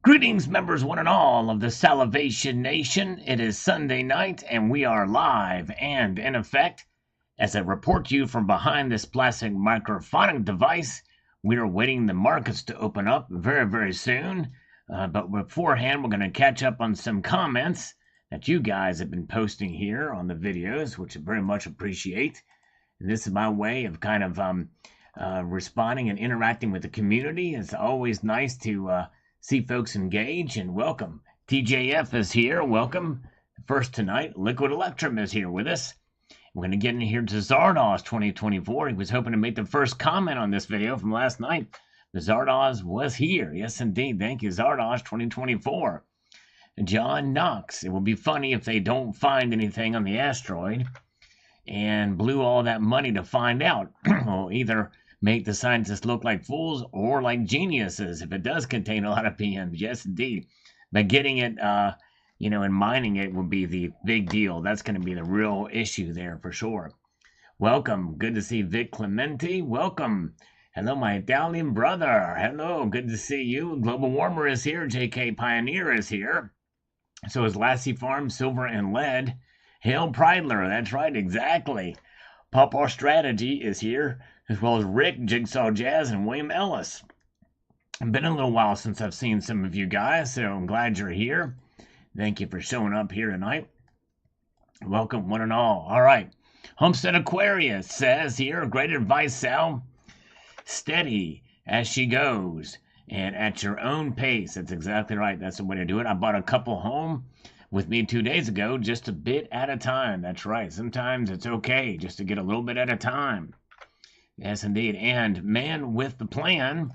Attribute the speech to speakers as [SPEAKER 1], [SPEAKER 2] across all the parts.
[SPEAKER 1] Greetings, members, one and all of the Salivation Nation. It is Sunday night, and we are live and in effect. As I report to you from behind this plastic microphonic device, we are waiting the markets to open up very, very soon. But beforehand, we're going to catch up on some comments that you guys have been posting here on the videos, which I very much appreciate. And this is my way of kind of responding and interacting with the community. It's always nice to see folks engage, and welcome. TJF is here. Welcome. First tonight, Liquid Electrum is here with us. We're going to get in here to Zardoz 2024. He was hoping to make the first comment on this video from last night. The Zardoz was here. Yes, indeed. Thank you, Zardoz 2024. John Knox. It will be funny if they don't find anything on the asteroid and blew all that money to find out. Well, either make the scientists look like fools or like geniuses if it does contain a lot of PMs. Yes, indeed. But getting it, and mining it would be the big deal. That's going to be the real issue there for sure. Welcome. Good to see Vic Clementi. Welcome. Hello, my Italian brother. Hello. Good to see you. Global Warmer is here. JK Pioneer is here. So is Lassie Farm, Silver and Lead. Hail Pridler. That's right. Exactly. Pawpaw Strategy is here, as well as Rick, Jigsaw Jazz, and William Ellis. It's been a little while since I've seen some of you guys, so I'm glad you're here. Thank you for showing up here tonight. Welcome, one and all. All right. Homestead Aquarius says here, great advice, Sal. Steady as she goes and at your own pace. That's exactly right. That's the way to do it. I bought a couple home with me 2 days ago, just a bit at a time. That's right. Sometimes it's okay just to get a little bit at a time. Yes, indeed. And Man with the Plan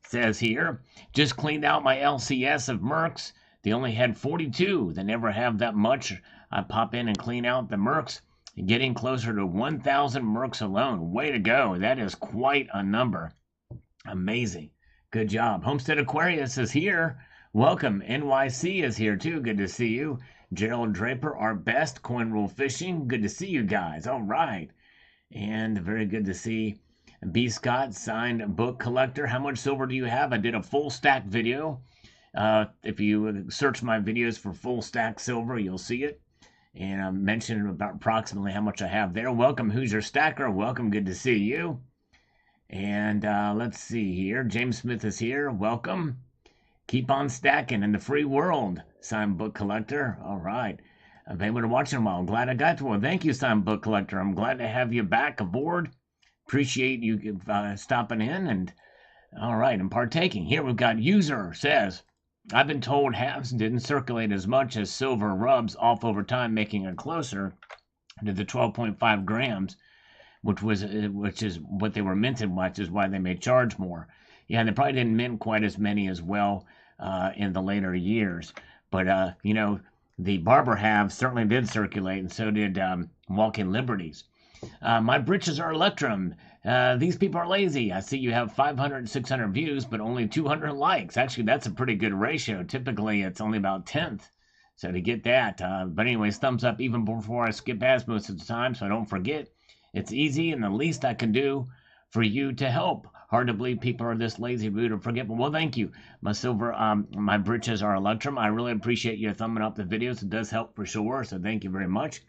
[SPEAKER 1] says here, just cleaned out my LCS of Mercs. They only had 42. They never have that much. I pop in and clean out the Mercs, getting closer to 1,000 Mercs alone. Way to go. That is quite a number. Amazing. Good job. Homestead Aquarius is here. Welcome. NYC is here too. Good to see you. Gerald Draper, our best. Coin Rule Fishing. Good to see you guys. All right. And very good to see B. Scott, signed book collector. How much silver do you have? I did a full stack video. If you search my videos for full stack silver, you'll see it. And I mentioned about approximately how much I have there. Welcome. Who's your stacker? Welcome. Good to see you. And let's see here. James Smith is here. Welcome. Keep on stacking in the free world. Signed book collector. All right. I've been able to watch in a while. Glad I got to one. Thank you, signed book collector. I'm glad to have you back aboard. Appreciate you stopping in and all right, and partaking. Here we've got user says, I've been told halves didn't circulate as much as silver rubs off over time, making it closer to the 12.5 grams, which is what they were minted, which is why they may charge more. Yeah, they probably didn't mint quite as many as well in the later years. But, the Barber halves certainly did circulate, and so did Walking Liberties. My britches are Electrum. These people are lazy. I see you have 500, 600 views, but only 200 likes. Actually, that's a pretty good ratio. Typically, it's only about 10th. So to get that. But anyways, thumbs up even before I skip past most of the time, so I don't forget. It's easy, and the least I can do for you to help. Hard to believe people are this lazy, rude, or forgetful. Well, thank you. My silver, my britches are Electrum. I really appreciate you thumbing up the videos. It does help for sure, so thank you very much.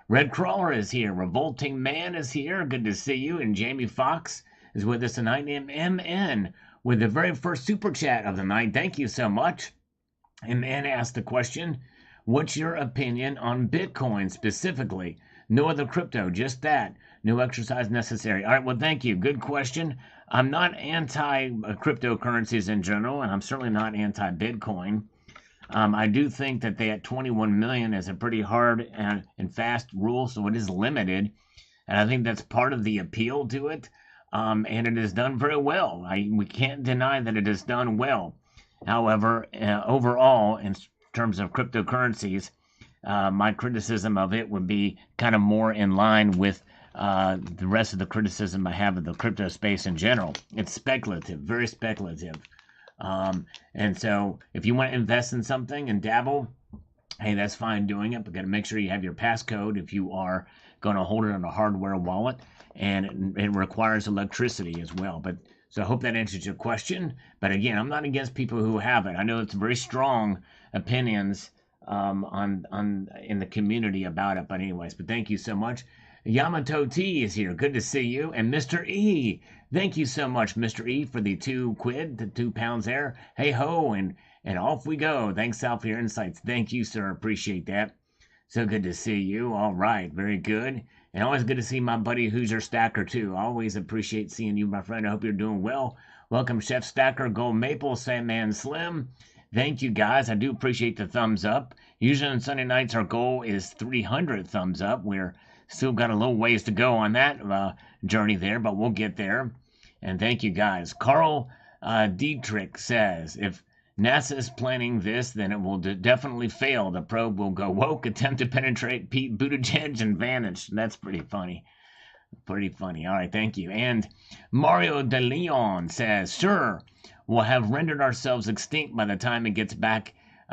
[SPEAKER 1] Red Crawler is here. Revolting Man is here. Good to see you. And Jamie Fox is with us tonight. And MN with the very first super chat of the night. Thank you so much. MN asked the question, what's your opinion on Bitcoin specifically? No other crypto, just that. No exercise necessary. All right, well, thank you. Good question. I'm not anti-cryptocurrencies in general, and I'm certainly not anti-Bitcoin. I do think that they at 21 million is a pretty hard and fast rule, so it is limited. And I think that's part of the appeal to it. And it is done very well. We can't deny that it is done well. However, overall, in terms of cryptocurrencies, my criticism of it would be kind of more in line with the rest of the criticism I have of the crypto space in general. It's speculative, very speculative. And so if you want to invest in something and dabble, hey, that's fine doing it, but got to make sure you have your passcode if you are going to hold it on a hardware wallet, and it requires electricity as well. But So I hope that answers your question. But again, I'm not against people who have it. I know it's very strong opinions on in the community about it. But anyways, but thank you so much. Yamato T is here. Good to see you. And Mr. E, thank you so much, Mr. E, for the 2 quid, the 2 pounds there. Hey ho, and off we go. Thanks, Sal, for your insights. Thank you, sir. Appreciate that. So good to see you. All right, very good. And always good to see my buddy Hoosier Stacker, too. Always appreciate seeing you, my friend. I hope you're doing well. Welcome, Chef Stacker, Gold Maple, Sandman Slim. Thank you, guys. I do appreciate the thumbs up. Usually on Sunday nights, our goal is 300 thumbs up. We're still got a little ways to go on that journey there, but we'll get there. And thank you, guys. Carl Dietrich says, if NASA is planning this, then it will definitely fail. The probe will go woke, attempt to penetrate Pete Buttigieg, and vanish. That's pretty funny. Pretty funny. All right, thank you. And Mario de Leon says, sure, we'll have rendered ourselves extinct by the time it gets back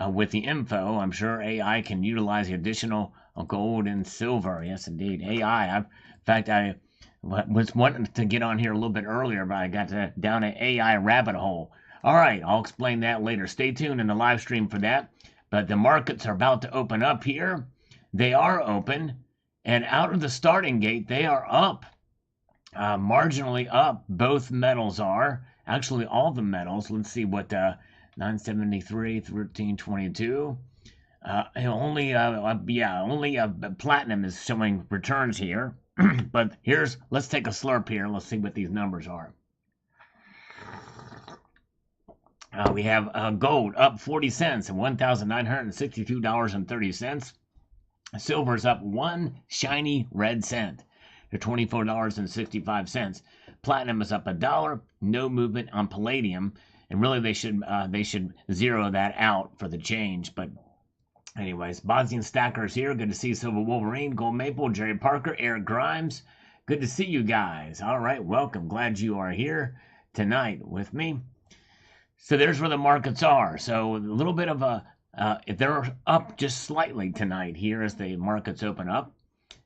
[SPEAKER 1] with the info. I'm sure AI can utilize the additional gold and silver. Yes, indeed. AI. In fact, I was wanting to get on here a little bit earlier, but I got down an AI rabbit hole. All right, I'll explain that later. Stay tuned in the live stream for that. But the markets are about to open up here. They are open. And out of the starting gate, they are up. Marginally up. Both metals are. Actually, all the metals. Let's see what 973, 1322. Only platinum is showing returns here. But let's take a slurp here. Let's see what these numbers are. We have gold up 40 cents at $1,962.30. Silver's up 1 shiny red cent to $24.65. Platinum is up $1. No movement on palladium, and really they should zero that out for the change. But anyways, Bosnian Stackers here. Good to see Silver Wolverine, Gold Maple, Jerry Parker, Eric Grimes. Good to see you guys. All right, welcome. Glad you are here tonight with me. So there's where the markets are. So a little bit of they're up just slightly tonight here as the markets open up.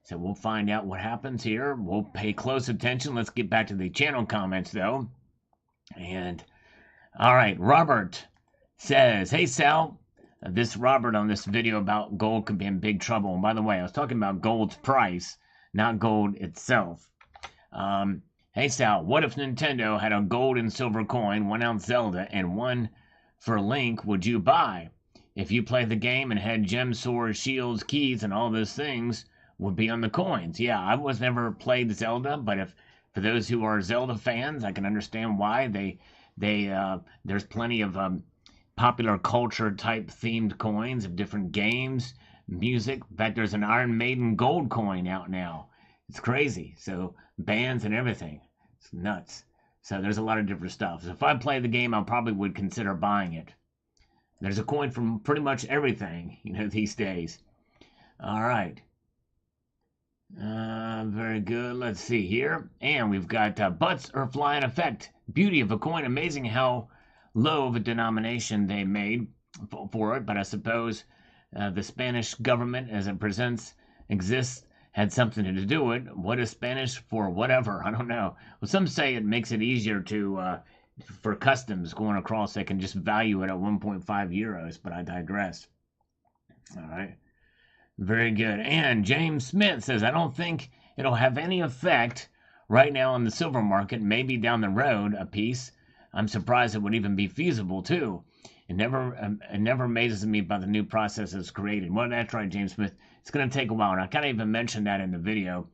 [SPEAKER 1] So we'll find out what happens here. We'll pay close attention. Let's get back to the channel comments though. And all right, Robert says, hey Sal, this Robert on this video about gold could be in big trouble. And by the way, I was talking about gold's price, not gold itself. Hey Sal, what if Nintendo had a gold and silver coin, 1 ounce Zelda, and 1 for Link? Would you buy? If you play the game and had gems, swords, shields, keys, and all those things would be on the coins. Yeah, I was never played Zelda, but if for those who are Zelda fans, I can understand why there's plenty of popular culture type themed coins of different games, music. In fact, there's an Iron Maiden gold coin out now. It's crazy. So bands and everything. It's nuts. So there's a lot of different stuff. So if I play the game, I probably would consider buying it. There's a coin from pretty much everything, these days. All right. Very good. Let's see here. And we've got butts or fly in effect. Beauty of a coin. Amazing how low of a denomination they made for it. But I suppose the Spanish government, as it exists, had something to do with it. What is Spanish for whatever? I don't know. Well, some say it makes it easier for customs going across. They can just value it at 1.5 euros, but I digress. All right. Very good. And James Smith says, I don't think it'll have any effect right now on the silver market. Maybe down the road a piece. I'm surprised it would even be feasible, too. It never amazes me by the new processes created. Well, that's right, James Smith. It's going to take a while, and I kind of even mentioned that in the video,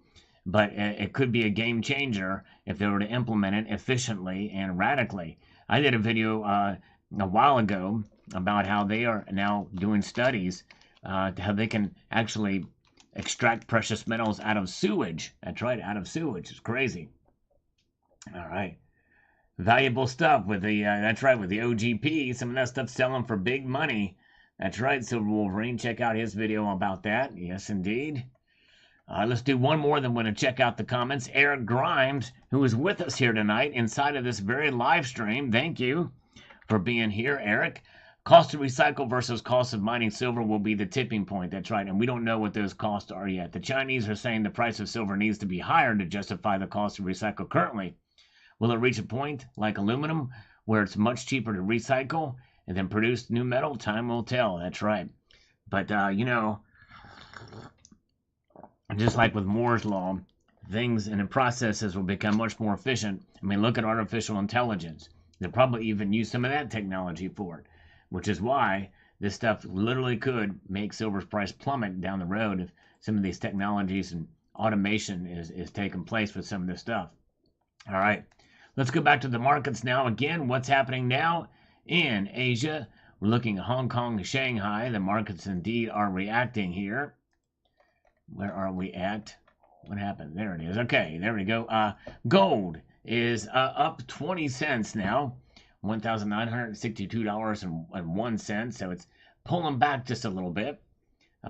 [SPEAKER 1] but it could be a game changer if they were to implement it efficiently and radically. I did a video a while ago about how they are now doing studies how they can actually extract precious metals out of sewage. That's right, out of sewage. It's crazy. All right. Valuable stuff with the, that's right, with the OGP. Some of that stuff selling for big money. That's right, Silver Wolverine. Check out his video about that. Yes, indeed. Let's do one more, then we're going to check out the comments. Eric Grimes, who is with us here tonight inside of this very live stream. Thank you for being here, Eric. Cost to recycle versus cost of mining silver will be the tipping point. That's right, and we don't know what those costs are yet. The Chinese are saying the price of silver needs to be higher to justify the cost to recycle currently, Will it reach a point like aluminum where it's much cheaper to recycle and then produce new metal? Time will tell. That's right. But, just like with Moore's Law, things and the processes will become much more efficient. I mean, look at artificial intelligence. They'll probably even use some of that technology for it, which is why this stuff literally could make silver's price plummet down the road if some of these technologies and automation is taking place with some of this stuff. All right, let's go back to the markets now. Again, what's happening now in Asia? We're looking at Hong Kong and Shanghai. The markets indeed are reacting here. Where are we at? What happened? There it is. Okay, there we go. Gold is up 20 cents now, $1,962.01. So it's pulling back just a little bit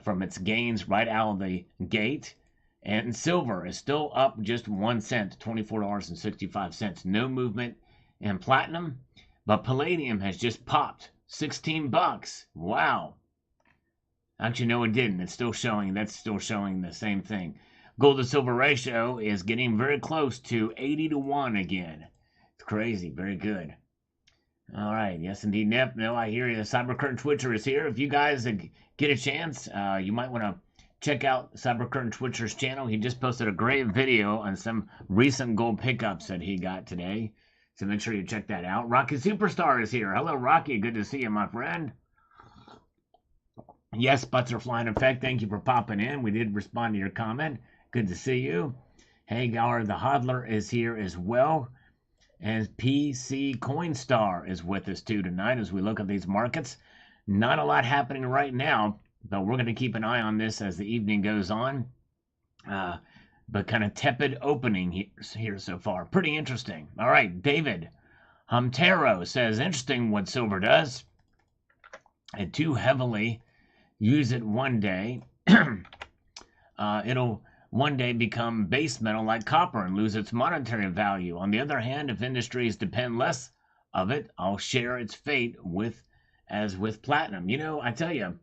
[SPEAKER 1] from its gains right out of the gate. And silver is still up just 1 cent, $24.65. No movement in platinum, but palladium has just popped 16 bucks. Wow. Actually, no, it didn't. It's still showing. That's still showing the same thing. Gold to silver ratio is getting very close to 80 to 1 again. It's crazy. Very good. All right. Yes, indeed. Nep, no, I hear you. The Cybercurrent Twitcher is here. If you guys get a chance, you might want to check out Cybercurrent Twitcher's channel. He just posted a great video on some recent gold pickups that he got today. So make sure you check that out. Rocky Superstar is here. Hello, Rocky. Good to see you, my friend. Yes, Butterfly in effect. Thank you for popping in. We did respond to your comment. Good to see you. Hagar the Hodler is here as well. And PC Coinstar is with us too tonight as we look at these markets. Not a lot happening right now, but we're going to keep an eye on this as the evening goes on. But kind of tepid opening here so far. Pretty interesting. All right, David Humtero says, interesting what silver does. And too heavily use it one day, it'll one day become base metal like copper and lose its monetary value. On the other hand, if industries depend less of it, I'll share its fate as with platinum. You know, I tell you,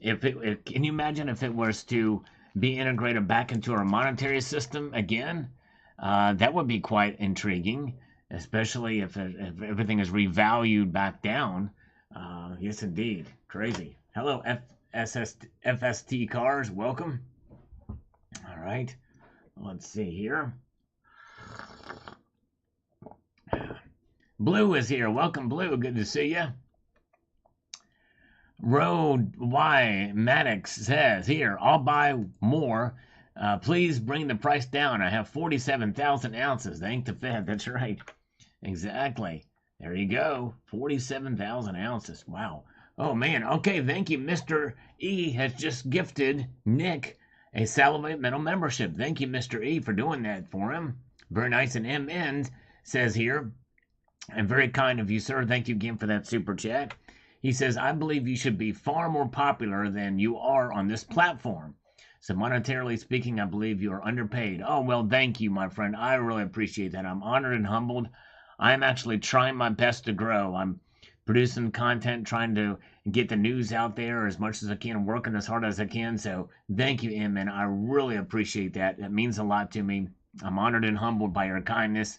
[SPEAKER 1] can you imagine if it was to be integrated back into our monetary system again? That would be quite intriguing, especially if everything is revalued back down. Yes, indeed. Crazy. Hello, FST Cars. Welcome. All right. Let's see here. Blue is here. Welcome, Blue. Good to see you. Road Y Maddox says, here, I'll buy more. Please bring the price down. I have 47,000 ounces. Thank the Fed. That's right. Exactly. There you go. 47,000 ounces. Wow. Oh, man. Okay, thank you. Mr. E has just gifted Nick a Salivate Metal membership. Thank you, Mr. E, for doing that for him. Very nice. And MN says here, and very kind of you, sir. Thank you again for that super chat. He says, I believe you should be far more popular than you are on this platform. So monetarily speaking, I believe you are underpaid. Oh, well, thank you, my friend. I really appreciate that. I'm honored and humbled. I'm actually trying my best to grow. I'm producing content, trying to get the news out there as much as I can, working as hard as I can. So thank you, Emin. I really appreciate that. That means a lot to me. I'm honored and humbled by your kindness.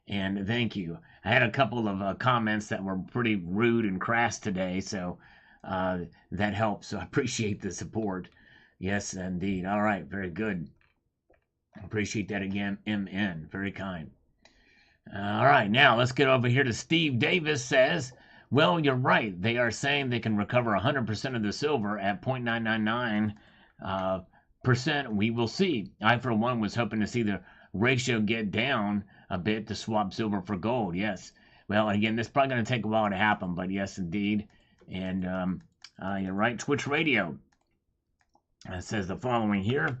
[SPEAKER 1] And thank you. I had a couple of comments that were pretty rude and crass today, so that helps. So I appreciate the support. Yes, indeed. All right, very good. Appreciate that again, MN. Very kind. All right, now let's get over here to Steve Davis says, well, you're right. They are saying they can recover 100% of the silver at 0.999%. We will see. I, for one, was hoping to see the ratio get down a bit to swap silver for gold. Yes. Well, again, this is probably going to take a while to happen, but yes, indeed. And you're right. Twitch Radio says the following here.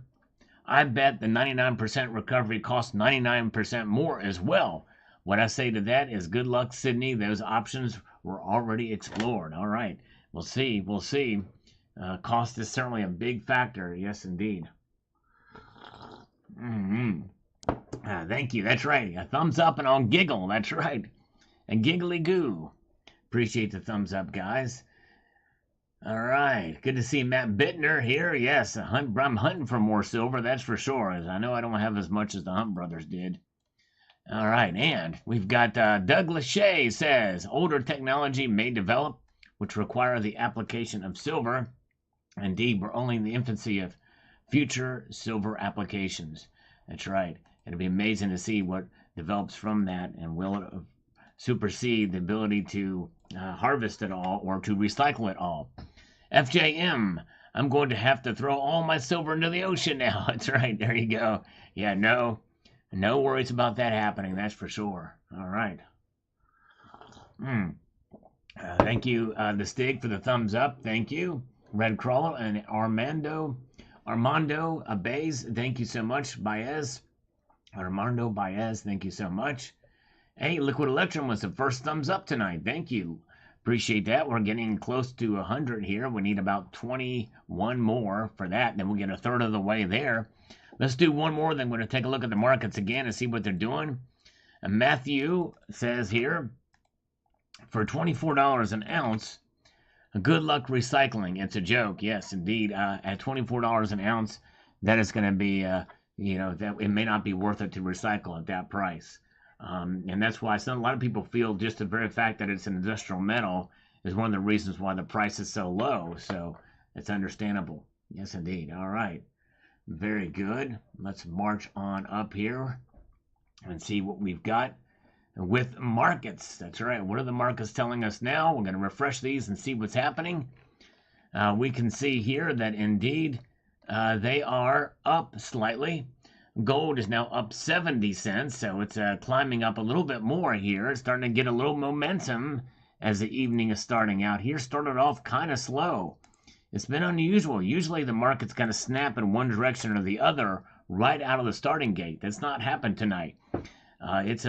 [SPEAKER 1] I bet the 99% recovery costs 99% more as well. What I say to that is good luck, Sydney. Those options were already explored. All right. We'll see. We'll see. Cost is certainly a big factor. Yes, indeed. Thank you. That's right. A thumbs up and I'll giggle. That's right. And giggly goo. Appreciate the thumbs up, guys. All right. Good to see Matt Bittner here. Yes, I'm hunting for more silver. That's for sure. As I know I don't have as much as the Hunt brothers did. All right, and we've got Douglas Shea says older technology may develop, which require the application of silver. Indeed, we're only in the infancy of future silver applications. That's right. It'll be amazing to see what develops from that, and will it supersede the ability to harvest it all or to recycle it all. FJM, I'm going to have to throw all my silver into the ocean now. That's right. There you go. Yeah, no worries about that happening. That's for sure. All right. Thank you, the Stig, for the thumbs up. Thank you. Red Crawler and Armando Baez, thank you so much. Armando Baez, thank you so much. Hey, Liquid Electrum was the first thumbs up tonight. Thank you. Appreciate that. We're getting close to 100 here. We need about 21 more for that. Then we'll get a third of the way there. Let's do one more. Then we're going to take a look at the markets again and see what they're doing. And Matthew says here, for $24 an ounce, good luck recycling. It's a joke. Yes, indeed. At $24 an ounce, that is going to be, that it may not be worth it to recycle at that price. And that's why a lot of people feel just the very fact that it's an industrial metal is one of the reasons why the price is so low. So it's understandable. Yes, indeed. All right. Very good. Let's march on up here and see what we've got with markets. That's right. What are the markets telling us now? We're going to refresh these and see what's happening. We can see here that indeed they are up slightly. Gold is now up 70 cents, so it's climbing up a little bit more here. It's starting to get a little momentum as the evening is starting out here. Started off kind of slow. It's been unusual. Usually the market's kind of snap in one direction or the other right out of the starting gate. That's not happened tonight. But it's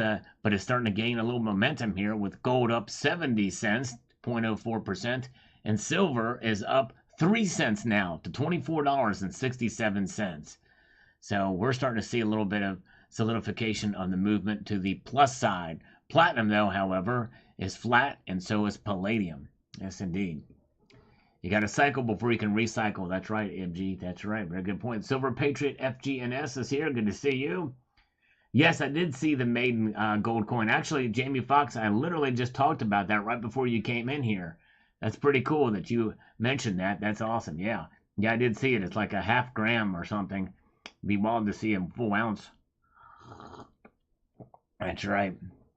[SPEAKER 1] starting to gain a little momentum here with gold up 70 cents, 0.04%, and silver is up 3 cents now to $24.67. So we're starting to see a little bit of solidification on the movement to the plus side. Platinum, though, however, is flat, and so is palladium. Yes, indeed. You got to cycle before you can recycle. That's right, MG. That's right. Very good point. Silver Patriot FGNS is here. Good to see you. Yes, I did see the maiden gold coin. Actually, Jamie Foxx, I literally just talked about that right before you came in here. That's pretty cool that you mentioned that. That's awesome. Yeah. Yeah, I did see it. It's like a half gram or something. Be wild to see a full ounce. That's right.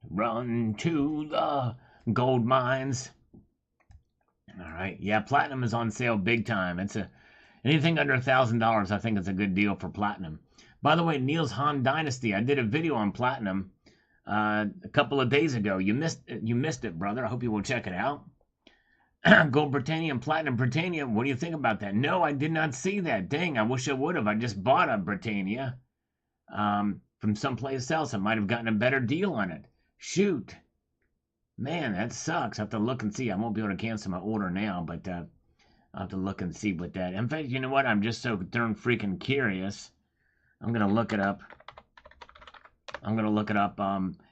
[SPEAKER 1] Run to the gold mines. All right. Yeah, platinum is on sale big time. Anything under $1,000, I think it's a good deal for platinum. By the way, Niels Han Dynasty, I did a video on platinum a couple of days ago. You missed it, brother. I hope you will check it out. Gold Britannia and Platinum Britannia. What do you think about that? No, I did not see that. Dang, I wish I would have. I just bought a Britannia from someplace else. I might have gotten a better deal on it. Shoot. Man, that sucks. I have to look and see. I won't be able to cancel my order now, but I'll have to look and see what that. In fact, you know what? I'm just so darn freaking curious. I'm going to look it up.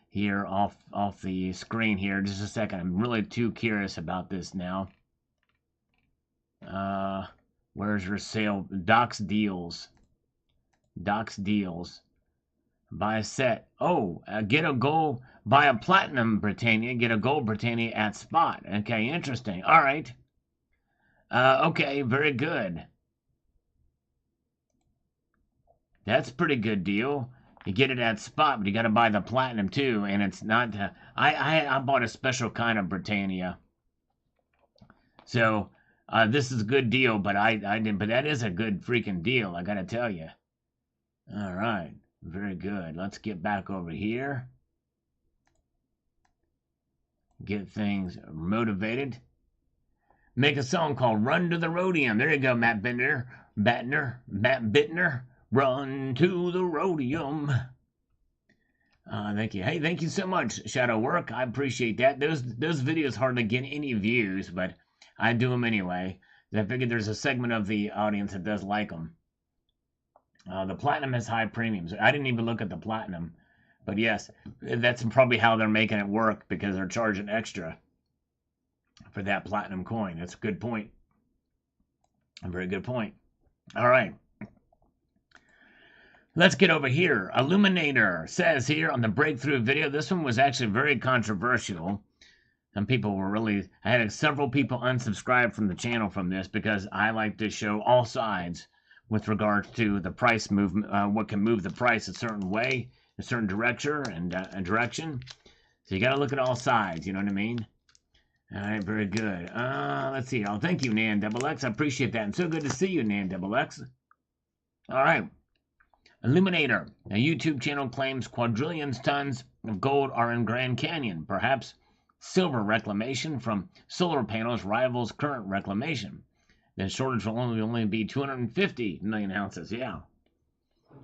[SPEAKER 1] Here off the screen here. Just a second. I'm really too curious about this now. Where's your sale? Docs deals. Buy a set. Oh, get a gold. Buy a platinum Britannia. Get a gold Britannia at spot. Okay, interesting. All right. Okay, very good. That's a pretty good deal. You get it at spot, but you got to buy the platinum too, and it's not. I bought a special kind of Britannia, so this is a good deal. But I didn't. But that is a good freaking deal. I got to tell you. All right, very good. Let's get back over here. Get things motivated. Make a song called "Run to the Rhodium." There you go, Matt Bittner. Run to the Rhodium. Thank you. Hey, thank you so much, Shadow Work. I appreciate that. Those videos hardly get any views, but I do them anyway. I figured there's a segment of the audience that does like them. The platinum has high premiums. I didn't even look at the platinum, but yes, that's probably how they're making it work because they're charging extra for that platinum coin. That's a good point. A very good point. All right. Let's get over here. Illuminator says here on the breakthrough video, this one was actually very controversial. Some people were really, I had several people unsubscribe from the channel from this because I like to show all sides with regards to the price movement, what can move the price a certain way, a certain direction. So you got to look at all sides, you know what I mean? All right, very good. Let's see. Oh, thank you, Nan Double X. I appreciate that. And so good to see you, Nan Double X. All right. Illuminator, a YouTube channel, claims quadrillions tons of gold are in Grand Canyon. Perhaps silver reclamation from solar panels rivals current reclamation. The shortage will only be 250 million ounces. Yeah.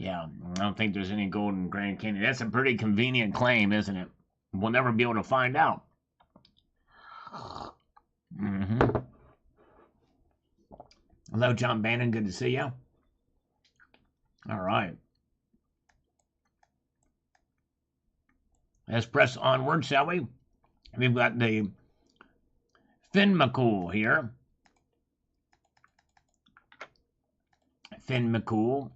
[SPEAKER 1] I don't think there's any gold in Grand Canyon. That's a pretty convenient claim, isn't it? We'll never be able to find out. Hello, John Bannon. Good to see you. All right. Let's press onward, shall we? We've got the Finn McCool here. Finn McCool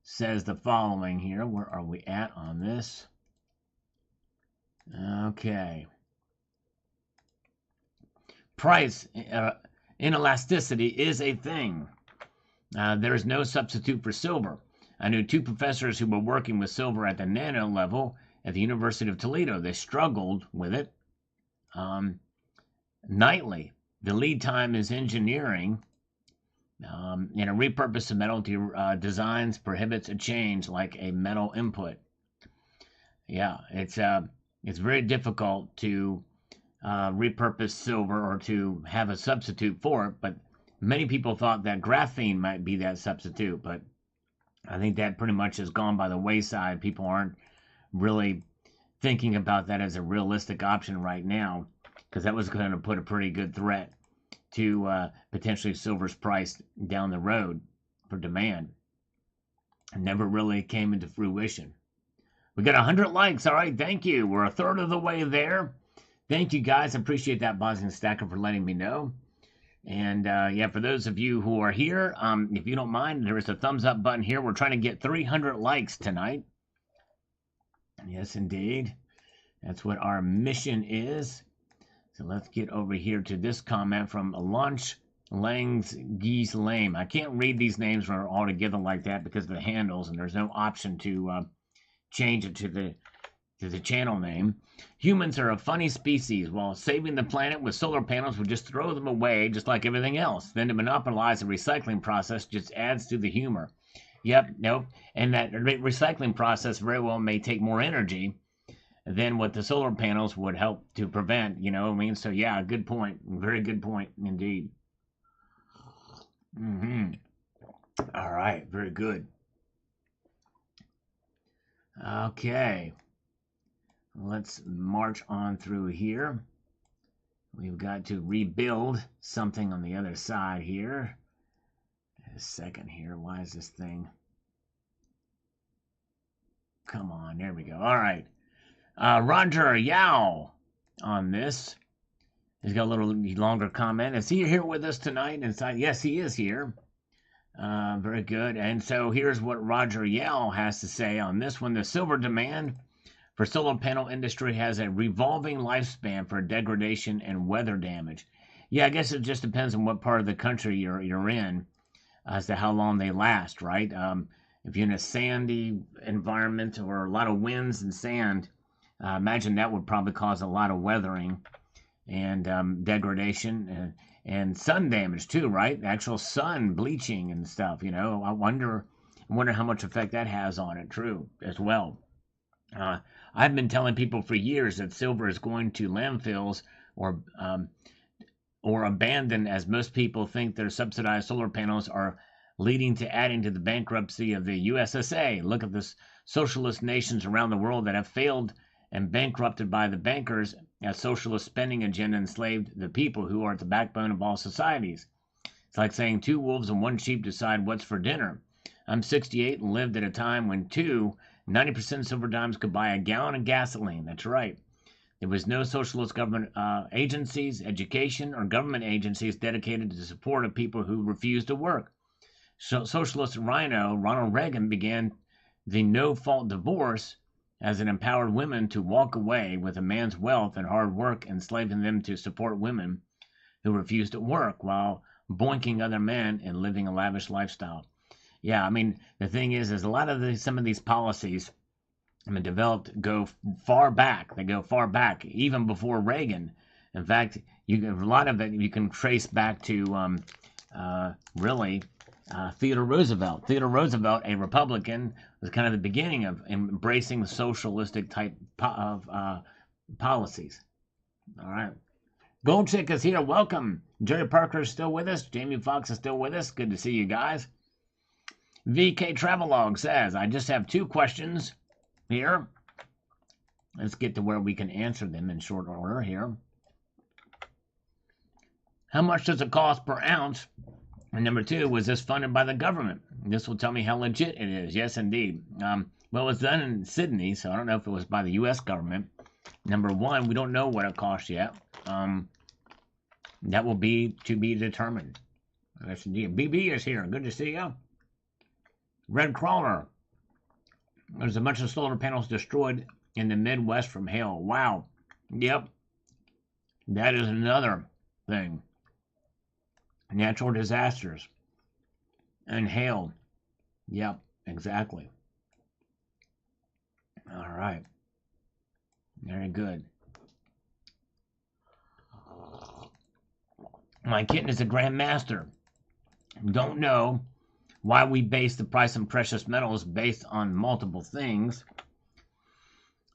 [SPEAKER 1] says the following here. Where are we at on this? Okay. Price inelasticity is a thing. There is no substitute for silver. I knew two professors who were working with silver at the nano level at the University of Toledo. They struggled with it nightly. The lead time is engineering, and a repurpose of metal to designs prohibits a change like a metal input. Yeah, it's very difficult to repurpose silver or to have a substitute for it, but many people thought that graphene might be that substitute, but I think that pretty much has gone by the wayside. People aren't really thinking about that as a realistic option right now, because that was going to put a pretty good threat to potentially silver's price down the road for demand. It never really came into fruition. We got 100 likes. All right, thank you. We're a third of the way there. Thank you, guys. I appreciate that, Boston Stacker, for letting me know. And yeah, for those of you who are here, if you don't mind, there is a thumbs up button here. We're trying to get 300 likes tonight. Yes, indeed. That's what our mission is. So let's get over here to this comment from Launch Langs Geese Lame. I can't read these names all together like that because of the handles, and there's no option to change it to the channel name. Humans are a funny species. While saving the planet with solar panels would just throw them away just like everything else. Then to monopolize the recycling process just adds to the humor. Yep, nope. And that recycling process very well may take more energy than what the solar panels would help to prevent, you know what I mean? So yeah, good point. Very good point indeed. All right, very good. Okay. Let's march on through here. We've got to rebuild something on the other side here. A second here. Why is this thing? Come on, there we go. All right. Roger Yao on this. He's got a little longer comment. Is he here with us tonight inside? Yes, he is here. Very good. And so here's what Roger Yao has to say on this one. The silver demand for solar panel industry has a revolving lifespan for degradation and weather damage. Yeah, I guess it just depends on what part of the country you're in as to how long they last, right? If you're in a sandy environment or a lot of winds and sand, imagine that would probably cause a lot of weathering and degradation and sun damage too, right? Actual sun bleaching and stuff, you know. I wonder how much effect that has on it, true, as well. I've been telling people for years that silver is going to landfills or abandoned, as most people think their subsidized solar panels are leading to adding to the bankruptcy of the USSA. Look at the socialist nations around the world that have failed and bankrupted by the bankers as socialist spending agenda enslaved the people who are at the backbone of all societies. It's like saying two wolves and one sheep decide what's for dinner. I'm 68 and lived at a time when 90% silver dimes could buy a gallon of gasoline. That's right. There was no socialist government agencies, education, or government agencies dedicated to the support of people who refused to work. Socialist rhino Ronald Reagan began the no-fault divorce as it empowered women to walk away with a man's wealth and hard work, enslaving them to support women who refused to work while boinking other men and living a lavish lifestyle. Yeah, I mean, the thing is a lot of some of these policies have been developed go far back. They go far back, even before Reagan. In fact, a lot of it you can trace back to really Theodore Roosevelt. Theodore Roosevelt, a Republican, was kind of the beginning of embracing the socialistic type of policies. All right. Gold Chick is here. Welcome. Jerry Parker is still with us. Jamie Foxx is still with us. Good to see you guys. VK Travelog says, I just have 2 questions here. Let's get to where we can answer them in short order here. How much does it cost per ounce? And number 2, was this funded by the government? This will tell me how legit it is. Yes, indeed. Well, it was done in Sydney, so I don't know if it was by the U.S. government. Number 1, we don't know what it costs yet. That will be to be determined. Yes, indeed. BB is here. Good to see you. Red Crawler. There's a bunch of solar panels destroyed in the Midwest from hail. Wow. Yep. That is another thing. Natural disasters and hail. Yep, exactly. All right. Very good. My kitten is a grandmaster. Don't know why we base the price of precious metals based on multiple things.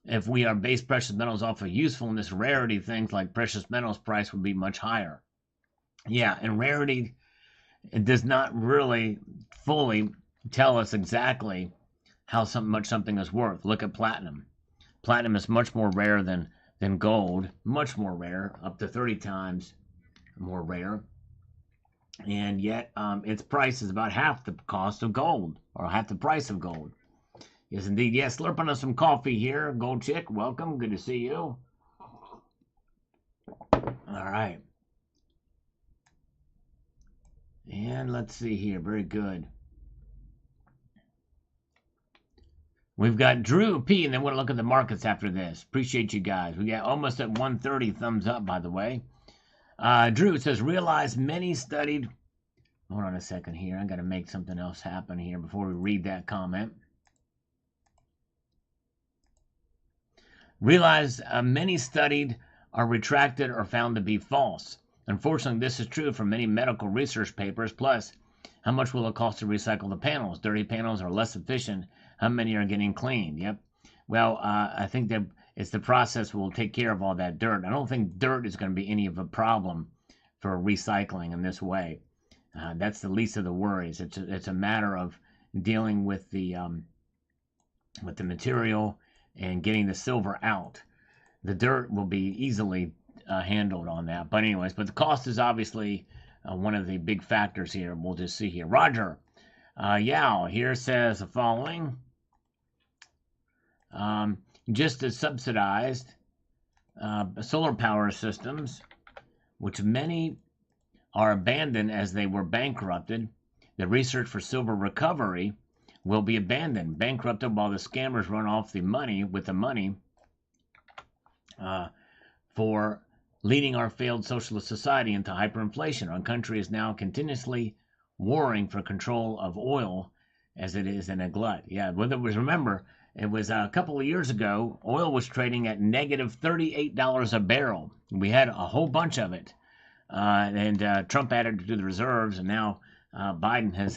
[SPEAKER 1] If we are based precious metals off of usefulness, rarity, things like precious metals price would be much higher. Yeah, and rarity, it does not really fully tell us exactly how much something is worth. Look at platinum. Platinum is much more rare than gold, much more rare, up to 30 times more rare. And yet its price is about half the cost of gold, or half the price of gold. Yes, indeed. Yes, slurping on some coffee here. Gold Chick, welcome. Good to see you. All right. And let's see here. Very good. We've got Drew P, and then we'll look at the markets after this. Appreciate you guys. We got almost at 130 thumbs up, by the way. Drew says, realize many studied... Hold on a second here. I got to make something else happen here before we read that comment. Realize many studied are retracted or found to be false. Unfortunately, this is true for many medical research papers. Plus, how much will it cost to recycle the panels? Dirty panels are less efficient. How many are getting cleaned? Yep. Well, I think that it's the process will take care of all that dirt. I don't think dirt is going to be any of a problem for recycling in this way. That's the least of the worries. It's a matter of dealing with the material and getting the silver out. The dirt will be easily handled on that. But anyways, but the cost is obviously one of the big factors here. We'll just see here. Roger Yao here says the following. Just as subsidized solar power systems, which many are abandoned as they were bankrupted, the research for silver recovery will be abandoned, bankrupted while the scammers run off the money with the money for leading our failed socialist society into hyperinflation. Our country is now continuously warring for control of oil as it is in a glut. Yeah, whether it was, remember, it was a couple of years ago, oil was trading at negative $38 a barrel. We had a whole bunch of it. And Trump added it to the reserves, and now Biden has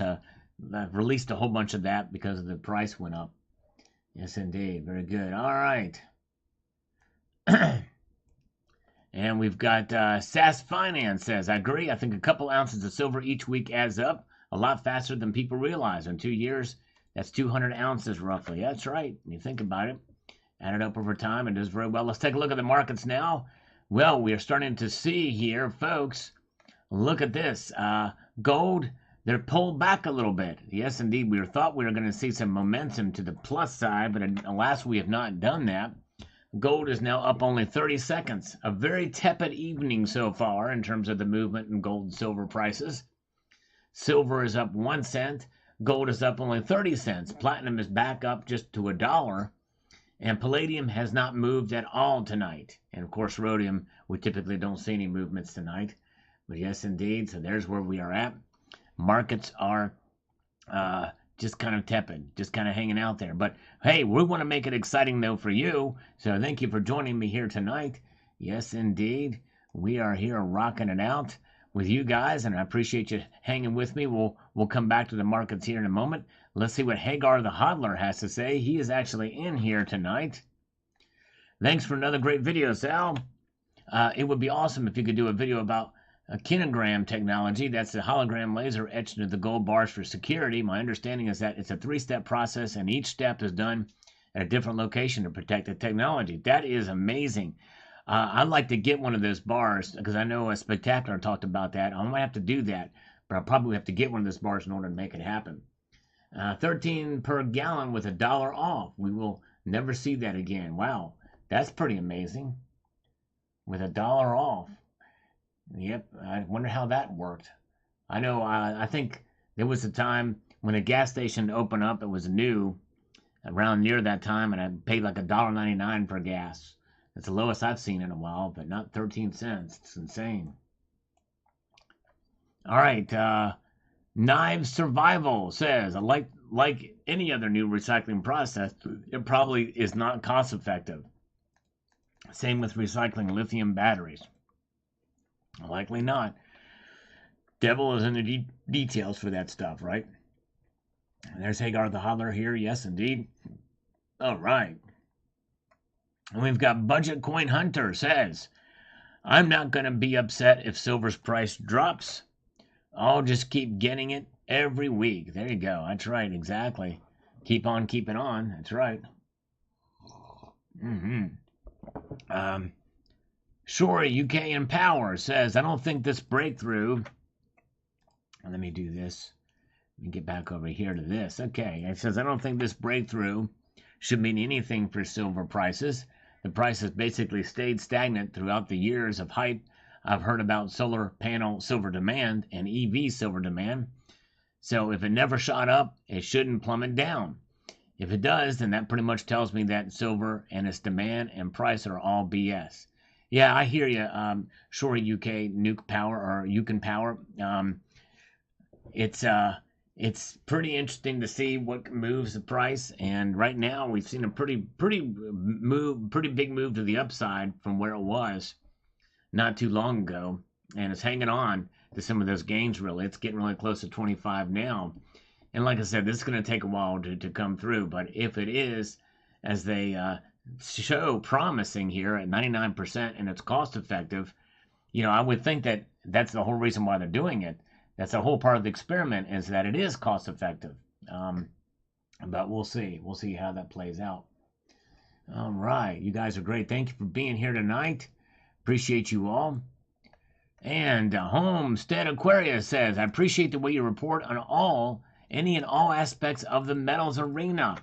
[SPEAKER 1] released a whole bunch of that because the price went up. Yes, indeed. Very good. All right. And we've got SAS Finance says, I agree. I think a couple ounces of silver each week adds up a lot faster than people realize. In 2 years, that's 200 ounces roughly. That's right. When you think about it, add it up over time, it does very well. Let's take a look at the markets now. Well, we are starting to see here, folks, look at this. Gold, they're pulled back a little bit. Yes, indeed, we thought we were going to see some momentum to the plus side, but alas, we have not done that. Gold is now up only 30 seconds. A very tepid evening so far in terms of the movement in gold and silver prices. Silver is up 1 cent. Gold is up only 30 cents. Platinum is back up just to $1. And palladium has not moved at all tonight. And of course, rhodium, we typically don't see any movements tonight. But yes, indeed. So there's where we are at. Markets are just kind of tepid, just kind of hanging out there. But hey, we want to make it exciting though for you. So thank you for joining me here tonight. Yes, indeed. We are here rocking it out with you guys, and I appreciate you hanging with me. We'll come back to the markets here in a moment. Let's see what Hagar the Hodler has to say. He is actually in here tonight. Thanks for another great video, Sal. It would be awesome if you could do a video about a kinogram technology. That's the hologram laser etched into the gold bars for security. My understanding is that it's a 3-step process, and each step is done at a different location to protect the technology. That is amazing. I'd like to get one of those bars because I know a Spectacular talked about that. I might have to do that, but I'll probably have to get one of those bars in order to make it happen. 13 per gallon with $1 off. We will never see that again. Wow, that's pretty amazing. With $1 off. Yep, I wonder how that worked. I know, I think there was a time when a gas station opened up, it was new, around near that time, and I paid like $1.99 for gas. It's the lowest I've seen in a while, but not 13 cents. It's insane. All right, Knives Survival says, like any other new recycling process, it probably is not cost effective. Same with recycling lithium batteries. Likely not. Devil is in the details for that stuff, right? And there's Hagar the Hodler here. Yes, indeed. All right. And we've got Budget Coin Hunter says, I'm not going to be upset if silver's price drops. I'll just keep getting it every week. There you go. That's right. Exactly. Keep on keeping on. That's right. Shori UK Empower says, I don't think this breakthrough. Let me do this. Let me get back over here to this. Okay. It says, I don't think this breakthrough should mean anything for silver prices. The price has basically stayed stagnant throughout the years of hype I've heard about solar panel silver demand and EV silver demand. So if it never shot up, it shouldn't plummet down. If it does, then that pretty much tells me that silver and its demand and price are all BS. Yeah, I hear you, Shori UK Nuke Power or Yukon Power. It's pretty interesting to see what moves the price, and right now we've seen a pretty big move to the upside from where it was not too long ago, and it's hanging on to some of those gains. Really, it's getting really close to 25 now, and like I said, this is going to take a while to come through. But if it is, as they show promising here at 99% and it's cost effective, I would think that that's the whole reason why they're doing it. That's a whole part of the experiment, is that it is cost effective. But we'll see. We'll see how that plays out. All right. You guys are great. Thank you for being here tonight. Appreciate you all. And Homestead Aquarius says, I appreciate the way you report on any and all aspects of the metals arena.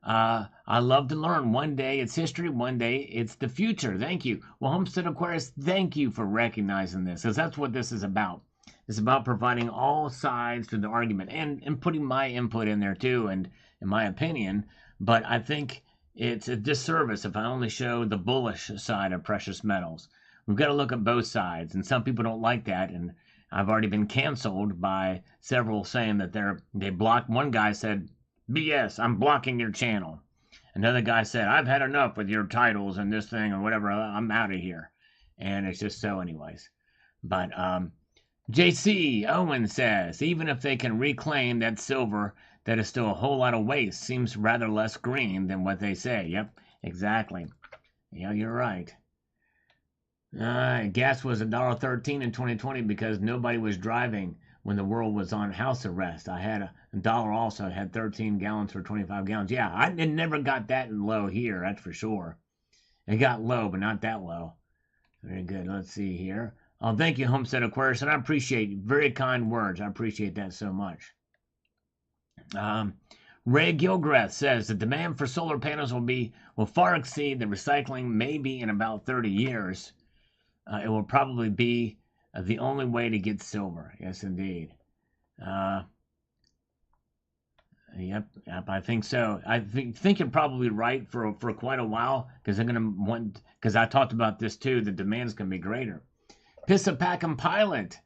[SPEAKER 1] I love to learn. One day it's history, one day it's the future. Thank you. Well, Homestead Aquarius, thank you for recognizing this, because that's what this is about. It's about providing all sides to the argument and putting my input in there too, and in my opinion. But I think it's a disservice if I only show the bullish side of precious metals. We've got to look at both sides, and some people don't like that, and I've already been canceled by several saying that they blocked. One guy said, BS, I'm blocking your channel. Another guy said, I've had enough with your titles and this thing or whatever, I'm out of here. And it's just so anyways. But JC Owen says, even if they can reclaim that silver, that is still a whole lot of waste. Seems rather less green than what they say. Yep, exactly. Yeah, you're right. Gas was $1.13 in 2020 because nobody was driving when the world was on house arrest. I had a dollar also, had 13 gallons for 25 gallons. Yeah, it never got that low here, that's for sure. It got low, but not that low. Very good. Let's see here. Oh, thank you, Homestead Aquarius, and I appreciate very kind words. I appreciate that so much. Ray Gilgrath says the demand for solar panels will far exceed the recycling maybe in about 30 years. It will probably be the only way to get silver. Yes, indeed. Uh, yep, I think so. I think you're probably right for quite a while because they're gonna want, because I talked about this too. The demand's gonna be greater. Pissapackum Pilot.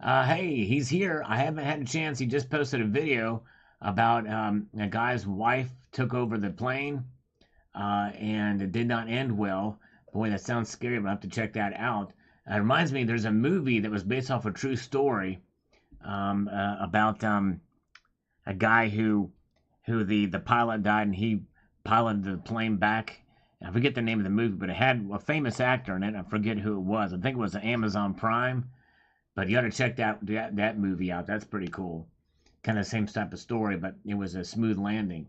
[SPEAKER 1] Hey, he's here. I haven't had a chance. He just posted a video about a guy's wife took over the plane and it did not end well. Boy, that sounds scary, but I have to check that out. It reminds me, there's a movie that was based off a true story about a guy who the pilot died and he piloted the plane back. I forget the name of the movie, but it had a famous actor in it. I forget who it was. I think it was Amazon Prime. But you got to check that movie out. That's pretty cool. Kind of same type of story, but it was a smooth landing.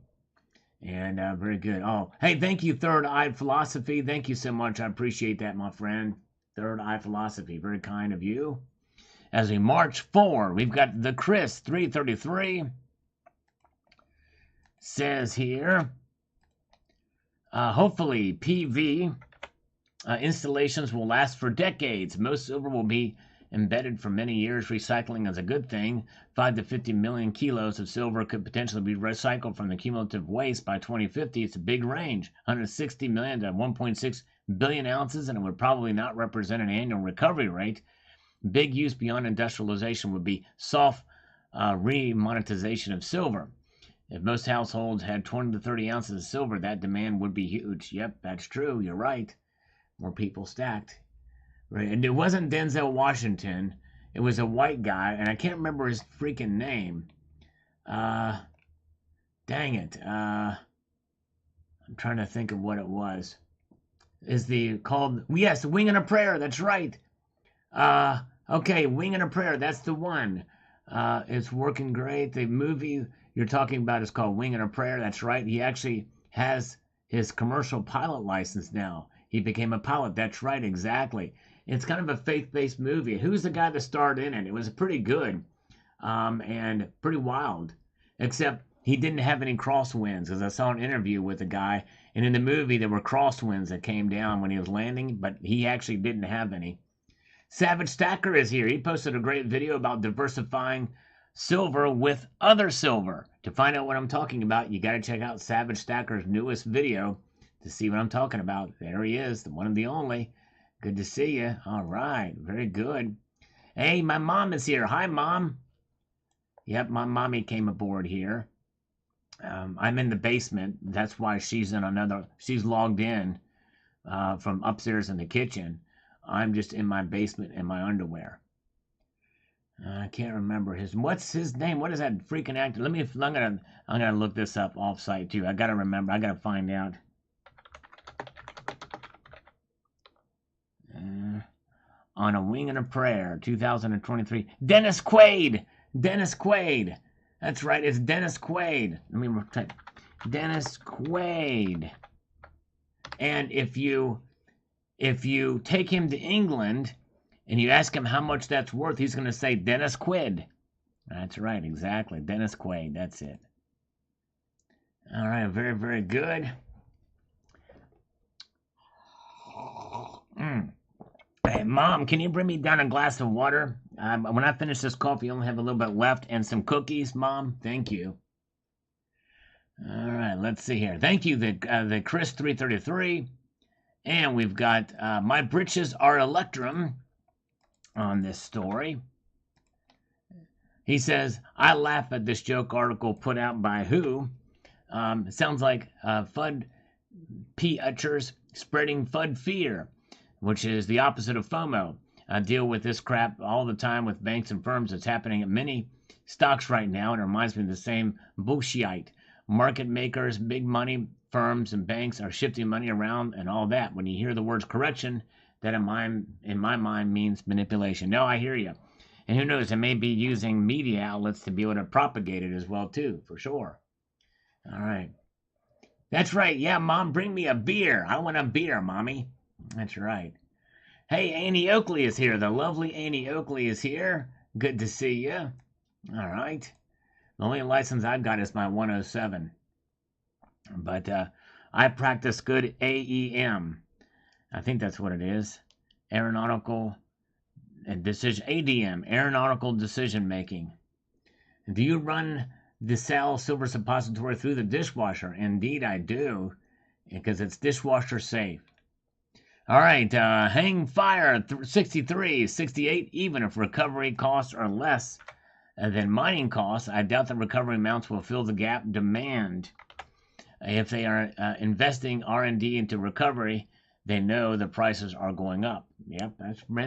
[SPEAKER 1] And very good. Oh, hey, thank you, Third Eye Philosophy. Thank you so much. I appreciate that, my friend. Third Eye Philosophy. Very kind of you. As we march forward, we've got the Chris 333. Says here, hopefully PV installations will last for decades. Most silver will be embedded for many years. Recycling is a good thing. 5 to 50 million kilos of silver could potentially be recycled from the cumulative waste by 2050. It's a big range, 160 million to 1.6 billion ounces, and it would probably not represent an annual recovery rate. Big use beyond industrialization would be soft remonetization of silver. If most households had 20 to 30 ounces of silver, that demand would be huge. Yep, that's true. You're right. More people stacked. Right. And it wasn't Denzel Washington. It was a white guy, and I can't remember his freaking name. Dang it. I'm trying to think of what it was. Is the called yes, Wing and a Prayer, that's right. Okay, Wing and a Prayer, that's the one. It's working great. The movie you're talking about is called Wing and a Prayer. That's right. He actually has his commercial pilot license now. He became a pilot. That's right, exactly. It's kind of a faith-based movie. Who's the guy that starred in it? It was pretty good and pretty wild, except he didn't have any crosswinds, as I saw an interview with a guy, and in the movie there were crosswinds that came down when he was landing, but he actually didn't have any. Savage Stacker is here. He posted a great video about diversifying silver with other silver. To find out what I'm talking about, you got to check out Savage Stacker's newest video to see what I'm talking about. There he is, the one and the only. Good to see you. All right, very good. Hey, my mom is here. Hi, Mom. Yep, my mommy came aboard here. I'm in the basement. That's why she's logged in from upstairs in the kitchen. I'm just in my basement in my underwear. I can't remember what's his name? What is that freaking actor? I'm gonna look this up off site too. I gotta remember. I gotta find out. On a Wing and a Prayer, 2023. Dennis Quaid. Dennis Quaid. That's right. It's Dennis Quaid. Let me type Dennis Quaid. And if you take him to England and you ask him how much that's worth, he's going to say Dennis Quaid. That's right, exactly. Dennis Quaid. That's it. All right, very, very good. Hey, Mom, can you bring me down a glass of water? When I finish this coffee, I only have a little bit left and some cookies, Mom. Thank you. All right, let's see here. Thank you, the Chris 333. And we've got My Britches Are Electrum on this story. He says, I laugh at this joke article put out by who? It sounds like FUD P-Utchers spreading FUD fear, which is the opposite of FOMO. I deal with this crap all the time with banks and firms. It's happening at many stocks right now, and it reminds me of the same bullshit. Market makers, big money firms, and banks are shifting money around and all that. When you hear the words correction, that in my mind means manipulation. No, I hear you. And who knows, they may be using media outlets to be able to propagate it as well, too, for sure. All right. That's right. Yeah, Mom, bring me a beer. I want a beer, Mommy. That's right. Hey, Annie Oakley is here. The lovely Annie Oakley is here. Good to see you. All right. The only license I've got is my 107. But I practice good AEM. I think that's what it is. Aeronautical and decision, ADM, aeronautical decision making. Do you run the Sal Silver Suppository through the dishwasher? Indeed, I do, because it's dishwasher safe. All right, hang fire 63, 68, even if recovery costs are less than mining costs, I doubt the recovery amounts will fill the gap demand. If they are investing R&D into recovery, they know the prices are going up. Yep,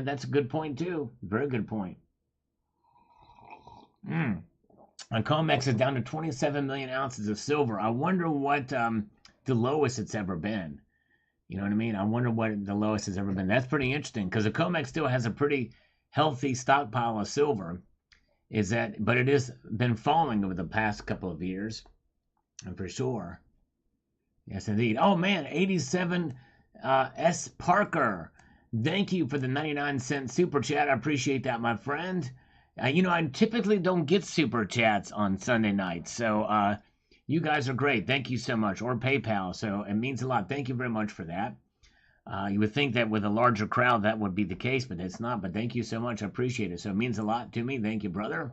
[SPEAKER 1] that's a good point too. Very good point. And COMEX is down to 27 million ounces of silver. I wonder what the lowest it's ever been. You know what I mean? I wonder what the lowest has ever been. That's pretty interesting because the COMEX still has a pretty healthy stockpile of silver. But it has been falling over the past couple of years, for sure. Yes, indeed. Oh man, 87 S Parker. Thank you for the 99-cent super chat. I appreciate that, my friend. I typically don't get super chats on Sunday nights, so you guys are great. Thank you so much. Or PayPal, so it means a lot. Thank you very much for that. You would think that with a larger crowd that would be the case, but it's not. But thank you so much. I appreciate it. So it means a lot to me. Thank you, brother.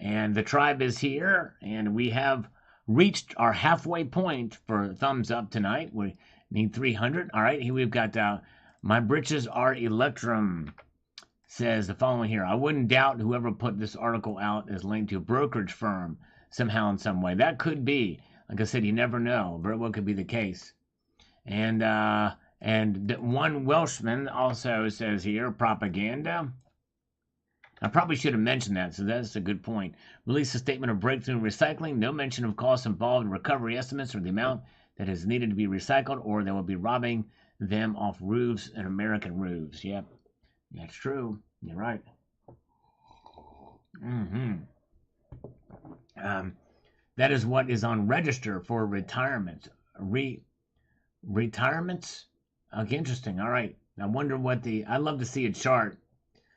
[SPEAKER 1] And the tribe is here, and we have reached our halfway point for thumbs up tonight. We need 300. All right, here we've got My Britches Are Electrum says the following here. I wouldn't doubt whoever put this article out is linked to a brokerage firm somehow in some way. That could be. Like I said, you never know. Very well could be the case. And one Welshman also says here, propaganda. I probably should have mentioned that, so that's a good point. Release a statement of breakthrough in recycling. No mention of costs involved in recovery estimates or the amount that is needed to be recycled, or they will be robbing them off roofs and American roofs. Yep, that's true. You're right. That is what is on register for retirement. Retirements? Okay, interesting. All right. I wonder what I'd love to see a chart.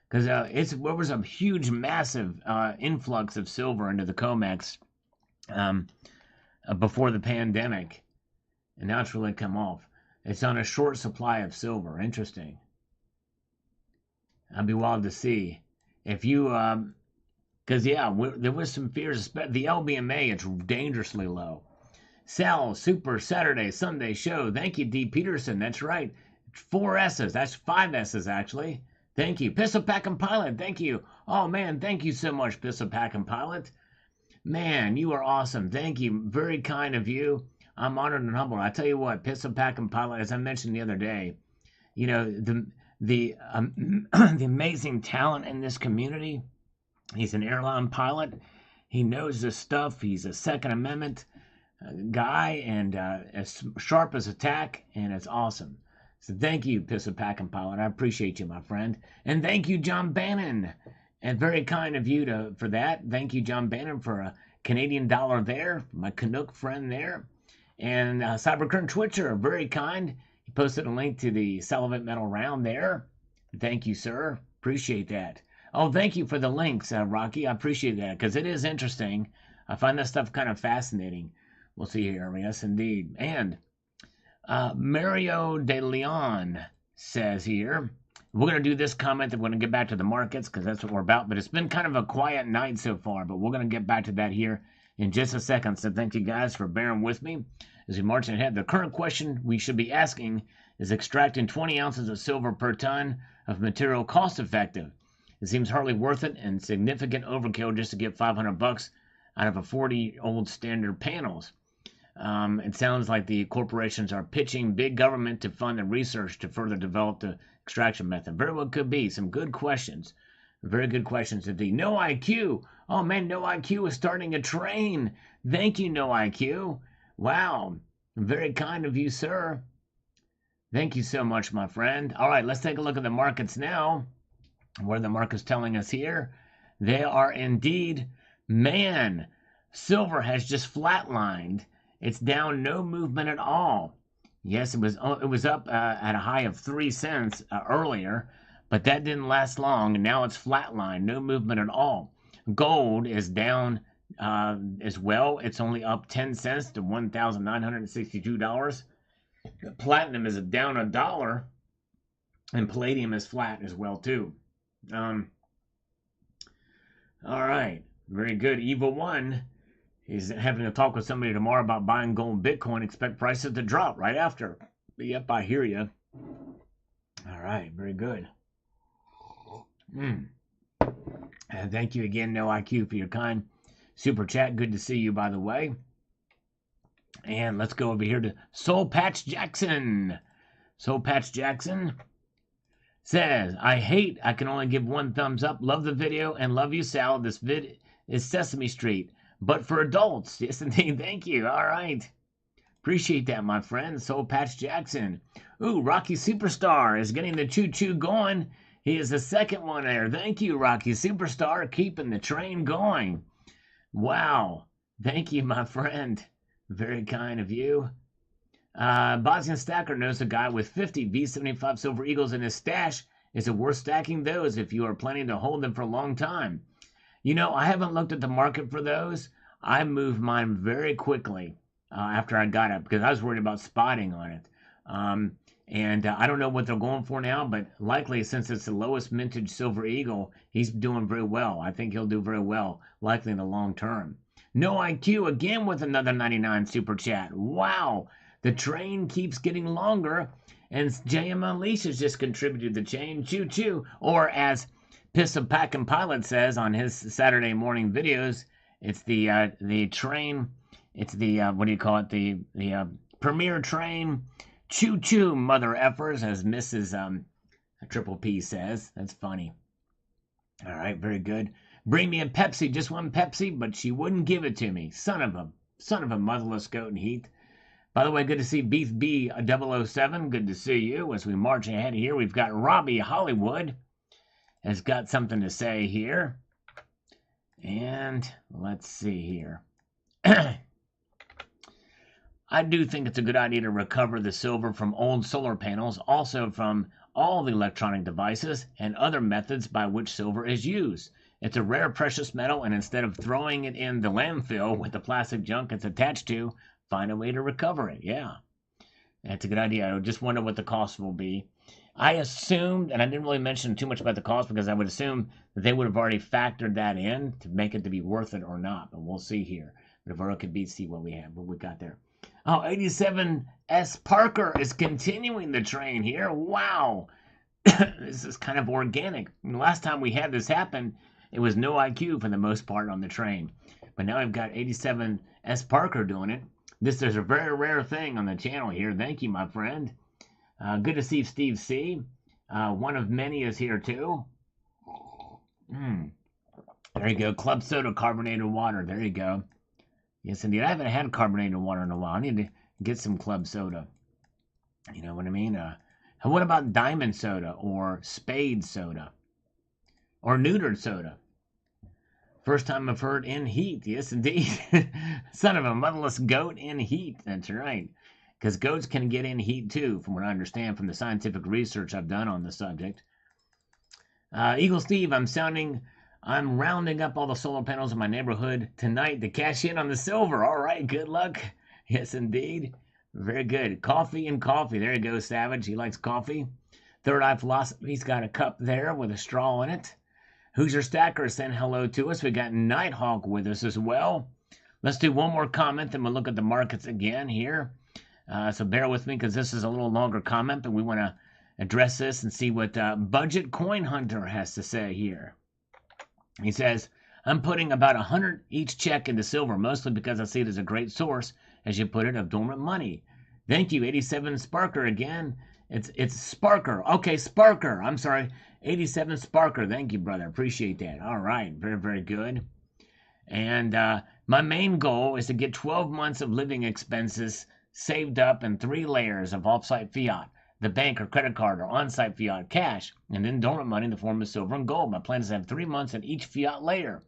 [SPEAKER 1] Because there was a huge, massive influx of silver into the COMEX before the pandemic, and now it's really come off. It's on a short supply of silver. Interesting. I'd be wild to see if you, because there was some fears. The LBMA, it's dangerously low. Sal Super Saturday Sunday Show. Thank you, D. Peterson. That's right. 4 S's. That's 5 S's actually. Thank you. Pistol Packin' Pilot, thank you. Oh, man, thank you so much, Pistol Packin' Pilot. Man, you are awesome. Thank you. Very kind of you. I'm honored and humbled. I tell you what, Pistol Packin' Pilot, as I mentioned the other day, the amazing talent in this community. He's an airline pilot. He knows this stuff. He's a Second Amendment guy and as sharp as a tack, and it's awesome. So thank you, Pistol Packin' Pilot. I appreciate you, my friend. And thank you, John Bannon. And very kind of you for that. Thank you, John Bannon, for a Canadian dollar there. My Canuck friend there. And Cybercurrent Twitcher, very kind. He posted a link to the Sullivan Metal Round there. Thank you, sir. Appreciate that. Oh, thank you for the links, Rocky. I appreciate that because it is interesting. I find that stuff kind of fascinating. We'll see here. Yes, indeed. And Mario de Leon says here, we're going to do this comment, then we're going to get back to the markets because that's what we're about. But it's been kind of a quiet night so far, but we're going to get back to that here in just a second. So thank you guys for bearing with me as we march ahead. The current question we should be asking is extracting 20 ounces of silver per ton of material cost effective? It seems hardly worth it and significant overkill just to get $500 out of a 40-old standard panels. It sounds like the corporations are pitching big government to fund the research to further develop the extraction method. Very well could be. Some good questions. Very good questions indeed. No IQ. Oh, man, No IQ is starting a train. Thank you, No IQ. Wow. Very kind of you, sir. Thank you so much, my friend. All right, let's take a look at the markets now. What are the markets telling us here? They are indeed, man, silver has just flatlined. It's down, no movement at all. Yes, it was up at a high of 3 cents earlier, but that didn't last long, and now it's flatlined, no movement at all. Gold is down as well. It's only up 10 cents to $1,962. Platinum is down $1, and palladium is flat as well too. All right. Very good. Evil One. He's having a talk with somebody tomorrow about buying gold and Bitcoin. Expect prices to drop right after. But yep, I hear you. All right, very good. And thank you again, No IQ, for your kind super chat. Good to see you, by the way. And let's go over here to Soul Patch Jackson. Soul Patch Jackson says, I can only give one thumbs up. Love the video and love you, Sal. This vid is Sesame Street, but for adults. Yes, indeed. Thank you. All right. Appreciate that, my friend. Soul Patch Jackson. Ooh, Rocky Superstar is getting the choo-choo going. He is the second one there. Thank you, Rocky Superstar, keeping the train going. Wow. Thank you, my friend. Very kind of you. Bosnian Stacker knows a guy with 50 V75 Silver Eagles in his stash. Is it worth stacking those if you are planning to hold them for a long time? You know, I haven't looked at the market for those. I moved mine very quickly after I got it because I was worried about spotting on it. And I don't know what they're going for now, but likely since it's the lowest mintage Silver Eagle, he's doing very well. I think he'll do very well, likely in the long term. No IQ again with another 99 super chat. Wow, the train keeps getting longer, and JM Unleashed has just contributed the chain. Choo choo, or as Pistol Packin' Pilot says on his Saturday morning videos, it's the train. It's the what do you call it? The premier train. Choo choo, mother effers, as Mrs. Triple P says. That's funny. All right, very good. Bring me a Pepsi, just one Pepsi, but she wouldn't give it to me. Son of a motherless goat in heat. By the way, good to see Beef B 007. Good to see you. As we march ahead here, we've got Robbie Hollywood has got something to say here. And let's see here. I do think it's a good idea to recover the silver from old solar panels, also from all the electronic devices and other methods by which silver is used. It's a rare precious metal, and instead of throwing it in the landfill with the plastic junk it's attached to, find a way to recover it. Yeah, that's a good idea. I just wonder what the cost will be. I assumed, and I didn't really mention too much about the cost because I would assume that they would have already factored that in to make it to be worth it or not, but we'll see here. But if Earl could see what we got there. Oh, 87S Parker is continuing the train here. Wow. This is kind of organic. The last time we had this happen, it was no IQ for the most part on the train. But now I've got 87S Parker doing it. This is a very rare thing on the channel here. Thank you, my friend. Good to see Steve C. One of many is here, too. There you go. Club Soda Carbonated Water. There you go. Yes, indeed. I haven't had carbonated water in a while. I need to get some club soda. You know what I mean? What about diamond soda or spade soda? Or neutered soda? First time I've heard in heat. Yes, indeed. Son of a motherless goat in heat. That's right. Because goats can get in heat too, from what I understand from the scientific research I've done on the subject. Eagle Steve, I'm rounding up all the solar panels in my neighborhood tonight to cash in on the silver. All right, good luck. Yes, indeed. Very good. Coffee and coffee. There you go, Savage. He likes coffee. Third Eye Philosophy's got a cup there with a straw in it. Hoosier Stacker sent hello to us. We got Nighthawk with us as well. Let's do one more comment, then we'll look at the markets again here. So bear with me because this is a little longer comment, but we want to address this and see what Budget Coin Hunter has to say here. He says, I'm putting about 100 each check into silver, mostly because I see it as a great source, as you put it, of dormant money. Thank you, 87 Sparker again. It's Sparker. Okay, Sparker. I'm sorry. 87 Sparker. Thank you, brother. Appreciate that. All right. Very, very good. And my main goal is to get 12 months of living expenses saved up in 3 layers of off-site fiat, the bank or credit card or on-site fiat cash, and then dormant money in the form of silver and gold. My plan is to have 3 months in each fiat layer,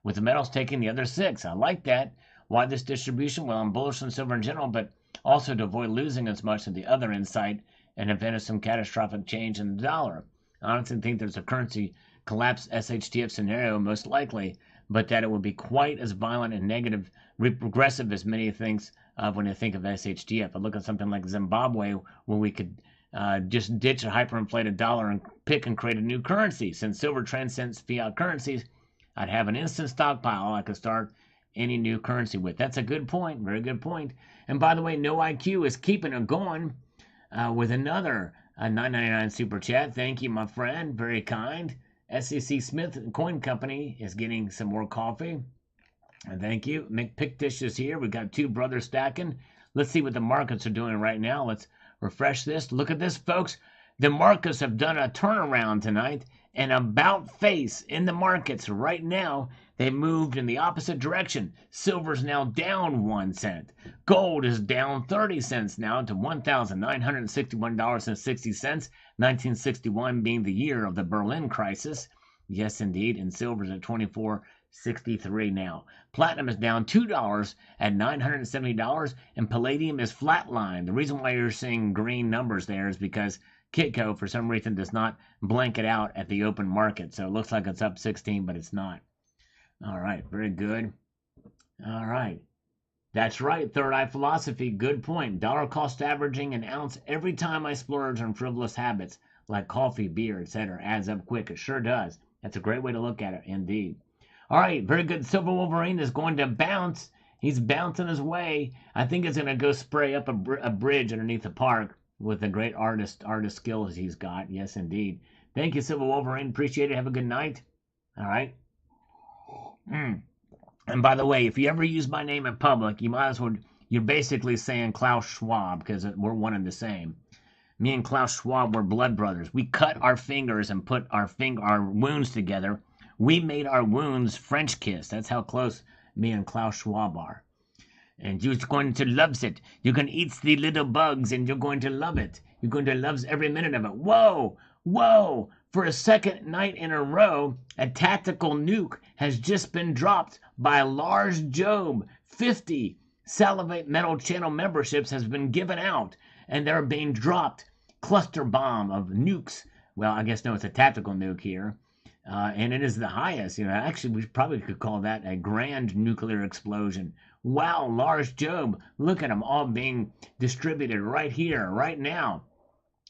[SPEAKER 1] with the metals taking the other 6. I like that. Why this distribution? Well, I'm bullish on silver in general, but also to avoid losing as much of the other insight in event of some catastrophic change in the dollar. I honestly think there's a currency collapse SHTF scenario most likely, but that it would be quite as violent and negative, regressive as many thinks of when they think of SHTF. I look at something like Zimbabwe, where we could just ditch a hyperinflated dollar and pick and create a new currency. Since silver transcends fiat currencies, I'd have an instant stockpile I could start any new currency with. That's a good point. Very good point. And by the way, No IQ is keeping it going with another $9.99 super chat. Thank you, my friend. Very kind. SEC Smith Coin Company is getting some more coffee. And thank you. McPictish is here. We got two brothers stacking. Let's see what the markets are doing right now. Let's refresh this. Look at this, folks. The markets have done a turnaround tonight. An about face in the markets right now. They moved in the opposite direction. Silver's now down 1 cent. Gold is down 30 cents now to $1,961.60. 1961 being the year of the Berlin crisis. Yes, indeed. And silver's at 24.63 now. Platinum is down $2 at $970, and palladium is flatlined. The reason why you're seeing green numbers there is because Kitco, for some reason, does not blank it out at the open market. So it looks like it's up 16, but it's not. All right, very good. All right. That's right, Third Eye Philosophy. Good point. Dollar cost averaging an ounce every time I splurge on frivolous habits like coffee, beer, etc. adds up quick. It sure does. That's a great way to look at it, indeed. All right, very good. Silver Wolverine is going to bounce. He's bouncing his way. I think he's going to go spray up a bridge underneath the park with the great artist skills he's got. Yes, indeed. Thank you, Silver Wolverine. Appreciate it. Have a good night. All right. And by the way, if you ever use my name in public, you might as well, you're basically saying Klaus Schwab, because we're one and the same. Me and Klaus Schwab were blood brothers. We cut our fingers and put our wounds together. We made our wounds French kiss. That's how close me and Klaus Schwab are. And you're going to love it. You're going to eat the little bugs, and you're going to love it. You're going to love every minute of it. Whoa, whoa. For a second night in a row, a tactical nuke has just been dropped by Lars Job. 50 Salivate Metal Channel memberships has been given out, and they're being dropped. Cluster bomb of nukes. Well, I guess no, it's a tactical nuke here. And it is the highest. Actually, we probably could call that a grand nuclear explosion. Wow, Lars Job. Look at them all being distributed right here, right now.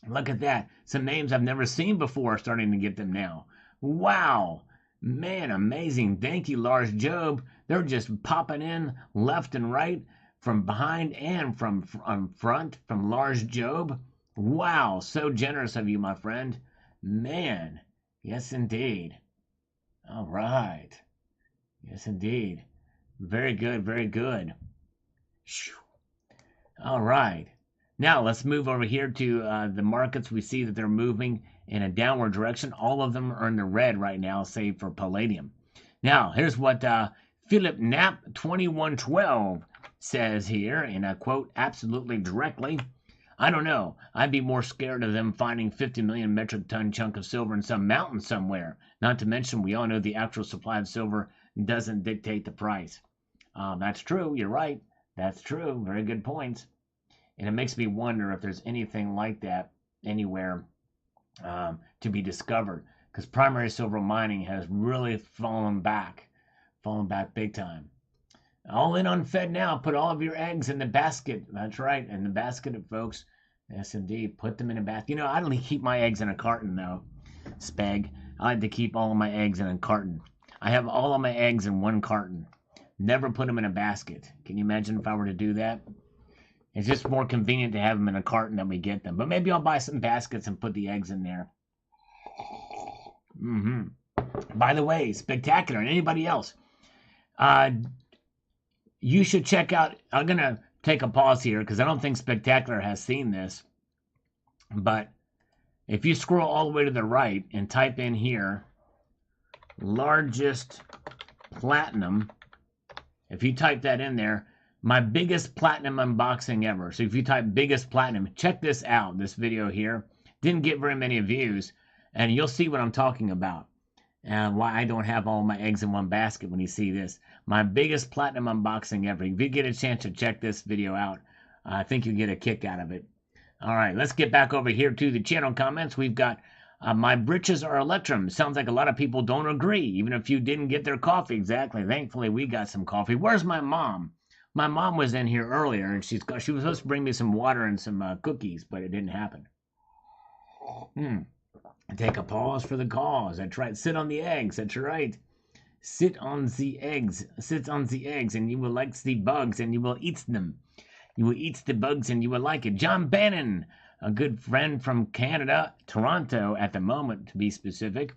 [SPEAKER 1] Look at that. Some names I've never seen before starting to get them now. Wow. Man, amazing. Thank you, Lars Job. They're just popping in left and right, from behind and from front, from Lars Job. Wow, so generous of you, my friend. Man, yes, indeed. All right. Yes, indeed. Very good, very good. All right. Now, let's move over here to the markets. We see that they're moving in a downward direction. All of them are in the red right now, save for palladium. Now, here's what Philip Knapp 2112 says here, and I quote absolutely directly. I don't know. I'd be more scared of them finding 50 million metric ton chunk of silver in some mountain somewhere. Not to mention, we all know the actual supply of silver doesn't dictate the price. That's true. You're right. That's true. Very good points. And it makes me wonder if there's anything like that anywhere to be discovered, because primary silver mining has really fallen back big time. All in on Fed now. Put all of your eggs in the basket. That's right, in the basket, folks. Yes, indeed. Put them in a basket. I don't keep my eggs in a carton, though, Speg. I like to keep all of my eggs in a carton. I have all of my eggs in one carton. Never put them in a basket. Can you imagine if I were to do that? It's just more convenient to have them in a carton than we get them. But maybe I'll buy some baskets and put the eggs in there. By the way, Spectacular and anybody else, you should check out. I'm going to take a pause here because I don't think Spectacular has seen this. But if you scroll all the way to the right and type in here, largest platinum, if you type that in there, my biggest platinum unboxing ever. So if you type biggest platinum, check this out, this video here. Didn't get very many views, and you'll see what I'm talking about. And why I don't have all my eggs in one basket when you see this. My biggest platinum unboxing ever. If you get a chance to check this video out, I think you'll get a kick out of it. All right, let's get back over here to the channel comments. We've got my britches are Electrum. Sounds like a lot of people don't agree, even if you didn't get their coffee. Exactly. Thankfully, we got some coffee. Where's my mom? My mom was in here earlier, and she was supposed to bring me some water and some cookies, but it didn't happen. Take a pause for the cause. That's right. Sit on the eggs. That's right. Sit on the eggs. Sit on the eggs, and you will like the bugs, and you will eat them. You will eat the bugs, and you will like it. John Bannon, a good friend from Canada, Toronto at the moment, to be specific.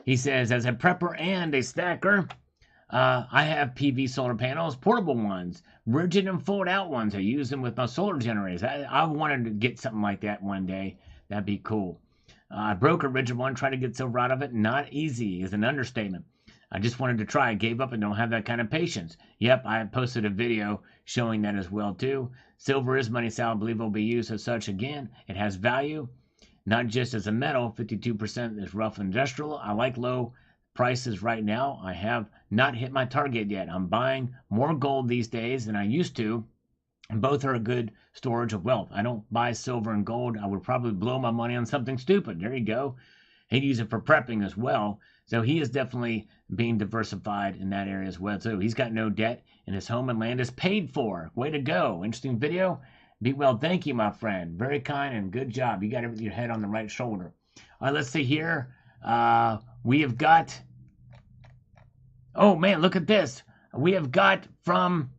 [SPEAKER 1] He says, as a prepper and a stacker, I have PV solar panels, portable ones, rigid and fold out ones. I use them with my solar generators. I wanted to get something like that one day. That'd be cool. I broke a rigid one, tried to get silver out of it. Not easy is an understatement. I just wanted to try. I gave up and don't have that kind of patience. Yep, I posted a video showing that as well too. Silver is money, Sal. I believe it will be used as such again. It has value, not just as a metal. 52% is rough industrial. I like low prices right now. I have not hit my target yet. I'm buying more gold these days than I used to. And both are a good storage of wealth. I don't buy silver and gold. I would probably blow my money on something stupid. There you go. He'd use it for prepping as well. So he is definitely being diversified in that area as well. So he's got no debt, and his home and land is paid for. Way to go. Interesting video. Be well. Thank you, my friend. Very kind and good job. You got your head on the right shoulder. All right, let's see here. We have got... Oh, man, look at this. We have got from...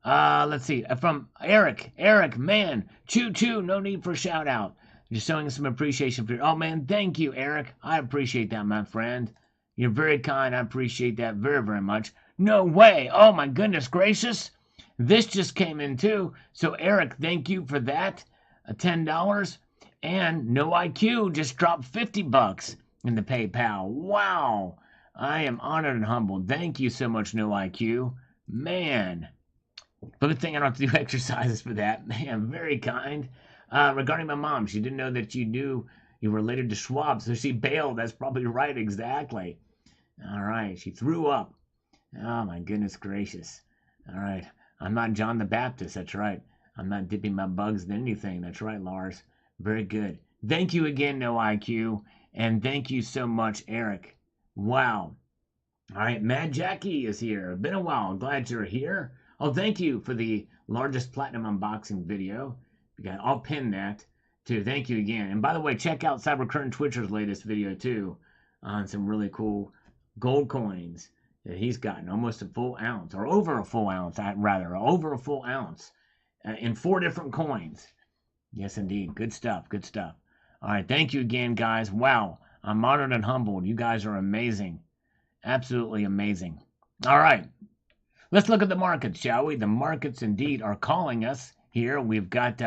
[SPEAKER 1] let's see. From Eric. Eric, man. Choo-choo. No need for a shout-out. Just showing some appreciation for your... Oh, man, thank you, Eric. I appreciate that, my friend. You're very kind. I appreciate that very, very much. No way. Oh, my goodness gracious. This just came in, too. So, Eric, thank you for that. $10. And No IQ just dropped $50 in the PayPal. Wow. I am honored and humbled. Thank you so much, No IQ. Man. Good thing I don't have to do exercises for that. Man, very kind. Regarding my mom, she didn't know that you knew you were related to Schwab, so she bailed. That's probably right, exactly. All right, she threw up. Oh, my goodness gracious. All right, I'm not John the Baptist, that's right. I'm not dipping my bugs in anything. That's right, Lars. Very good. Thank you again, No IQ, and thank you so much, Eric. Wow. All right, Mad Jackie is here. Been a while. Glad you're here. Oh, thank you for the largest platinum unboxing video. I'll pin that, too. Thank you again. And by the way, check out Cybercurrent Twitcher's latest video, too, on some really cool gold coins that he's gotten. Almost a full ounce, or over a full ounce, over a full ounce in 4 different coins. Yes, indeed. Good stuff. Good stuff. All right. Thank you again, guys. Wow. I'm honored and humbled. You guys are amazing. Absolutely amazing. All right. Let's look at the markets, shall we? The markets indeed are calling us here. We've got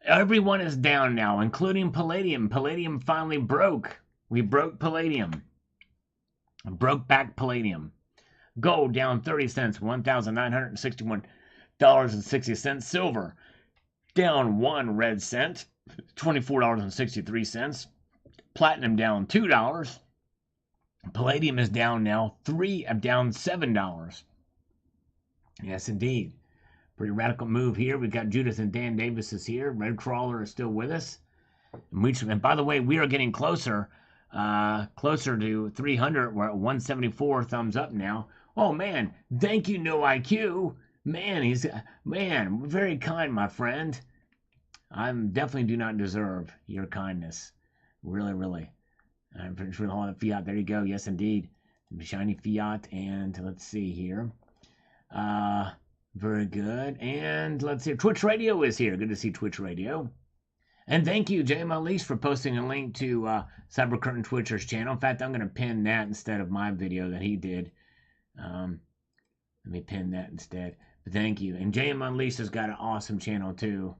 [SPEAKER 1] everyone is down now, including Palladium. Palladium finally broke. We broke Palladium. Broke back Palladium. Gold down 30 cents, $1,961.60. Silver down 1 red cent, $24.63. Platinum down $2. Palladium is down now down $7. Yes, indeed. Pretty radical move here. We've got Judith and Dan Davis is here. Red Crawler is still with us. And by the way, we are getting closer to 300. We're at 174 thumbs up now. Oh, man. Thank you, No IQ. Man, very kind, my friend. I definitely do not deserve your kindness. Really, really. I'm pretty sure all the fiat. There you go. Yes, indeed. Shiny fiat. And let's see here. Very good. And let's see. Twitch Radio is here. Good to see Twitch Radio. And thank you, Jay Unleashed, for posting a link to Cybercurrent Twitcher's channel. In fact, I'm going to pin that instead of my video that he did. Let me pin that instead. But thank you. And Jay Unleashed has got an awesome channel, too.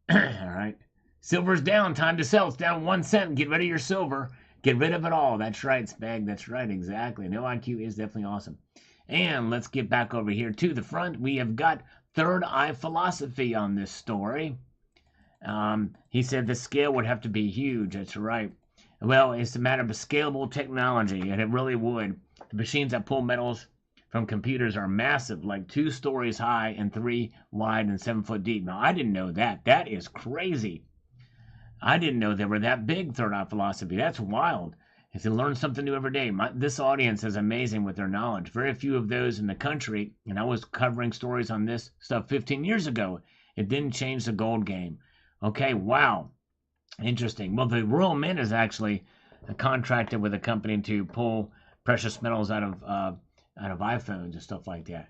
[SPEAKER 1] All right. Silver's down. Time to sell. It's down 1 cent. Get rid of your silver. Get rid of it all. That's right, Spag. That's right. Exactly. No IQ is definitely awesome. And let's get back over here to the front. We have got Third Eye Philosophy on this story. He said the scale would have to be huge. That's right. Well, it's a matter of scalable technology, and it really would. The machines that pull metals from computers are massive, like 2 stories high and 3 wide and 7 foot deep. Now, I didn't know that. That is crazy. I didn't know they were that big, Third Eye Philosophy. That's wild. If you learn something new every day, this audience is amazing with their knowledge. Very few of those in the country, and I was covering stories on this stuff 15 years ago. It didn't change the gold game. Okay, wow. Interesting. Well, the Royal Mint is actually contracted with a company to pull precious metals out of iPhones and stuff like that.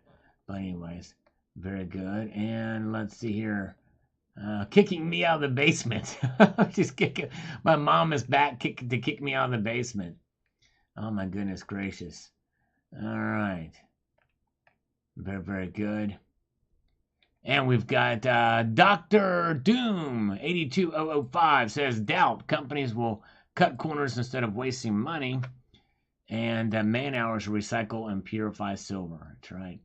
[SPEAKER 1] But anyways, very good. And let's see here. Kicking me out of the basement. Just kicking. My mom is back to kick me out of the basement. Oh my goodness gracious. All right. Very, very good. And we've got Dr. Doom 82005 says, doubt companies will cut corners instead of wasting money, and man hours to recycle and purify silver. That's right.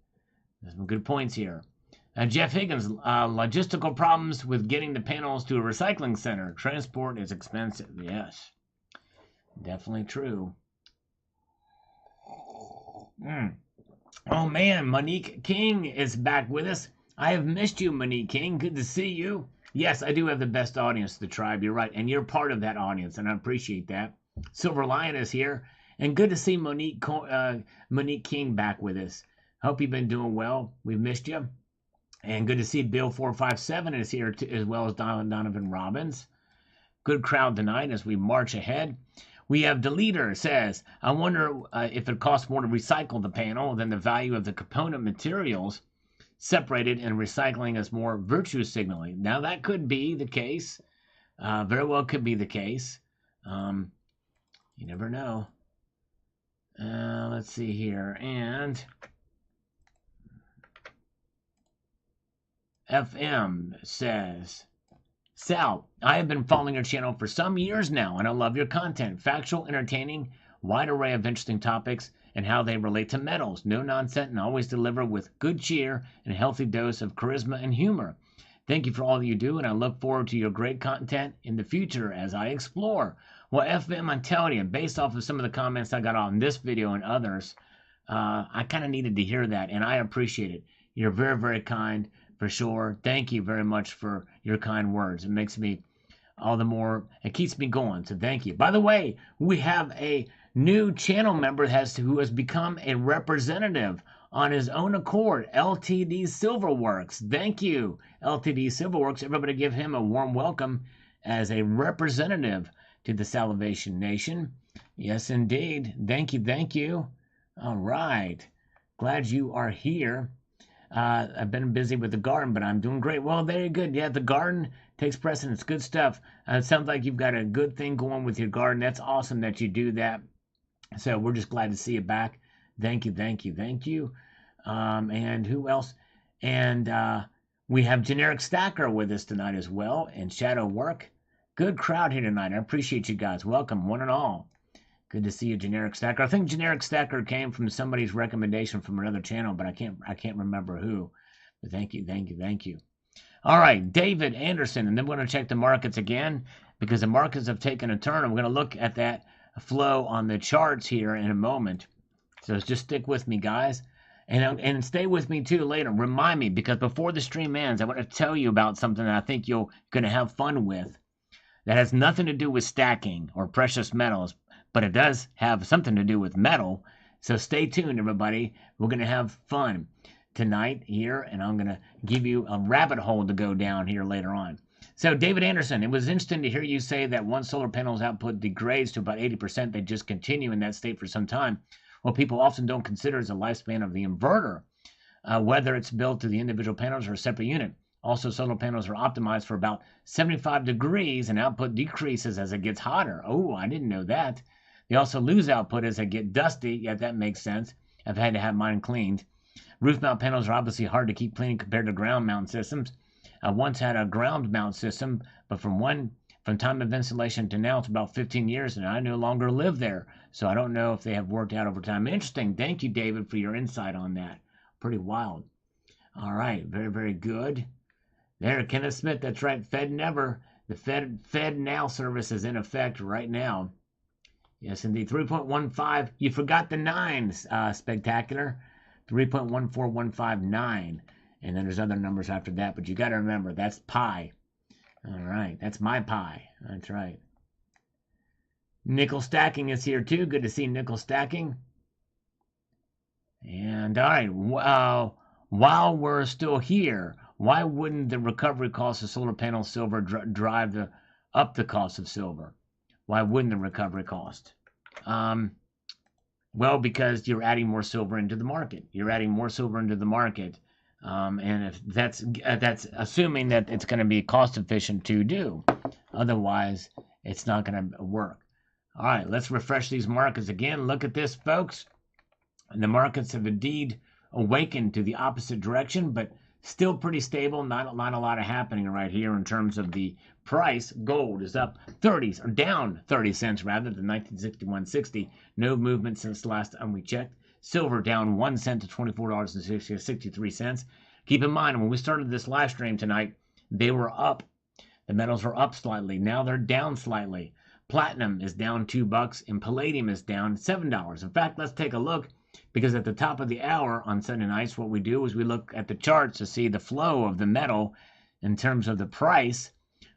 [SPEAKER 1] There's some good points here. Jeff Higgins, logistical problems with getting the panels to a recycling center. Transport is expensive. Yes, definitely true. Oh man, Monique King is back with us. I have missed you, Monique King. Good to see you. Yes, I do have the best audience, the tribe. You're right, and you're part of that audience, and I appreciate that. Silver Lion is here, and good to see Monique King back with us. Hope you've been doing well. We've missed you. And good to see Bill 457 is here too, as well as Donovan Robbins. Good crowd tonight as we march ahead. We have Deleter says, I wonder if it costs more to recycle the panel than the value of the component materials separated, and recycling is more virtue signaling. Now that could be the case. Very well could be the case. You never know. Let's see here. And FM says, Sal, I have been following your channel for some years now, and I love your content. Factual, entertaining, wide array of interesting topics, and how they relate to metals. No nonsense, and always deliver with good cheer and a healthy dose of charisma and humor. Thank you for all that you do, and I look forward to your great content in the future as I explore. Well, FM, I'm telling you, based off of some of the comments I got on this video and others, I kind of needed to hear that, and I appreciate it. You're very, very kind. For sure. Thank you very much for your kind words. It makes me all the more, it keeps me going. So thank you. By the way, we have a new channel member who has become a representative on his own accord, LTD Silverworks. Thank you, LTD Silverworks. Everybody give him a warm welcome as a representative to the Salvation Nation. Yes, indeed. Thank you. Thank you. All right. Glad you are here. I've been busy with the garden, but I'm doing great. Well, very good. Yeah, the garden takes precedence. Good stuff. It sounds like you've got a good thing going with your garden. That's awesome that you do that. So we're just glad to see you back. Thank you, thank you, thank you. And who else? And we have Generic Stacker with us tonight as well, and Shadow Work. Good crowd here tonight. I appreciate you guys. Welcome, one and all. Good to see you, Generic Stacker. I think Generic Stacker came from somebody's recommendation from another channel, but I can't remember who. But thank you, thank you, thank you. All right, David Anderson, and then we're going to check the markets again because the markets have taken a turn. And we're going to look at that flow on the charts here in a moment. So just stick with me, guys, and stay with me too later. Remind me, because before the stream ends, I want to tell you about something that I think you're going to have fun with. That has nothing to do with stacking or precious metals, but it does have something to do with metal. So stay tuned, everybody. We're going to have fun tonight here, and I'm going to give you a rabbit hole to go down here later on. So, David Anderson, it was interesting to hear you say that once solar panels output degrades to about 80%, they just continue in that state for some time. What people often don't consider is the lifespan of the inverter, whether it's built to the individual panels or a separate unit. Also, solar panels are optimized for about 75 degrees, and output decreases as it gets hotter. Oh, I didn't know that. They also lose output as they get dusty. Yeah, that makes sense. I've had to have mine cleaned. Roof mount panels are obviously hard to keep clean compared to ground mount systems. I once had a ground mount system, but from time of installation to now, it's about 15 years, and I no longer live there. So I don't know if they have worked out over time. Interesting. Thank you, David, for your insight on that. Pretty wild. All right. Very, very good. There, Kenneth Smith. That's right. Fed never. The Fed now service is in effect right now. Yes, indeed. 3.15. You forgot the nines, Spectacular. 3.14159. And then there's other numbers after that, but you got to remember, that's pi. All right, that's my pi. That's right. Nickel Stacking is here too. Good to see Nickel Stacking. And all right, while we're still here, why wouldn't the recovery cost of solar panel silver drive up the cost of silver? Why wouldn't the recovery cost? Well, because you're adding more silver into the market. You're adding more silver into the market. And if that's assuming that it's going to be cost efficient to do. Otherwise, it's not going to work. All right, let's refresh these markets again. Look at this, folks. The markets have indeed awakened to the opposite direction, but still pretty stable. Not a lot of happening right here in terms of the price. Gold is up 30s or down 30 cents rather than 1961.60. No movement since the last time we checked. Silver down 1 cent to $24.63. Keep in mind, when we started this live stream tonight, they were up. The metals were up slightly. Now they're down slightly. Platinum is down $2 and palladium is down $7. In fact, let's take a look, because at the top of the hour on Sunday nights, what we do is we look at the charts to see the flow of the metal in terms of the price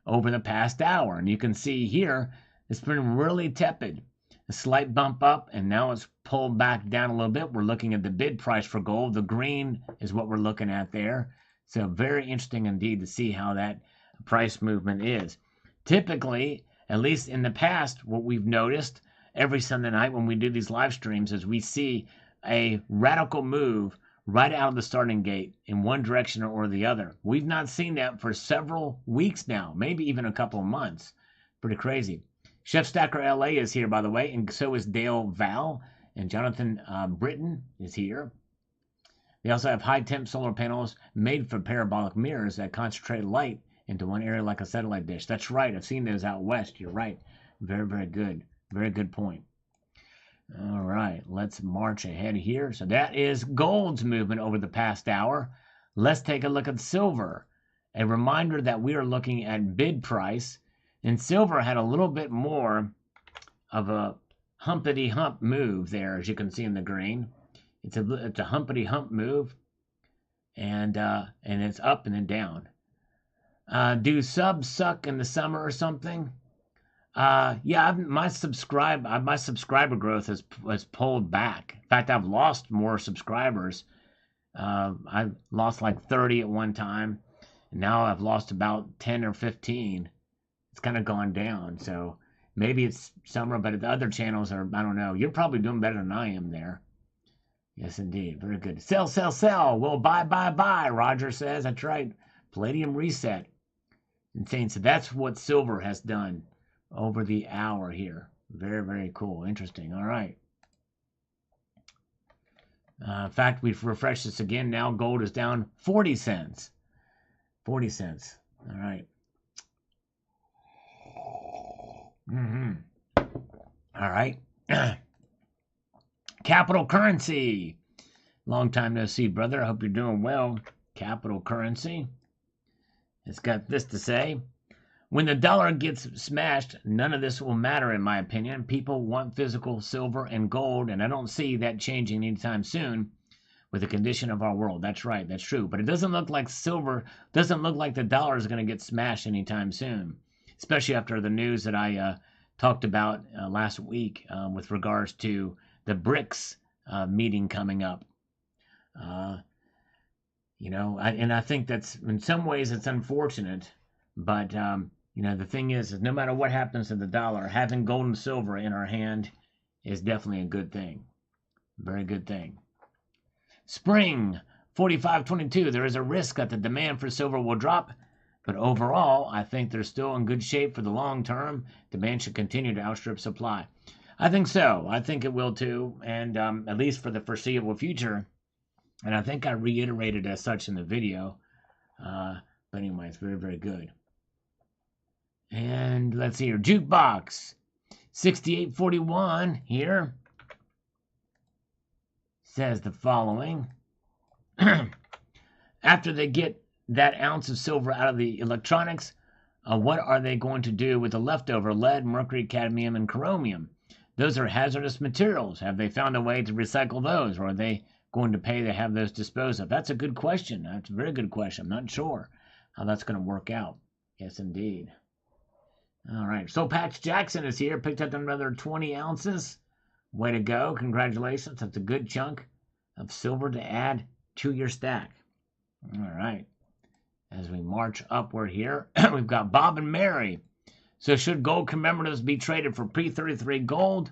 [SPEAKER 1] over the past hour. And you can see here, it's been really tepid. A slight bump up, and now it's pulled back down a little bit. We're looking at the bid price for gold. The green is what we're looking at there. So very interesting indeed to see how that price movement is. Typically, at least in the past, what we've noticed every Sunday night when we do these live streams is we see a radical move right out of the starting gate in one direction or the other. We've not seen that for several weeks now, maybe even a couple of months. Pretty crazy. Chef Stacker LA is here, by the way, and so is Dale Val, and Jonathan Britton is here. They also have high-temp solar panels made for parabolic mirrors that concentrate light into one area like a satellite dish. That's right. I've seen those out west. You're right. Very, very good. Very good point. All right, let's march ahead here. So that is gold's movement over the past hour. Let's take a look at silver. A reminder that we are looking at bid price, and silver had a little bit more of a humpity hump move there, as you can see in the green. It's a humpity hump move, and it's up and then down. Do subs suck in the summer or something? Yeah, my subscriber growth has pulled back. In fact, I've lost more subscribers. I lost like 30 at one time, and now I've lost about 10 or 15. It's kind of gone down, so maybe it's summer, but the other channels are, I don't know. You're probably doing better than I am there. Yes, indeed. Very good. Sell, sell, sell. Well, buy, Roger says. That's right. Palladium reset. Insane. So that's what silver has done over the hour here. Very, very cool. Interesting. All right. In fact, we've refreshed this again. Now gold is down 40 cents. 40 cents. All right. All right. Capital currency. Long time no see, brother. I hope you're doing well. Capital currency. It's got this to say. When the dollar gets smashed, none of this will matter, in my opinion. People want physical silver and gold, and I don't see that changing anytime soon with the condition of our world. That's right. That's true. But it doesn't look like the dollar is going to get smashed anytime soon, especially after the news that I talked about last week with regards to the BRICS meeting coming up. And I think that's, in some ways, it's unfortunate, but the thing is no matter what happens to the dollar, having gold and silver in our hand is definitely a good thing. Very good thing. Spring 4522. There is a risk that the demand for silver will drop, but overall, I think they're still in good shape for the long term. Demand should continue to outstrip supply. I think so. I think it will too, and at least for the foreseeable future. And I think I reiterated as such in the video. But anyway, it's very, very good. And let's see here. Jukebox 6841 here says the following. After they get that ounce of silver out of the electronics, what are they going to do with the leftover lead, mercury, cadmium, and chromium? Those are hazardous materials. Have they found a way to recycle those, or are they going to pay to have those disposed of? That's a good question. That's a very good question. I'm not sure how that's going to work out. Yes, indeed. All right. So Patch Jackson is here. Picked up another 20 ounces. Way to go. Congratulations. That's a good chunk of silver to add to your stack. All right. As we march upward here, we've got Bob and Mary. So should gold commemoratives be traded for pre-33 gold?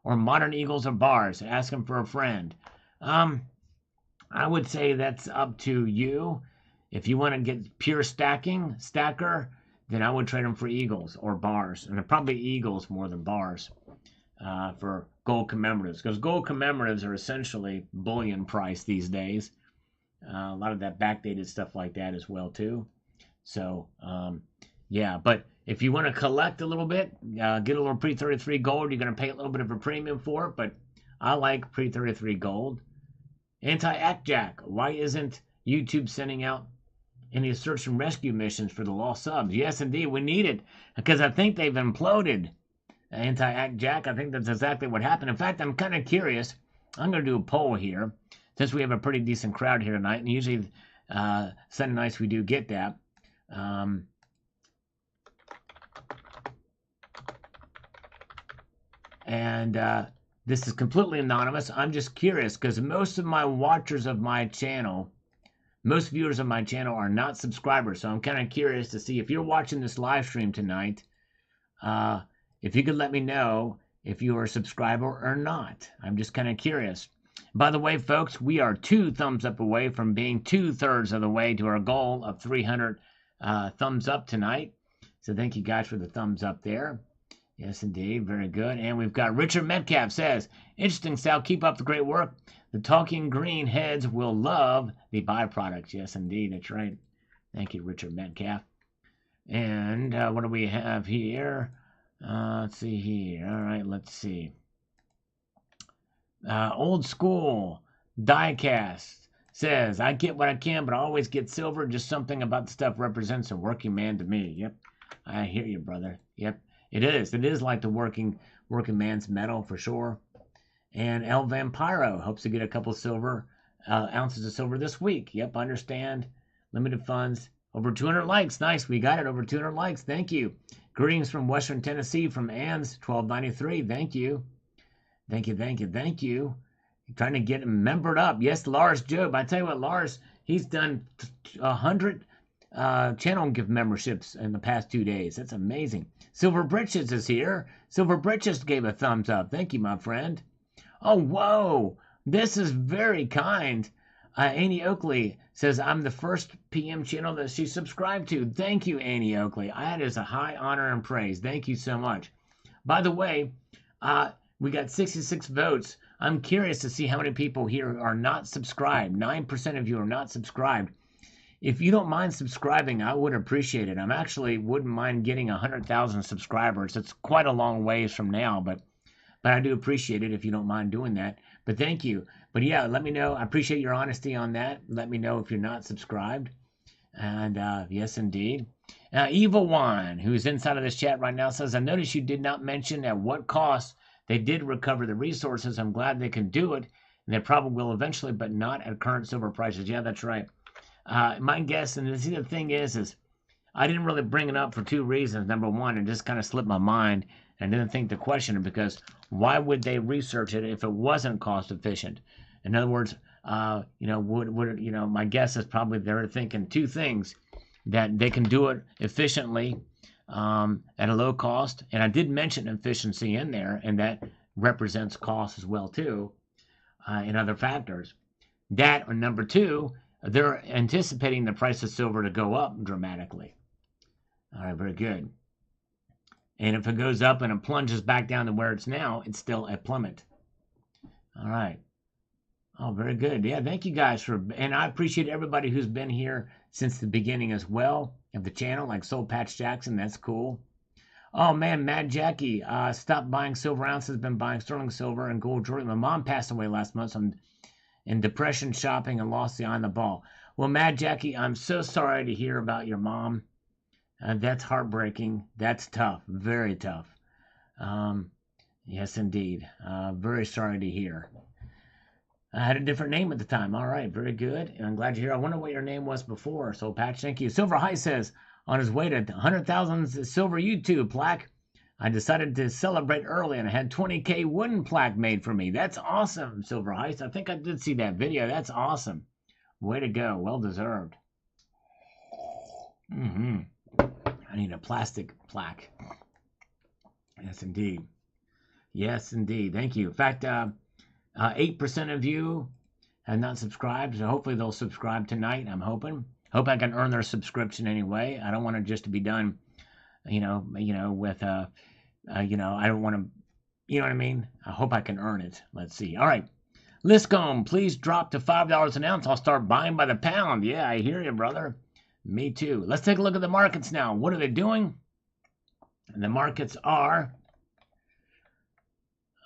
[SPEAKER 1] or modern eagles or bars? Ask him for a friend. I would say that's up to you. If you want to get pure stacker, then I would trade them for eagles or bars, and probably eagles more than bars for gold commemoratives, because gold commemoratives are essentially bullion price these days. A lot of that backdated stuff like that as well too. So yeah, but if you want to collect a little bit, get a little pre-33 gold, you're going to pay a little bit of a premium for it, but I like pre-33 gold. Anti-Act-Jack, why isn't YouTube sending out any search and rescue missions for the lost subs? Yes, indeed, we need it, because I think they've imploded. Anti-Act-Jack, I think that's exactly what happened. In fact, I'm kind of curious. I'm going to do a poll here, since we have a pretty decent crowd here tonight, and usually Sunday nights we do get that. This is completely anonymous. I'm just curious because most of my watchers of my channel, most viewers of my channel are not subscribers. So I'm kind of curious to see if you're watching this live stream tonight, if you could let me know if you are a subscriber or not. I'm just kind of curious. By the way, folks, we are 2 thumbs up away from being 2/3 of the way to our goal of 300 thumbs up tonight. So thank you guys for the thumbs up there. Yes, indeed. Very good. And we've got Richard Metcalf says, interesting, Sal. Keep up the great work. The talking green heads will love the byproducts. Yes, indeed. That's right. Thank you, Richard Metcalf. And what do we have here? Let's see here. All right, let's see. Old school diecast says, I get what I can, but I always get silver. Just something about the stuff represents a working man to me. Yep. I hear you, brother. Yep. It is. It is like the working man's metal for sure. And El Vampiro hopes to get a couple silver ounces of silver this week. Yep, I understand. Limited funds. Over 200 likes. Nice. We got it. Over 200 likes. Thank you. Greetings from Western Tennessee from Ann's 1293. Thank you. Thank you. Thank you. Thank you. Trying to get him membered up. Yes, Lars Job. I tell you what, Lars, he's done 100 channel gift memberships in the past 2 days. That's amazing. Silver Britches is here. Silver Britches gave a thumbs up. Thank you, my friend. Oh, whoa. This is very kind. Annie Oakley says, I'm the first PM channel that she subscribed to. Thank you, Annie Oakley. That is a high honor and praise. Thank you so much. By the way, we got 66 votes. I'm curious to see how many people here are not subscribed. 9% of you are not subscribed. If you don't mind subscribing, I would appreciate it. I'm actually wouldn't mind getting 100,000 subscribers. It's quite a long ways from now, but I do appreciate it if you don't mind doing that. But thank you. But yeah, let me know. I appreciate your honesty on that. Let me know if you're not subscribed. And yes, indeed. Evil One, who's inside of this chat right now, says, I noticed you did not mention at what cost they did recover the resources. I'm glad they can do it. And they probably will eventually, but not at current silver prices. Yeah, that's right. My guess, and the thing is I didn't really bring it up for 2 reasons. Number one, it just kind of slipped my mind, and I didn't think to question it because why would they research it if it wasn't cost efficient? In other words, my guess is probably they're thinking 2 things: that they can do it efficiently at a low cost, and I did mention efficiency in there, and that represents cost as well too, and other factors. That, or number 2. They're anticipating the price of silver to go up dramatically. All right, very good. And if it goes up and it plunges back down to where it's now, it's still a plummet. All right. Oh, very good. Yeah, thank you guys and I appreciate everybody who's been here since the beginning as well of the channel, like Soul Patch Jackson. That's cool. Oh man, Mad Jackie, stopped buying silver ounces, been buying sterling silver and gold jewelry. My mom passed away last month, so I'm in depression shopping and lost the eye on the ball. Well, Mad Jackie, I'm so sorry to hear about your mom. That's heartbreaking. That's tough. Very tough. Yes, indeed. Very sorry to hear. I had a different name at the time. All right, very good. And I'm glad you're here. I wonder what your name was before. So, Patch, thank you. Silver High says, on his way to 100,000 silver YouTube plaque, I decided to celebrate early and I had 20K wooden plaque made for me. That's awesome, Silver Heist. I think I did see that video. That's awesome. Way to go. Well deserved. I need a plastic plaque. Yes, indeed. Yes, indeed. Thank you. In fact, 8% of you have not subscribed, so hopefully they'll subscribe tonight. I'm hoping. Hope I can earn their subscription anyway. I don't want it just to be done, with I don't want to, you know what I mean? I hope I can earn it. Let's see. All right. Liscombe, please drop to $5 an ounce. I'll start buying by the pound. Yeah, I hear you, brother. Me too. Let's take a look at the markets now. What are they doing? And the markets are,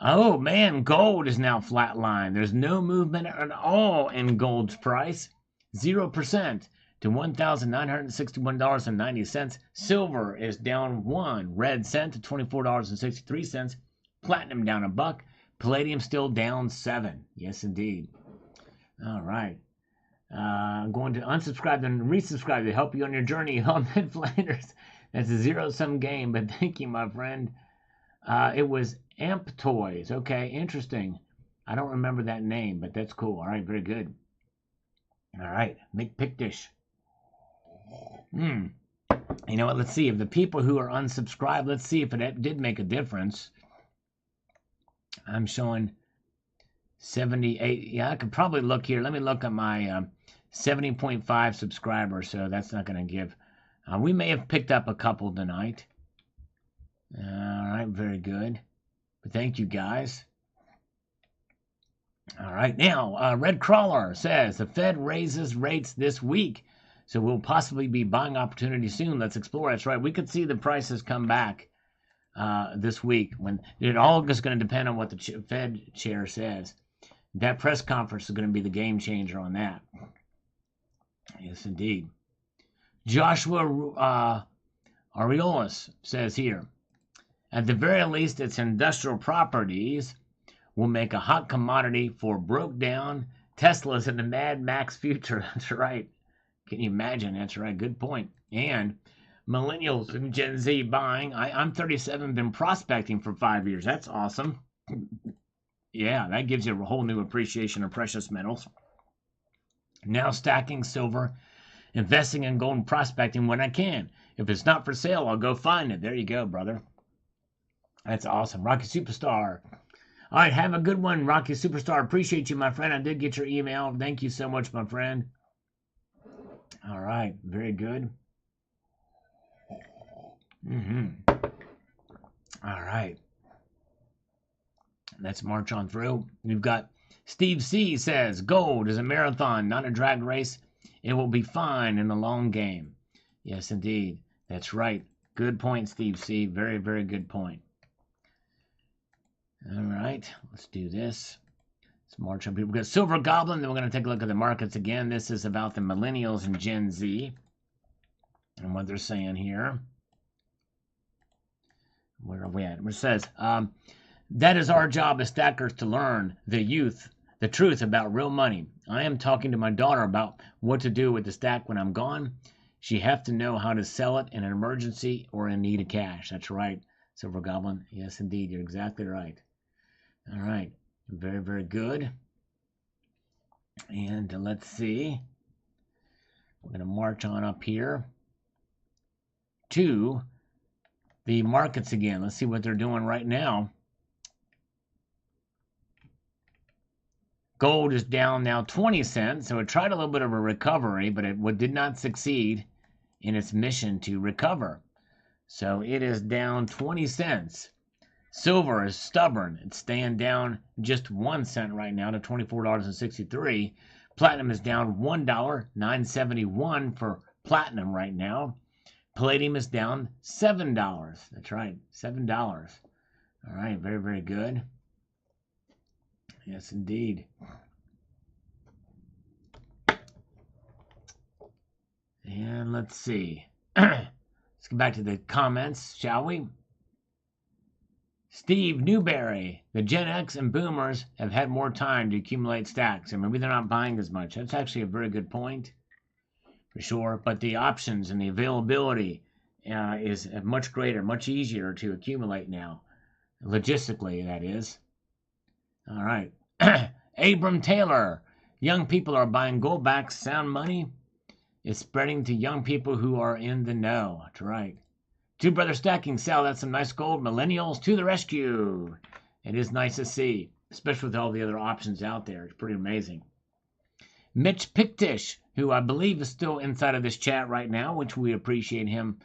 [SPEAKER 1] oh man, gold is now flatlined. There's no movement at all in gold's price. 0% to $1,961.90. Silver is down 1 red cent to $24.63. Platinum down $1. Palladium still down 7. Yes, indeed. All right. I'm going to unsubscribe and resubscribe to help you on your journey. Mid Flanders. That's a zero-sum game, but thank you, my friend. It was Amp Toys. Okay, interesting. I don't remember that name, but that's cool. All right, very good. All right, make Pictish. You know what? Let's see if the people who are unsubscribed. Let's see if it did make a difference. I'm showing 78. Yeah, I could probably look here. Let me look at my 70.5 subscribers. So that's not going to give. We may have picked up a couple tonight. All right, very good. But thank you, guys. All right, now, Red Crawler says the Fed raises rates this week, so we'll possibly be buying opportunities soon. Let's explore. That's right. We could see the prices come back this week. When it all is going to depend on what the Fed chair says. That press conference is going to be the game changer on that. Yes, indeed. Joshua Aureolus says here, at the very least, its industrial properties will make a hot commodity for broke down Teslas in the Mad Max future. That's right. Can you imagine? That's right. Good point. And millennials and Gen Z buying. I'm 37, been prospecting for 5 years. That's awesome. Yeah, that gives you a whole new appreciation of precious metals. Now stacking silver, investing in gold and prospecting when I can. If it's not for sale, I'll go find it. There you go, brother. That's awesome. Rocky Superstar. All right, have a good one, Rocky Superstar. Appreciate you, my friend. I did get your email. Thank you so much, my friend. All right, very good. All right. Let's march on through. We've got Steve C. says, gold is a marathon, not a drag race. It will be fine in the long game. Yes, indeed. That's right. Good point, Steve C. Very, very good point. All right, let's do this. Let's march on. We've got Silver Goblin. Then we're going to take a look at the markets again. This is about the millennials and Gen Z and what they're saying here. Where are we at? It says, that is our job as stackers to learn the youth the truth about real money. I am talking to my daughter about what to do with the stack when I'm gone. She have to know how to sell it in an emergency or in need of cash. That's right, Silver Goblin. Yes, indeed. You're exactly right. All right. Very, very good. And let's see. We're going to march on up here to the markets again. Let's see what they're doing right now. Gold is down now 20 cents, so it tried a little bit of a recovery, but it did not succeed in its mission to recover. So it is down 20 cents. Silver is stubborn. It's staying down just 1 cent right now to $24.63. Platinum is down $1, $9.71 for platinum right now. Palladium is down $7. That's right, $7. All right, very, very good. Yes, indeed. And let's see. Let's get back to the comments, shall we? Steve Newberry, the Gen X and Boomers have had more time to accumulate stacks, and maybe they're not buying as much. That's actually a very good point, for sure. But the options and the availability is much greater, much easier to accumulate now. Logistically, that is. All right. Abram Taylor, young people are buying gold back. Sound money is spreading to young people who are in the know. That's right. Two Brother Stacking, Sal, that's some nice gold. Millennials to the rescue. It is nice to see, especially with all the other options out there. It's pretty amazing. Mitch Pictish, who I believe is still inside of this chat right now, which we appreciate him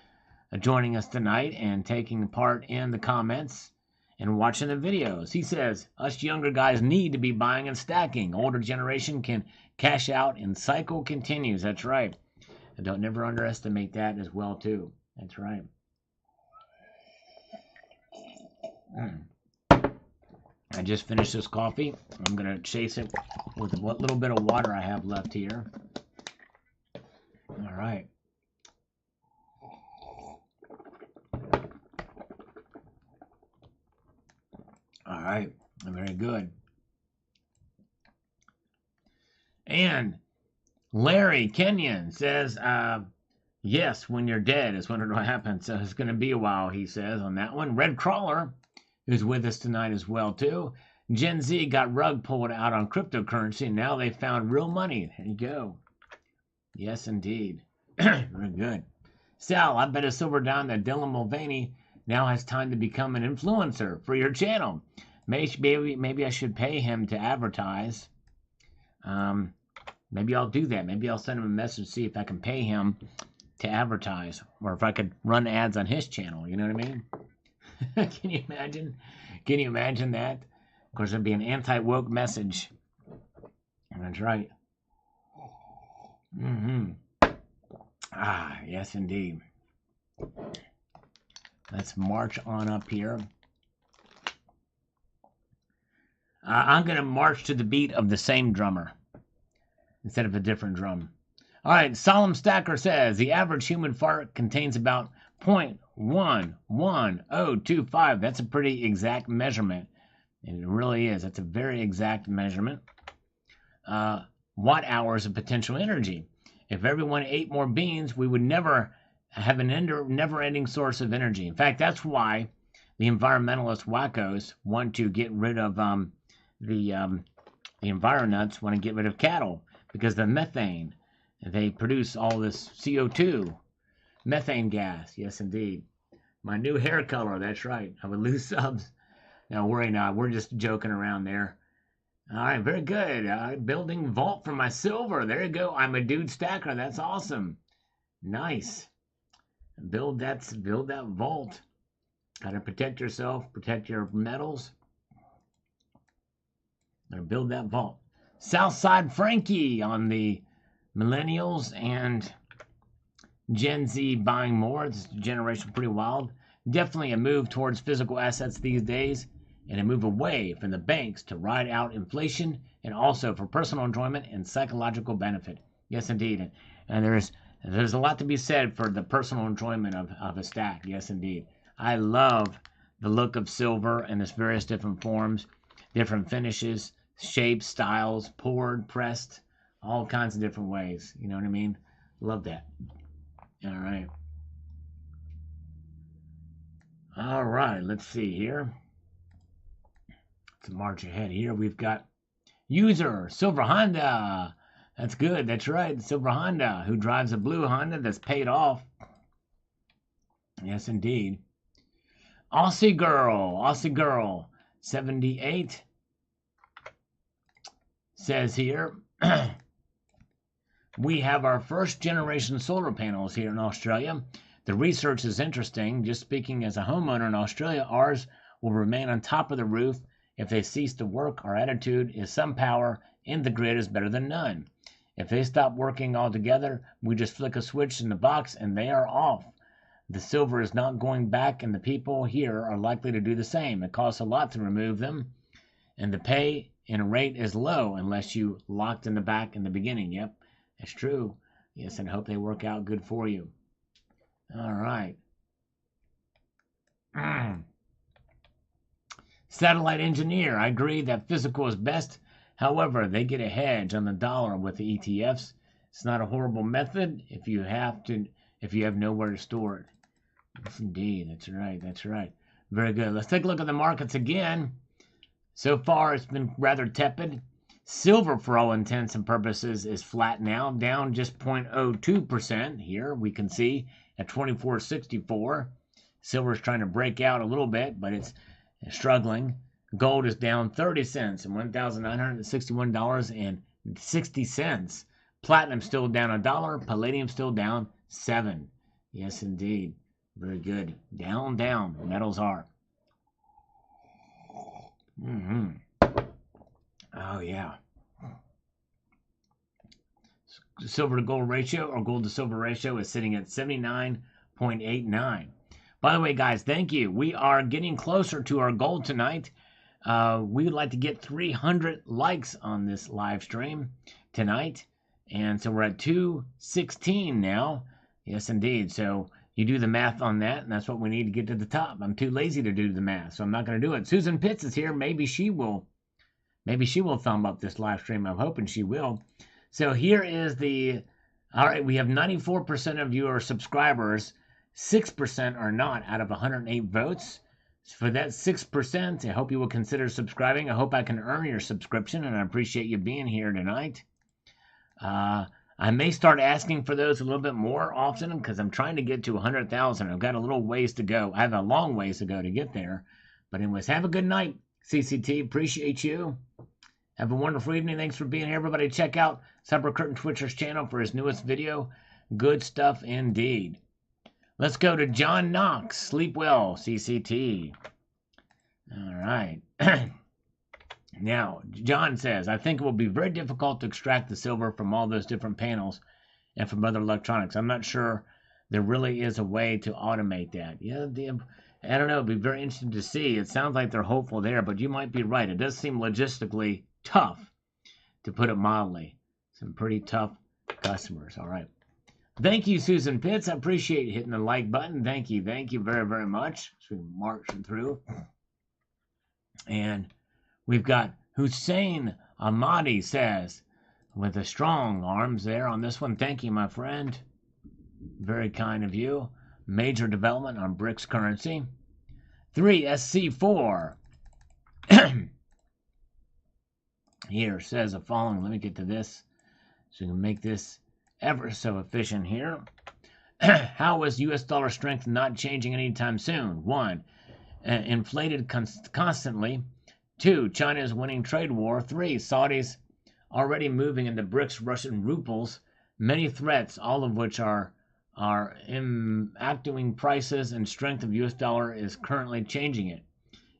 [SPEAKER 1] joining us tonight and taking part in the comments and watching the videos. He says, us younger guys need to be buying and stacking. Older generation can cash out and cycle continues. That's right. And don't never underestimate that as well, too. That's right. I just finished this coffee. I'm going to chase it with what little bit of water I have left here. All right. All right. Very good. And Larry Kenyon says, yes, when you're dead is when it'll happen. So it's going to be a while, he says, on that one. Red Crawler, who's with us tonight as well, too. Gen Z got rug pulled out on cryptocurrency. Now they found real money. There you go. Yes, indeed. Very good. Sal, I bet a silver down that Dylan Mulvaney now has time to become an influencer for your channel. Maybe I should pay him to advertise. Maybe I'll do that. Maybe I'll send him a message, see if I can pay him to advertise, or if I could run ads on his channel. You know what I mean? Can you imagine? Can you imagine that? Of course, it'd be an anti-woke message. That's right. Ah, yes, indeed. Let's march on up here. I'm going to march to the beat of the same drummer instead of a different drum. All right, Solemn Stacker says, the average human fart contains about 0.11025. That's a pretty exact measurement. And it really is. That's a very exact measurement. Watt hours of potential energy. If everyone ate more beans, we would never have a never-ending source of energy. In fact, that's why the environmentalist wackos want to get rid of the environnuts want to get rid of cattle because the methane. They produce all this CO2, methane gas. Yes, indeed. My new hair color. That's right. I would lose subs. No, worry not. We're just joking around there. All right, very good. Building vault for my silver. There you go. I'm a dude stacker. That's awesome. Nice. Build that vault. Got to protect yourself. Protect your metals. Or build that vault. Southside Frankie on the millennials and Gen Z buying more. This generation pretty wild. Definitely a move towards physical assets these days, and a move away from the banks to ride out inflation, and also for personal enjoyment and psychological benefit. Yes, indeed. And there's a lot to be said for the personal enjoyment of a stack. Yes, indeed. I love the look of silver in its various different forms, different finishes, shapes, styles, poured, pressed, all kinds of different ways. You know what I mean? Love that. All right. All right. Let's see here. Let's march ahead here. We've got user Silver Honda. That's good. That's right. Silver Honda, who drives a blue Honda that's paid off. Yes, indeed. Aussie Girl 78 says here, we have our first generation solar panels here in Australia. The research is interesting. Just speaking as a homeowner in Australia, ours will remain on top of the roof. If they cease to work, our attitude is some power in the grid is better than none. If they stop working altogether, we just flick a switch in the box and they are off. The silver is not going back, and the people here are likely to do the same. It costs a lot to remove them, and the pay and rate is low unless you locked in the back in the beginning. Yep, that's true. Yes, and I hope they work out good for you. All right. Satellite engineer, I agree that physical is best. However, they get a hedge on the dollar with the ETFs. It's not a horrible method if you have nowhere to store it. Yes, indeed. That's right. That's right. Very good. Let's take a look at the markets again. So far, it's been rather tepid. Silver, for all intents and purposes, is flat now, down just 0.02% here. We can see at 24.64. Silver is trying to break out a little bit, but it's struggling. Gold is down 30 cents and $1,961.60. Platinum still down $1. Palladium still down 7. Yes, indeed. Very good. Down, down. Metals are. Oh, yeah. Silver to gold ratio or gold to silver ratio is sitting at 79.89. By the way, guys, thank you. We are getting closer to our goal tonight. We would like to get 300 likes on this live stream tonight. And so we're at 216 now. Yes, indeed. So you do the math on that, and that's what we need to get to the top. I'm too lazy to do the math, so I'm not going to do it. Susan Pitts is here. Maybe she will thumb up this live stream. I'm hoping she will. So here is all right, we have 94% of your subscribers. 6% are not out of 108 votes. For that 6%, I hope you will consider subscribing. I hope I can earn your subscription, and I appreciate you being here tonight. I may start asking for those a little bit more often because I'm trying to get to 100,000. I've got a little ways to go. I have a long ways to go to get there. But anyways, have a good night, CCT. Appreciate you. Have a wonderful evening. Thanks for being here, everybody. Check out Cyber Curtain Twitcher's channel for his newest video. Good stuff indeed. Let's go to John Knox. Sleep well, CCT. All right. Now, John says, I think it will be very difficult to extract the silver from all those different panels and from other electronics. I'm not sure there really is a way to automate that. Yeah, I don't know. It'd be very interesting to see. It sounds like they're hopeful there, but you might be right. It does seem logistically tough, to put it mildly. Some pretty tough customers. All right. Thank you, Susan Pitts. I appreciate hitting the like button. Thank you. Thank you very, very much. So we march through. And we've got Hussein Ahmadi says, with the strong arms there on this one. Thank you, my friend. Very kind of you. Major development on BRICS currency. 3SC4. Here says the following. Let me get to this so we can make this ever so efficient here. How is U.S. dollar strength not changing anytime soon? 1. Inflated constantly. 2. China is winning trade war. 3. Saudis already moving into BRICS Russian rubles. Many threats, all of which are impacting prices, and strength of U.S. dollar is currently changing it.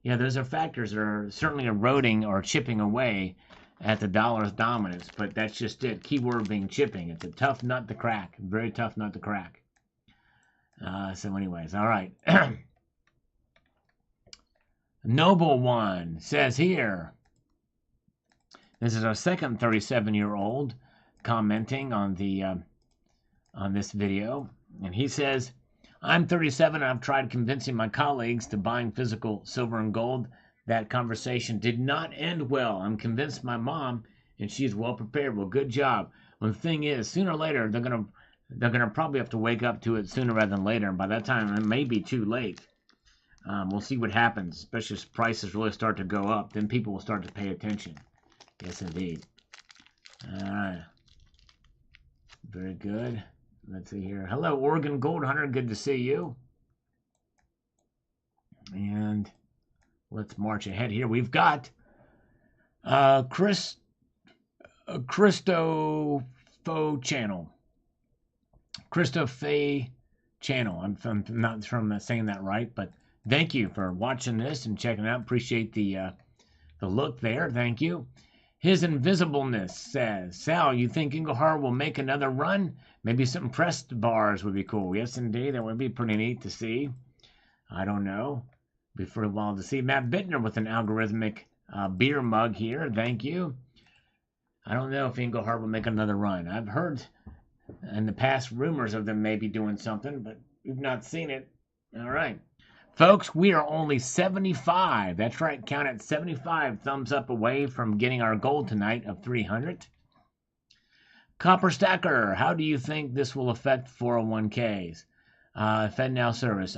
[SPEAKER 1] Yeah, those are factors that are certainly eroding or chipping away at the dollar's dominance, but that's just it. Keyword being chipping. It's a tough nut to crack. Very tough nut to crack. So anyways, all right. Noble One says here, this is our second 37-year-old commenting on the on this video, and he says, I'm 37 and I've tried convincing my colleagues to buying physical silver and gold. That conversation did not end well. I'm convinced my mom, and she's well prepared. Well, good job. Well, the thing is, sooner or later, they're gonna probably have to wake up to it sooner rather than later. And by that time, it may be too late. We'll see what happens, especially as prices really start to go up. Then people will start to pay attention. Yes, indeed. All right. Very good. Let's see here. Hello, Oregon Gold Hunter. Good to see you. And let's march ahead here. We've got Christophe channel. Christophe channel. I'm not sure I'm saying that right, but thank you for watching this and checking it out. Appreciate the look there. Thank you. His Invisibleness says, Sal, you think Engelhard will make another run? Maybe some pressed bars would be cool. Yes, indeed. That would be pretty neat to see. I don't know. Be for a while to see. Matt Bittner with an algorithmic beer mug here. Thank you. I don't know if Engelhard will make another run. I've heard in the past rumors of them maybe doing something, but we've not seen it. All right. Folks, we are only 75. That's right. Count it, 75 thumbs up away from getting our goal tonight of 300. Copper Stacker, how do you think this will affect 401ks? FedNow service.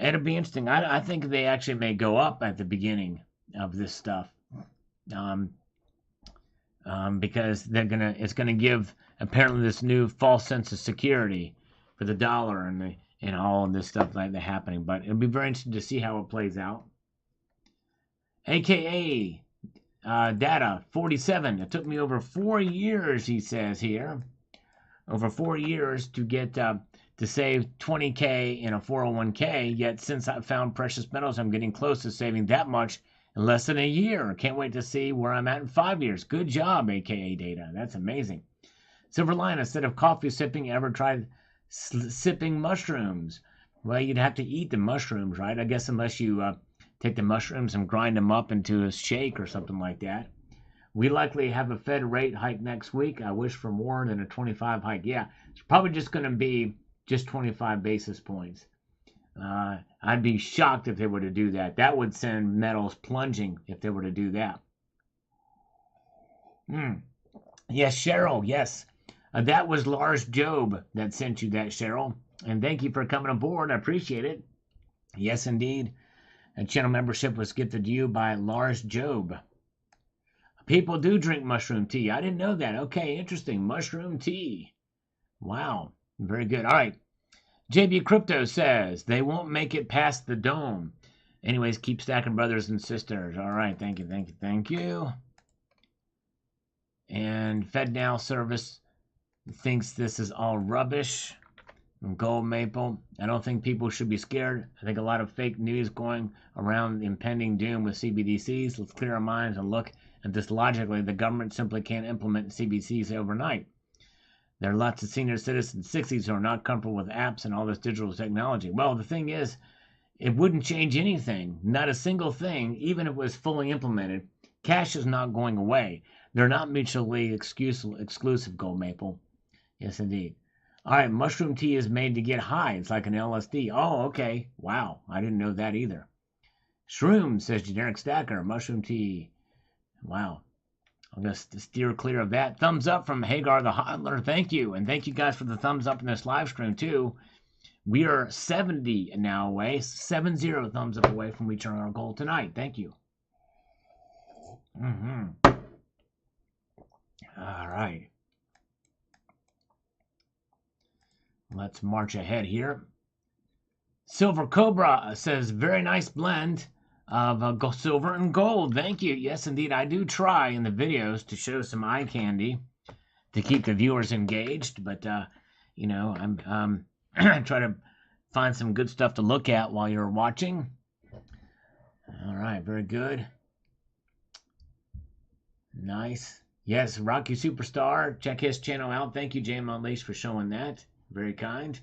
[SPEAKER 1] It'll be interesting. I think they actually may go up at the beginning of this stuff, because it's gonna give apparently this new false sense of security for the dollar and all of this stuff like that happening. But it'll be very interesting to see how it plays out. AKA Data 47. It took me over 4 years, he says here. Over 4 years to get to save 20K in a 401k. Yet since I found precious metals, I'm getting close to saving that much in less than a year. Can't wait to see where I'm at in 5 years. Good job, AKA Data. That's amazing. Silver Lion, instead of coffee sipping, ever tried sipping mushrooms? Well, you'd have to eat the mushrooms, right? I guess unless you take the mushrooms and grind them up into a shake or something like that. We likely have a Fed rate hike next week. I wish for more than a 25 hike. Yeah, it's probably just going to be just 25 basis points. I'd be shocked if they were to do that. That would send metals plunging if they were to do that. Yes, Cheryl, yes. That was Lars Job that sent you that, Cheryl. And thank you for coming aboard. I appreciate it. Yes, indeed. A channel membership was gifted to you by Lars Job. People do drink mushroom tea. I didn't know that. Okay, interesting. Mushroom tea. Wow. Very good. All right. JB Crypto says they won't make it past the dome. Anyways, keep stacking, brothers and sisters. All right. Thank you. Thank you. Thank you. And FedNow service thinks this is all rubbish. Gold Maple. I don't think people should be scared. I think a lot of fake news going around the impending doom with CBDCs. Let's clear our minds and look at this logically. The government simply can't implement CBDCs overnight. There are lots of senior citizens, 60s, who are not comfortable with apps and all this digital technology. Well, the thing is, it wouldn't change anything. Not a single thing, even if it was fully implemented. Cash is not going away. They're not mutually exclusive, Gold Maple. Yes, indeed. All right, mushroom tea is made to get high. It's like an LSD. Oh, okay. Wow, I didn't know that either. Shroom, says Generic Stacker. Mushroom tea. Wow. I'm going to steer clear of that. Thumbs up from Hagar the Hodler. Thank you. And thank you guys for the thumbs up in this live stream, too. We are 70 now away. 70 thumbs up away from reaching our goal tonight. Thank you. All right. Let's march ahead here. Silver Cobra says, very nice blend of silver and gold. Thank you. Yes, indeed. I do try in the videos to show some eye candy to keep the viewers engaged. But, you know, I'm try to find some good stuff to look at while you're watching. All right. Very good. Nice. Yes, Rocky Superstar. Check his channel out. Thank you, Jam Unleashed, for showing that. Very kind.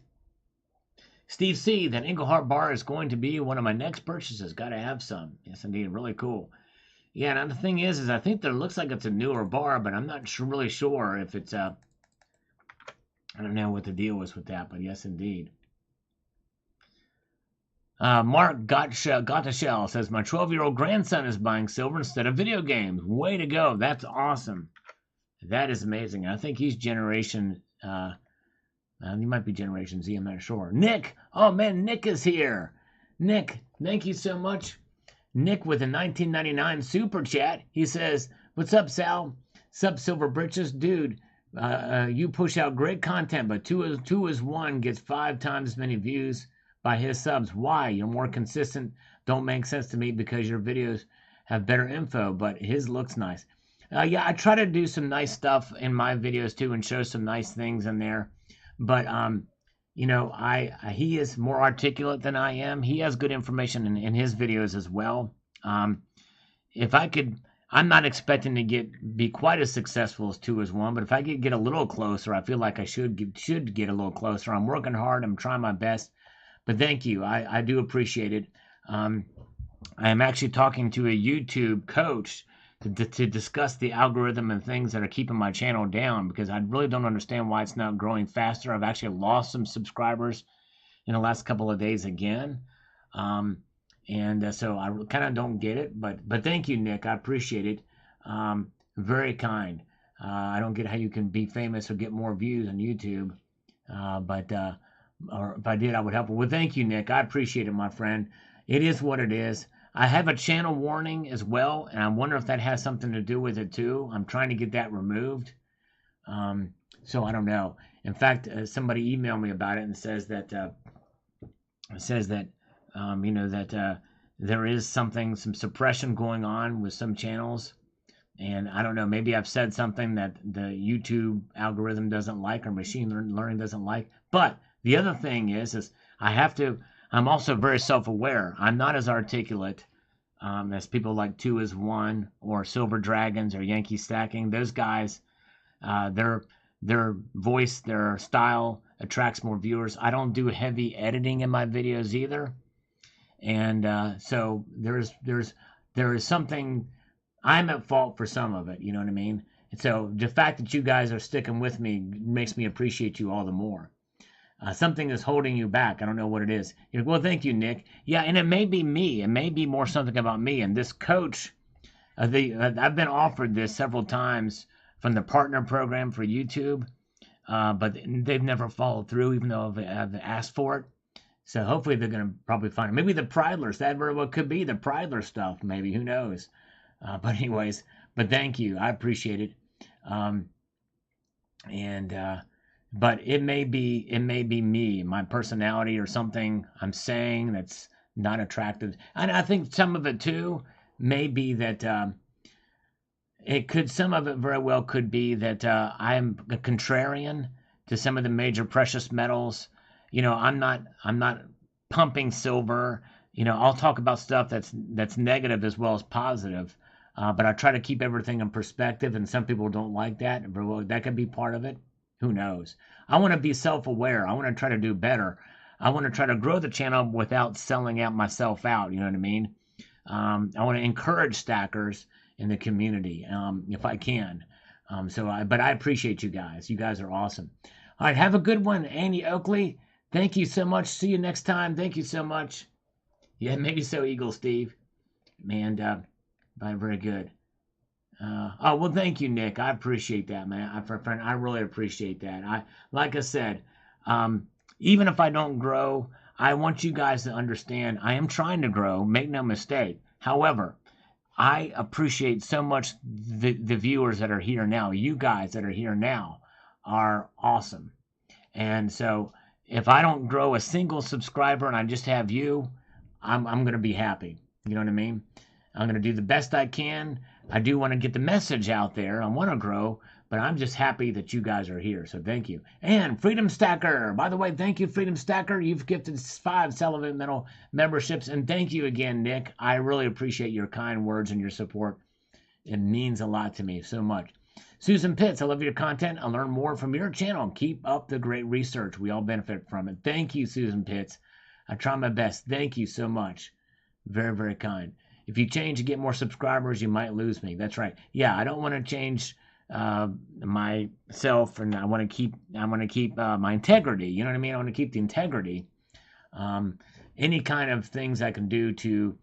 [SPEAKER 1] Steve C. That Engelhart bar is going to be one of my next purchases. Got to have some. Yes, indeed. Really cool. Yeah, and the thing is I think there looks like it's a newer bar, but I'm not really sure if it's I don't know what the deal was with that, but yes, indeed. Mark got the shell says my 12-year-old grandson is buying silver instead of video games. Way to go! That's awesome. That is amazing. I think he's generation. He might be Generation Z, I'm not sure. Nick! Oh, man, Nick is here. Nick, thank you so much. Nick with a 1999 super chat. He says, what's up, Sal? Sup, Silver Britches? Dude, you push out great content, but two is one gets 5 times as many views by his subs. Why? You're more consistent. Don't make sense to me because your videos have better info, but his looks nice. Yeah, I try to do some nice stuff in my videos, too, and show some nice things in there. But, you know, he is more articulate than I am. He has good information in his videos as well. If I could, I'm not expecting to be quite as successful as 2 is 1, but if I could get a little closer, I feel like I should get a little closer. I'm working hard. I'm trying my best. But thank you. I do appreciate it. I'm actually talking to a YouTube coach to discuss the algorithm and things that are keeping my channel down, because I really don't understand why it's not growing faster. I've actually lost some subscribers in the last couple of days again. So I kind of don't get it, but thank you, Nick. I appreciate it. Very kind. I don't get how you can be famous or get more views on YouTube. Or if I did, I would help. Well, thank you, Nick. I appreciate it, my friend. It is what it is. I have a channel warning as well, and I wonder if that has something to do with it too. I'm trying to get that removed. So I don't know. In fact, somebody emailed me about it and says that you know, that there is some suppression going on with some channels. And I don't know, maybe I've said something that the YouTube algorithm doesn't like or machine learning doesn't like. But the other thing is I'm also very self-aware. I'm not as articulate as people like 2is1 or Silver Dragons or Yankee Stacking. Those guys, their voice, their style attracts more viewers. I don't do heavy editing in my videos either. And so there is something. I'm at fault for some of it, you know what I mean? And so the fact that you guys are sticking with me makes me appreciate you all the more. Something is holding you back. I don't know what it is. You're like, well, thank you, Nick. Yeah, and it may be me. It may be more something about me. And this coach, I've been offered this several times from the partner program for YouTube, but they've never followed through, even though I've asked for it. So hopefully they're going to probably find it. Maybe the Pridlers. That very well could be the Pridler stuff. Maybe. Who knows? But anyways, but thank you. I appreciate it. But it may be me, my personality or something I'm saying that's not attractive. And I think some of it too may be that some of it very well could be that I'm a contrarian to some of the major precious metals. You know, I'm not pumping silver. You know, I'll talk about stuff that's negative as well as positive. But I try to keep everything in perspective, and some people don't like that. That could be part of it. Who knows? I want to be self-aware. I want to try to do better. I want to try to grow the channel without selling out myself out. You know what I mean? I want to encourage stackers in the community if I can. But I appreciate you guys. You guys are awesome. All right, have a good one, Annie Oakley. Thank you so much. See you next time. Thank you so much. Yeah, maybe so, Eagle Steve. Man, very good. Well, thank you, Nick. I appreciate that, man. I really appreciate that. Like I said, even if I don't grow, I want you guys to understand I am trying to grow. Make no mistake. However, I appreciate so much the viewers that are here now. You guys that are here now are awesome. And so if I don't grow a single subscriber and I just have you, I'm going to be happy. You know what I mean? I'm going to do the best I can. I do want to get the message out there. I want to grow, but I'm just happy that you guys are here. So thank you. And Freedom Stacker, by the way, thank you, Freedom Stacker. You've gifted 5 Sullivan Metal memberships. And thank you again, Nick. I really appreciate your kind words and your support. It means a lot to me so much. Susan Pitts, I love your content. I learn more from your channel. Keep up the great research. We all benefit from it. Thank you, Susan Pitts. I try my best. Thank you so much. Very, very kind. If you change and get more subscribers, you might lose me. That's right. Yeah, I don't want to change myself, and I want to keep my integrity. You know what I mean? I want to keep the integrity. Any kind of things I can do to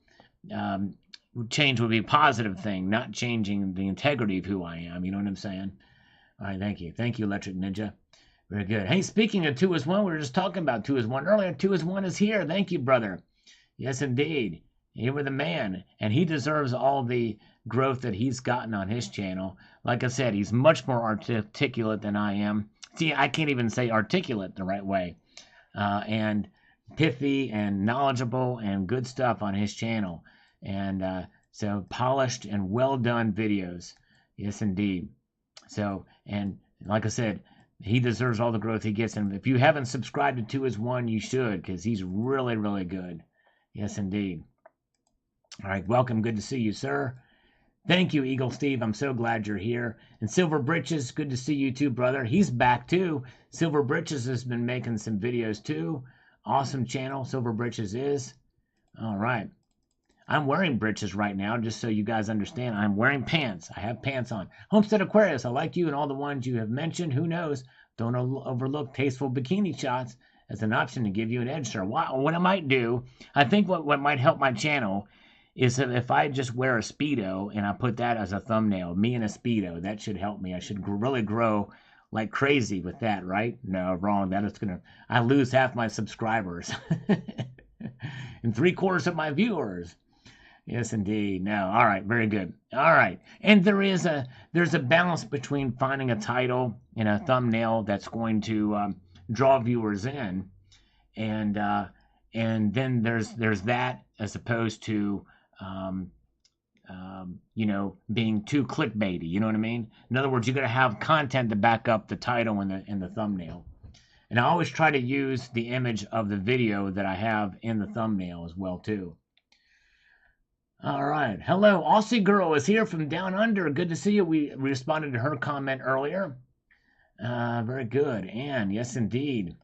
[SPEAKER 1] change would be a positive thing, not changing the integrity of who I am. You know what I'm saying? All right, thank you. Thank you, Electric Ninja. Very good. Hey, speaking of 2is1, we were just talking about 2is1 earlier. 2is1 is here. Thank you, brother. Yes, indeed. You were the man, and he deserves all the growth that he's gotten on his channel. Like I said, he's much more articulate than I am. See, I can't even say articulate the right way. And pithy and knowledgeable and good stuff on his channel. And so polished and well done videos. Yes, indeed. So, and like I said, he deserves all the growth he gets. And if you haven't subscribed to 2is1, you should, because he's really, really good. Yes, indeed. All right, welcome. Good to see you, sir. Thank you, Eagle Steve. I'm so glad you're here. And Silver Britches, good to see you too, brother. He's back too. Silver Britches has been making some videos too. Awesome channel, Silver Britches is. All right. I'm wearing britches right now, just so you guys understand. I'm wearing pants. I have pants on. Homestead Aquarius, I like you and all the ones you have mentioned. Who knows? Don't overlook tasteful bikini shots as an option to give you an edge, sir. What I might do, I think what might help my channel is that if I just wear a Speedo and I put that as a thumbnail, me in a Speedo, that should help me. I should really grow like crazy with that, right? No, wrong. That is I lose half my subscribers and 3/4 of my viewers. Yes, indeed. No. All right. Very good. All right. And there's a balance between finding a title and a thumbnail that's going to draw viewers in, and and then there's that, as opposed to being too clickbaity. You know what I mean? In other words, you got to have content to back up the title and the thumbnail. And I always try to use the image of the video that I have in the thumbnail as well too. All right. Hello, Aussie Girl is here from down under. Good to see you. We responded to her comment earlier. Very good. And yes, indeed.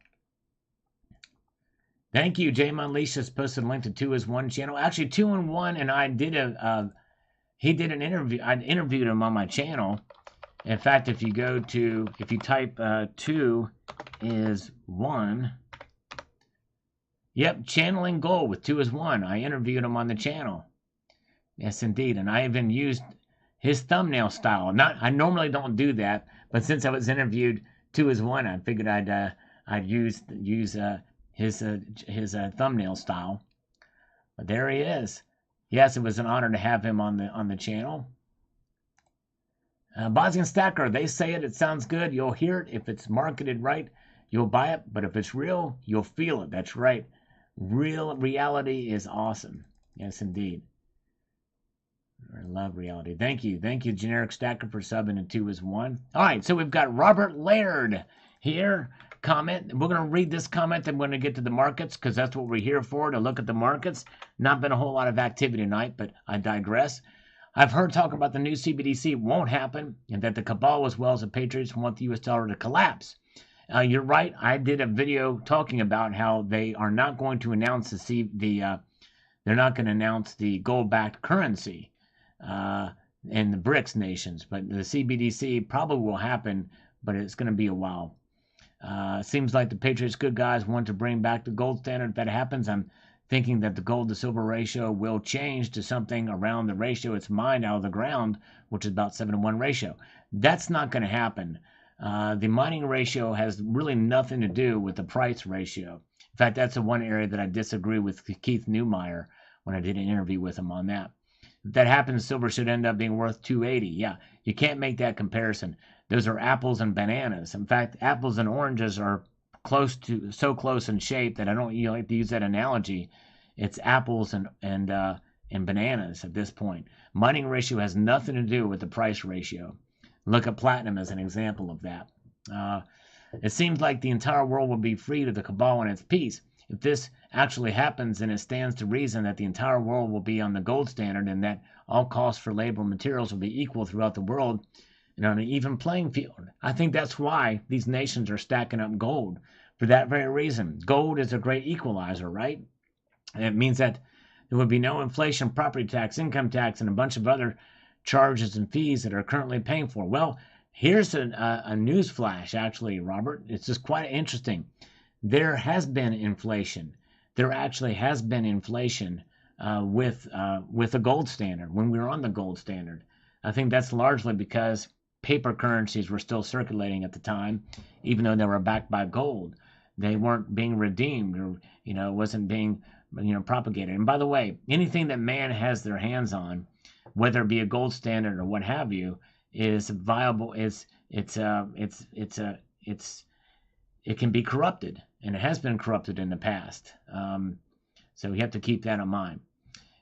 [SPEAKER 1] Thank you. Jay Unleashed posted a link to 2is1 channel. Actually, 2-in-1 and I did he did an interview. I interviewed him on my channel. In fact, if you type 2is1, yep, channeling gold with 2is1. I interviewed him on the channel. Yes, indeed. And I even used his thumbnail style. I normally don't do that, but since I was interviewed 2is1, I figured I'd use his thumbnail style. But there he is. Yes, it was an honor to have him on the channel. Bosnian Stacker, they say it sounds good. You'll hear it. If it's marketed right, you'll buy it. But if it's real, you'll feel it. That's right. Reality is awesome. Yes, indeed. I love reality. Thank you, Generic Stacker, for subbing to 2is1. All right, so we've got Robert Laird here. Comment. We're going to read this comment, then we're going to get to the markets, because that's what we're here for, to look at the markets. Not been a whole lot of activity tonight, but I digress. I've heard talk about the new CBDC won't happen, and that the cabal as well as the patriots want the U.S. dollar to collapse. You're right. I did a video talking about how they are not going to announce they're not going to announce the gold-backed currency in the BRICS nations, but the CBDC probably will happen, but it's going to be a while. Seems like the Patriots good guys want to bring back the gold standard. If that happens, I'm thinking that the gold to silver ratio will change to something around the ratio it's mined out of the ground, which is about 7-to-1 ratio. That's not going to happen. The mining ratio has really nothing to do with the price ratio. In fact, that's the one area that I disagree with Keith Neumeyer when I did an interview with him on that. If that happens, silver should end up being worth 280. Yeah, you can't make that comparison. Those are apples and bananas. In fact, apples and oranges are so close in shape that I don't like to use that analogy. It's apples and bananas at this point. Mining ratio has nothing to do with the price ratio. Look at platinum as an example of that. It seems like the entire world will be freed of the cabal and its peace. If this actually happens, then it stands to reason that the entire world will be on the gold standard, and that all costs for labor and materials will be equal throughout the world and on an even playing field. I think that's why these nations are stacking up gold, for that very reason. Gold is a great equalizer, right? And it means that there would be no inflation, property tax, income tax, and a bunch of other charges and fees that are currently paying for. Well, here's a news flash, actually, Robert. It's just quite interesting. There has been inflation. There actually has been inflation with the gold standard, when we were on the gold standard. I think that's largely because paper currencies were still circulating at the time, even though they were backed by gold. They weren't being redeemed, or it wasn't being propagated. And by the way, anything that man has their hands on, whether it be a gold standard or what have you, is viable. It can be corrupted, and it has been corrupted in the past. So we have to keep that in mind.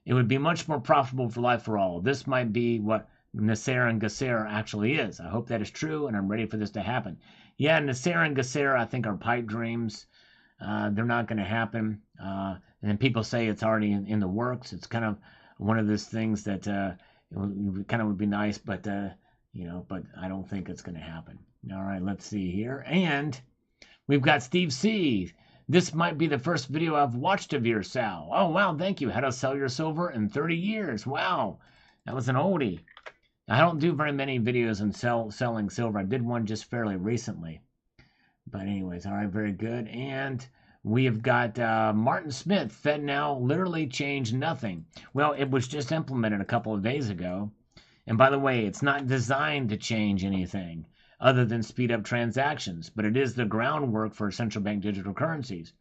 [SPEAKER 1] It would be much more profitable for life for all. This might be what Nasser and Gasser actually is. I hope that is true, and I'm ready for this to happen. Yeah, Nasser and Gasser, I think, are pipe dreams. They're not going to happen. And then people say it's already in the works. It's kind of one of those things that would be nice, but but I don't think it's going to happen. All right, let's see here. And we've got Steve C. This might be the first video I've watched of yours, Sal. Oh, wow, thank you. How to sell your silver in 30 years. Wow, that was an oldie. I don't do very many videos on selling silver. I did one just fairly recently. But anyways, all right, very good. And we have got Martin Smith. FedNow literally changed nothing. Well, it was just implemented a couple of days ago. And by the way, it's not designed to change anything other than speed up transactions, but it is the groundwork for central bank digital currencies.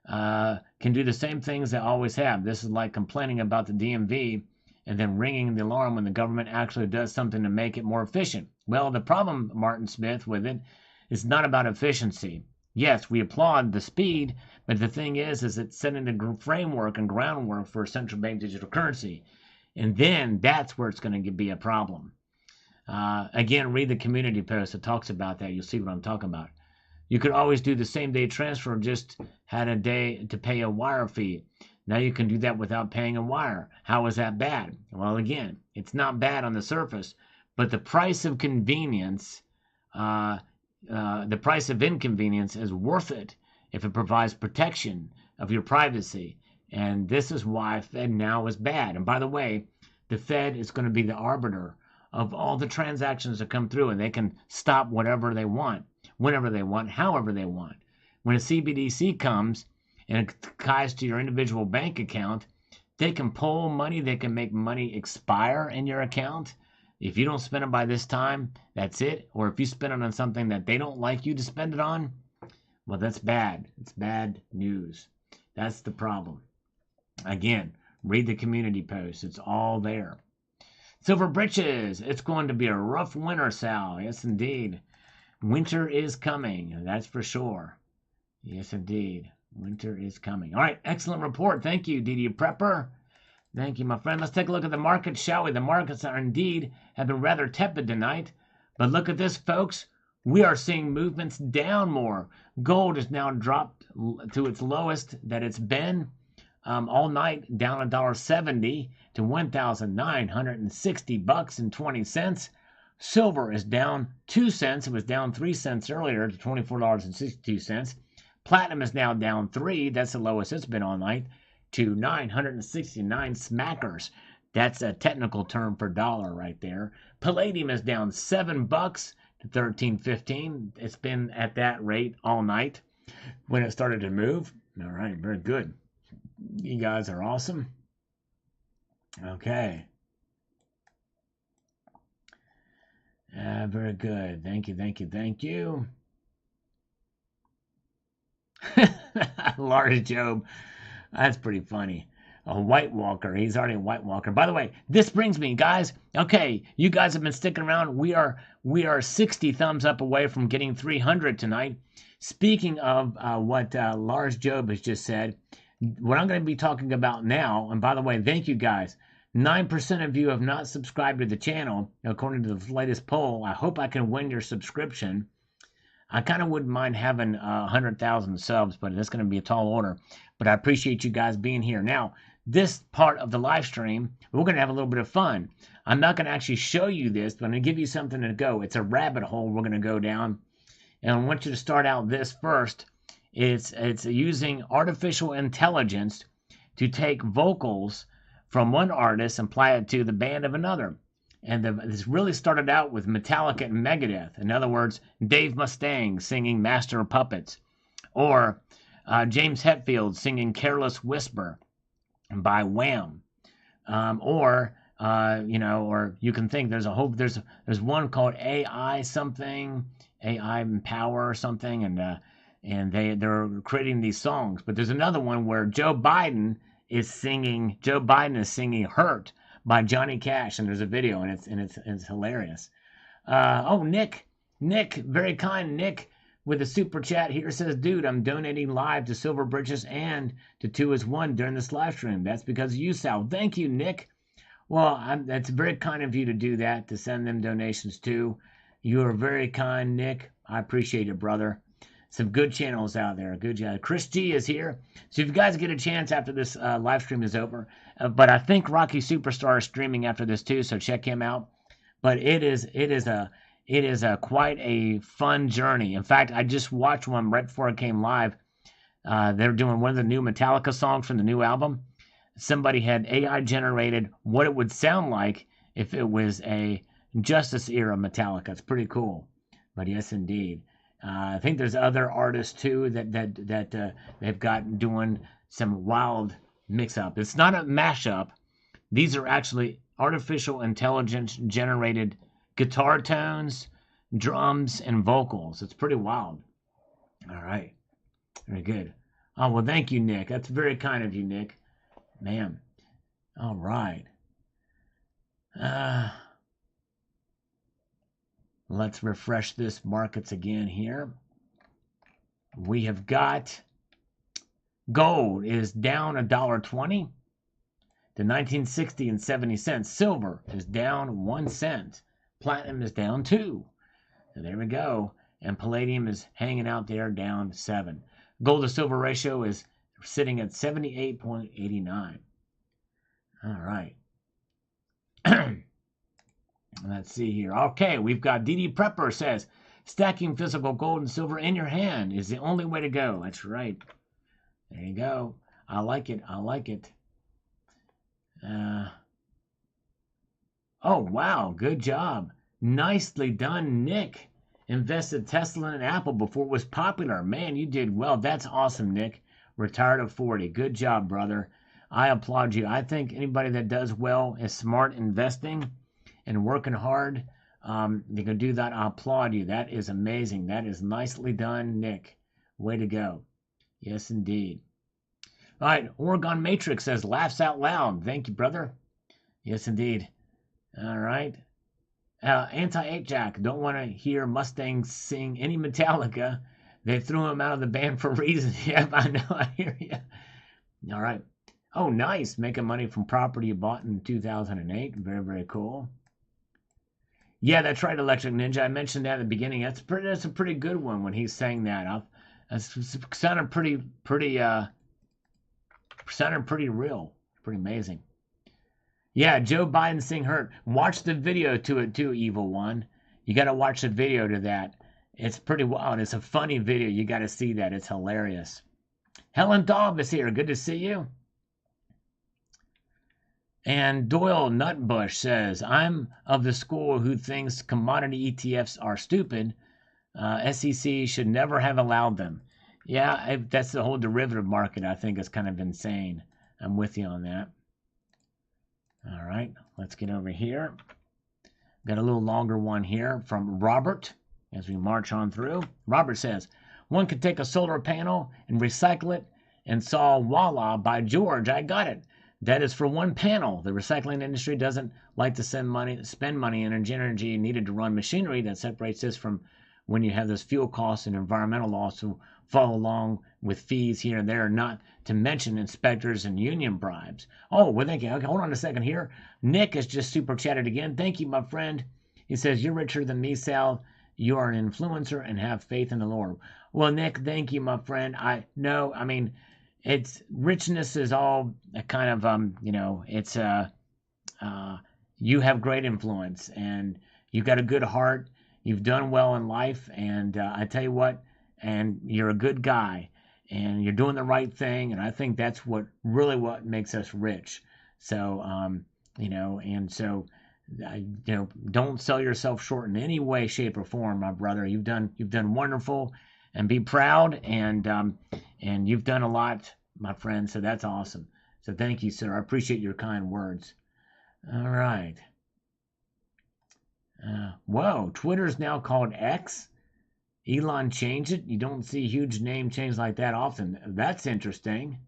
[SPEAKER 1] Can do the same things they always have. This is like complaining about the DMV and then ringing the alarm when the government actually does something to make it more efficient. Well, the problem, Martin Smith, with it is not about efficiency. Yes, we applaud the speed, but the thing is it's setting the framework and groundwork for central bank digital currency. And then that's where it's going to be a problem. Again, read the community post that talks about that. You'll see what I'm talking about. You could always do the same day transfer, just had a day to pay a wire fee. Now you can do that without paying a wire. How is that bad? Well, again, it's not bad on the surface, but the price of convenience, uh, the price of inconvenience is worth it if it provides protection of your privacy. And this is why Fed now is bad. And by the way, the Fed is going to be the arbiter of all the transactions that come through, and they can stop whatever they want, whenever they want, however they want. When a CBDC comes and it ties to your individual bank account, they can pull money, they can make money expire in your account. If you don't spend it by this time, that's it. Or if you spend it on something that they don't like you to spend it on, well, that's bad. It's bad news. That's the problem. Again, read the community post. It's all there. Silver Britches, it's going to be a rough winter, Sal. Yes, indeed. Winter is coming, that's for sure. Yes, indeed. Winter is coming. All right, excellent report. Thank you, DD Prepper. Thank you, my friend. Let's take a look at the markets, shall we? The markets are indeed have been rather tepid tonight. But look at this, folks. We are seeing movements down more. Gold has now dropped to its lowest that it's been all night, down $1.70 to $1,960.20. Silver is down 2 cents. It was down 3 cents earlier to $24.62. Platinum is now down 3. That's the lowest it's been all night, to 969 smackers. That's a technical term for dollar right there. Palladium is down $7 to 13.15. It's been at that rate all night when it started to move. All right, very good. You guys are awesome. Okay. Very good. Thank you, thank you, thank you. Large Job. That's pretty funny. A White Walker. He's already a White Walker. By the way, this brings me, guys. Okay, you guys have been sticking around. We are 60 thumbs up away from getting 300 tonight. Speaking of what Large Job has just said, what I'm going to be talking about now, and by the way, thank you guys. 9% of you have not subscribed to the channel, according to the latest poll. I hope I can win your subscription. I kind of wouldn't mind having 100,000 subs, but that's going to be a tall order. But I appreciate you guys being here. Now, this part of the live stream, we're going to have a little bit of fun. I'm not going to actually show you this, but I'm going to give you something to go. It's a rabbit hole we're going to go down. And I want you to start out this first. It's using artificial intelligence to take vocals from one artist and apply it to the band of another. And this really started out with Metallica and Megadeth. In other words, Dave Mustaine singing Master of Puppets, or James Hetfield singing Careless Whisper by Wham, or you can think there's one called AI something, AI Power or something, and they're creating these songs. But there's another one where Joe Biden is singing "Hurt" by Johnny Cash, and there's a video, and it's hilarious. Nick, very kind Nick, with a super chat here says, "Dude, I'm donating live to Silver Bridges and to 2 is 1 during this live stream. That's because of you, Sal." Thank you, Nick. Well, that's very kind of you to do that, to send them donations too. You are very kind, Nick. I appreciate it, brother. Some good channels out there. Good job. Chris G is here. So if you guys get a chance after this live stream is over, but I think Rocky Superstar is streaming after this too, so check him out. But it is quite a fun journey. In fact, I just watched one right before I came live. They're doing one of the new Metallica songs from the new album. Somebody had AI generated what it would sound like if it was a Justice era Metallica. It's pretty cool. But yes, indeed. I think there's other artists too that they've got doing some wild mix-up. It's not a mashup. These are actually artificial intelligence generated guitar tones, drums, and vocals. It's pretty wild. All right. Very good. Oh, well, thank you, Nick. That's very kind of you, Nick. Man. All right. Let's refresh this markets again here. We have got gold is down $1.20 to 1960 and 70 cents. Silver is down 1 cent. Platinum is down 2. So there we go. And palladium is hanging out there down 7. Gold to silver ratio is sitting at 78.89. All right. Let's see here. Okay, we've got DD Prepper says, stacking physical gold and silver in your hand is the only way to go. That's right. There you go. I like it. I like it. Oh, wow. Good job. Nicely done, Nick. Invested Tesla and Apple before it was popular. Man, you did well. That's awesome, Nick. Retired at 40. Good job, brother. I applaud you. I think anybody that does well is smart investing and working hard. You can do that. I applaud you. That is amazing. That is nicely done, Nick. Way to go. Yes, indeed. All right. Oregon Matrix says, laughs out loud. Thank you, brother. Yes, indeed. All right. Anti-8-Jack. Don't want to hear Mustang sing any Metallica. They threw him out of the band for a reason. Yep, I know. I hear you. All right. Oh, nice. Making money from property you bought in 2008. Very, very cool. Yeah, that's right, Electric Ninja. I mentioned that at the beginning. That's a pretty good one when he's saying that. That's sounded pretty real. Pretty amazing. Yeah, Joe Biden sing hurt. Watch the video to it too, Evil One. You got to watch the video to that. It's pretty wild. It's a funny video. You got to see that. It's hilarious. Helen Daub is here. Good to see you. And Doyle Nutbush says, I'm of the school who thinks commodity ETFs are stupid. SEC should never have allowed them. Yeah, that's the whole derivative market. I think is kind of insane. I'm with you on that. All right, let's get over here. Got a little longer one here from Robert as we march on through. Robert says, one could take a solar panel and recycle it and saw voila, by George, I got it. That is for one panel. The recycling industry doesn't like to spend money and energy needed to run machinery. That separates this from when you have those fuel costs and environmental laws to follow along with fees here and there, not to mention inspectors and union bribes. Oh, well, thank you. Okay, hold on a second here. Nick has just super chatted again. Thank you, my friend. He says, you're richer than me, Sal. You are an influencer and have faith in the Lord. Well, Nick, thank you, my friend. It's richness is all a kind of it's you have great influence and you've got a good heart. You've done well in life, and I tell you what, and you're a good guy, and you're doing the right thing, and I think that's what makes us rich. So don't sell yourself short in any way, shape, or form, my brother. You've done wonderful, and be proud, and you've done a lot, my friend. So that's awesome. So thank you, sir. I appreciate your kind words. All right. Whoa, Twitter's now called X. Elon changed it. You don't see huge name change like that often. That's interesting.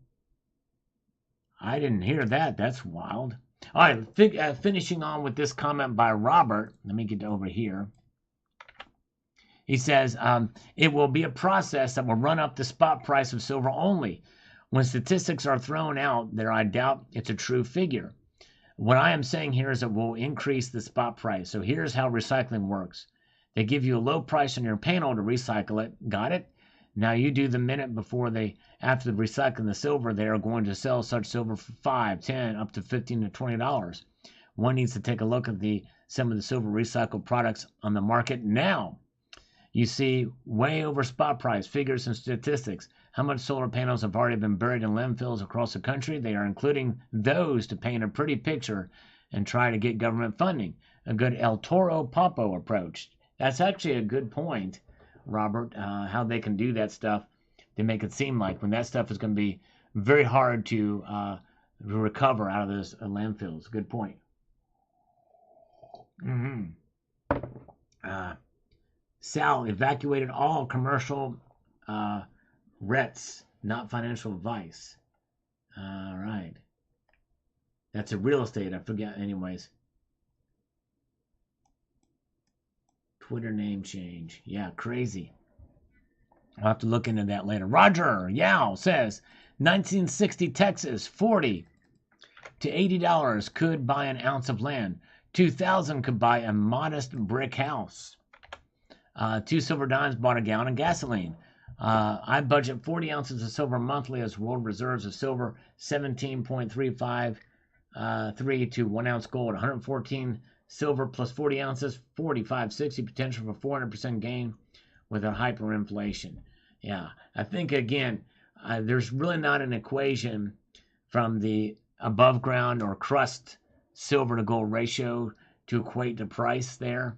[SPEAKER 1] I didn't hear that. That's wild. All right, finishing on with this comment by Robert. Let me get over here. He says, it will be a process that will run up the spot price of silver only. When statistics are thrown out there, I doubt it's a true figure. What I am saying here is it will increase the spot price. So here's how recycling works. They give you a low price on your panel to recycle it. Got it? Now you do the minute before after recycling the silver, they are going to sell such silver for $5, $10, up to $15 to $20. One needs to take a look at some of the silver recycled products on the market now. You see way over spot price figures and statistics. How much solar panels have already been buried in landfills across the country? They are including those to paint a pretty picture and try to get government funding. A good El Toro Popo approach. That's actually a good point, Robert, how they can do that stuff to make it seem like when that stuff is going to be very hard to recover out of those landfills. Good point. Sal evacuated all commercial REITs, not financial advice. All right. That's a real estate. I forget. Anyways. Twitter name change. Yeah, crazy. I'll have to look into that later. Roger Yao says 1960 Texas, $40 to $80 could buy an ounce of land. 2000 could buy a modest brick house. 2 silver dimes bought a gallon of gasoline. I budget 40 ounces of silver monthly as world reserves of silver 17.353 to 1 ounce gold. 114 silver plus 40 ounces, 4560 potential for 400% gain with a hyperinflation. Yeah, I think again, there's really not an equation from the above ground or crust silver to gold ratio to equate the price there.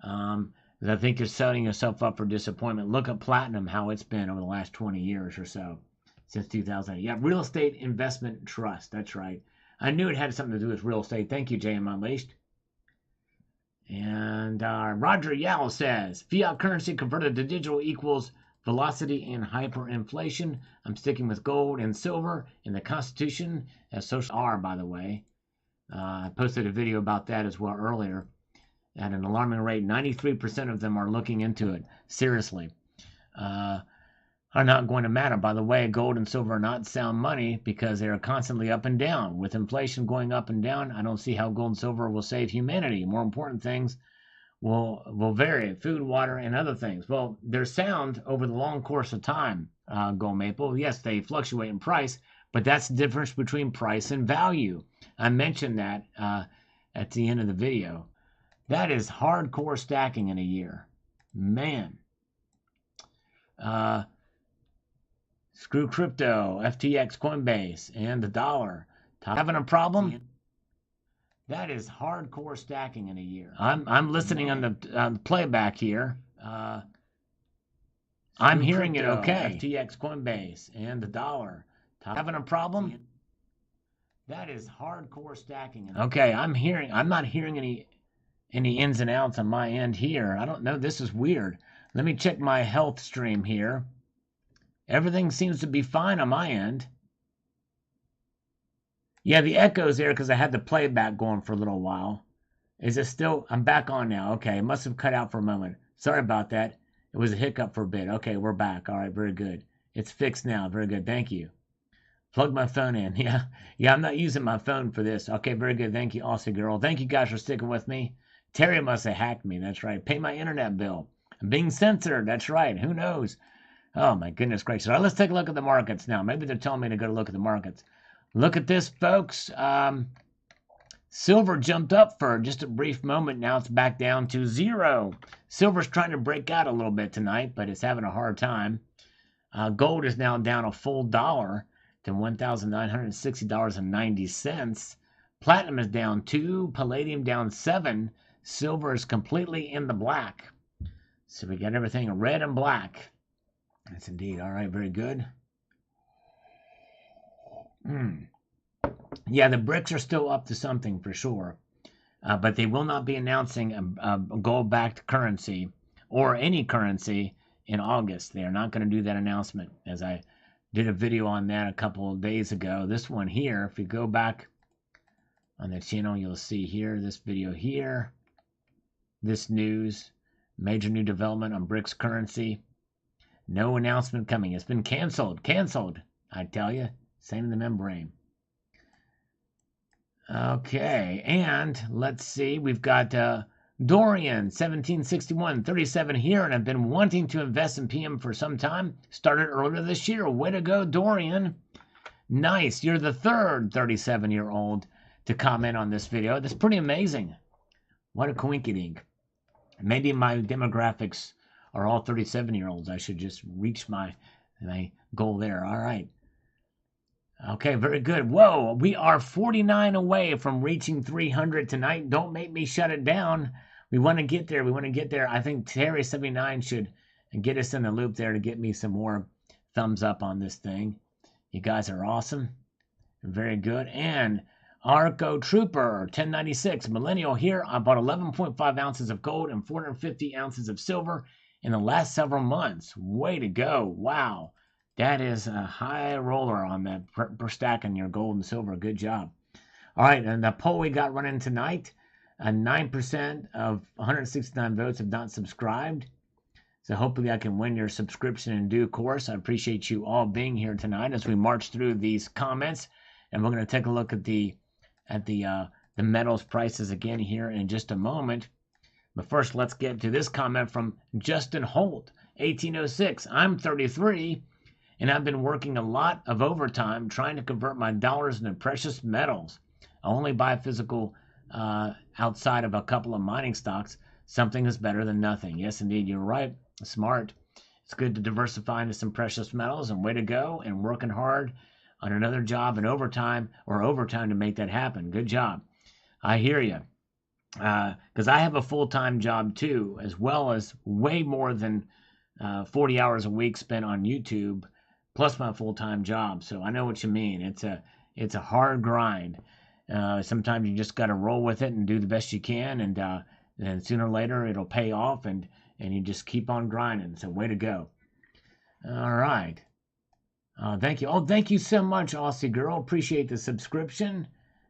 [SPEAKER 1] I think you're setting yourself up for disappointment. Look at platinum, how it's been over the last 20 years or so, since 2008. Yeah, real estate investment trust. That's right. I knew it had something to do with real estate. Thank you, JM Unleashed. And Roger Yao says, fiat currency converted to digital equals velocity and hyperinflation. I'm sticking with gold and silver in the Constitution as social R, by the way. I posted a video about that as well earlier. At an alarming rate, 93% of them are looking into it seriously. Are not going to matter. By the way, gold and silver are not sound money because they are constantly up and down. With inflation going up and down, I don't see how gold and silver will save humanity. More important things will vary. Food, water, and other things. Well, they're sound over the long course of time, gold maple. Yes, they fluctuate in price, but that's the difference between price and value. I mentioned that at the end of the video. That is hardcore stacking in a year. Man. Screw crypto, FTX, Coinbase, and the dollar. Having a problem? That is hardcore stacking in a year. I'm listening on the playback here. I'm hearing it okay. FTX, Coinbase, and the dollar. Having a problem? That is hardcore stacking. Okay, I'm not hearing any ins and outs on my end here. I don't know. This is weird. Let me check my health stream here. Everything seems to be fine on my end. Yeah, the echo's there because I had the playback going for a little while. Is it still? I'm back on now. Okay, it must have cut out for a moment. Sorry about that. It was a hiccup for a bit. Okay, we're back. All right, very good. It's fixed now. Very good. Thank you. Plug my phone in. Yeah, I'm not using my phone for this. Okay, very good. Thank you, Aussie girl. Thank you guys for sticking with me. Terry must have hacked me. That's right. Pay my internet bill. I'm being censored. That's right. Who knows? Oh, my goodness gracious. All right, let's take a look at the markets now. Maybe they're telling me to go to look at the markets. Look at this, folks. Silver jumped up for just a brief moment. Now it's back down to zero. Silver's trying to break out a little bit tonight, but it's having a hard time. Gold is now down a full dollar to $1,960.90. Platinum is down 2. Palladium down 7. Silver is completely in the black. So we got everything red and black. That's indeed. All right, very good. Yeah, the bricks are still up to something for sure. But they will not be announcing a gold-backed currency or any currency in August. They are not going to do that announcement, as I did a video on that a couple of days ago. This one here, if you go back on the channel, you'll see here, this video here, this news, major new development on BRICS currency. No announcement coming. It's been canceled. Canceled, I tell you. Same in the membrane. Okay, and let's see. We've got Dorian, 1761, 37 here, and I've been wanting to invest in PM for some time. Started earlier this year. Way to go, Dorian. Nice. You're the third 37-year-old to comment on this video. That's pretty amazing. What a coinkydink. Maybe my demographics are all 37-year-olds. I should just reach my goal there. All right. Okay, very good. Whoa, we are 49 away from reaching 300 tonight. Don't make me shut it down. We want to get there. We want to get there. I think Terry79 should get us in the loop there to get me some more thumbs up on this thing. You guys are awesome. Very good. And Arco Trooper, 1096, Millennial here. I bought 11.5 ounces of gold and 450 ounces of silver in the last several months. Way to go. Wow. That is a high roller on that per stacking your gold and silver. Good job. All right, and the poll we got running tonight, 9% of 169 votes have not subscribed. So hopefully I can win your subscription in due course. I appreciate you all being here tonight as we march through these comments, and we're going to take a look at the metals prices again here in just a moment. But first, let's get to this comment from Justin Holt, 1806. I'm 33, and I've been working a lot of overtime trying to convert my dollars into precious metals. I only buy physical outside of a couple of mining stocks. Something is better than nothing. Yes, indeed, you're right. Smart. It's good to diversify into some precious metals, and way to go, and working hard on another job and overtime to make that happen. Good job. I hear you. Because I have a full-time job too, as well as way more than 40 hours a week spent on YouTube, plus my full-time job. So I know what you mean. It's a hard grind. Sometimes you just got to roll with it and do the best you can, and then sooner or later it'll pay off, and you just keep on grinding. So way to go. All right. Thank you. Oh, thank you so much, Aussie girl. Appreciate the subscription.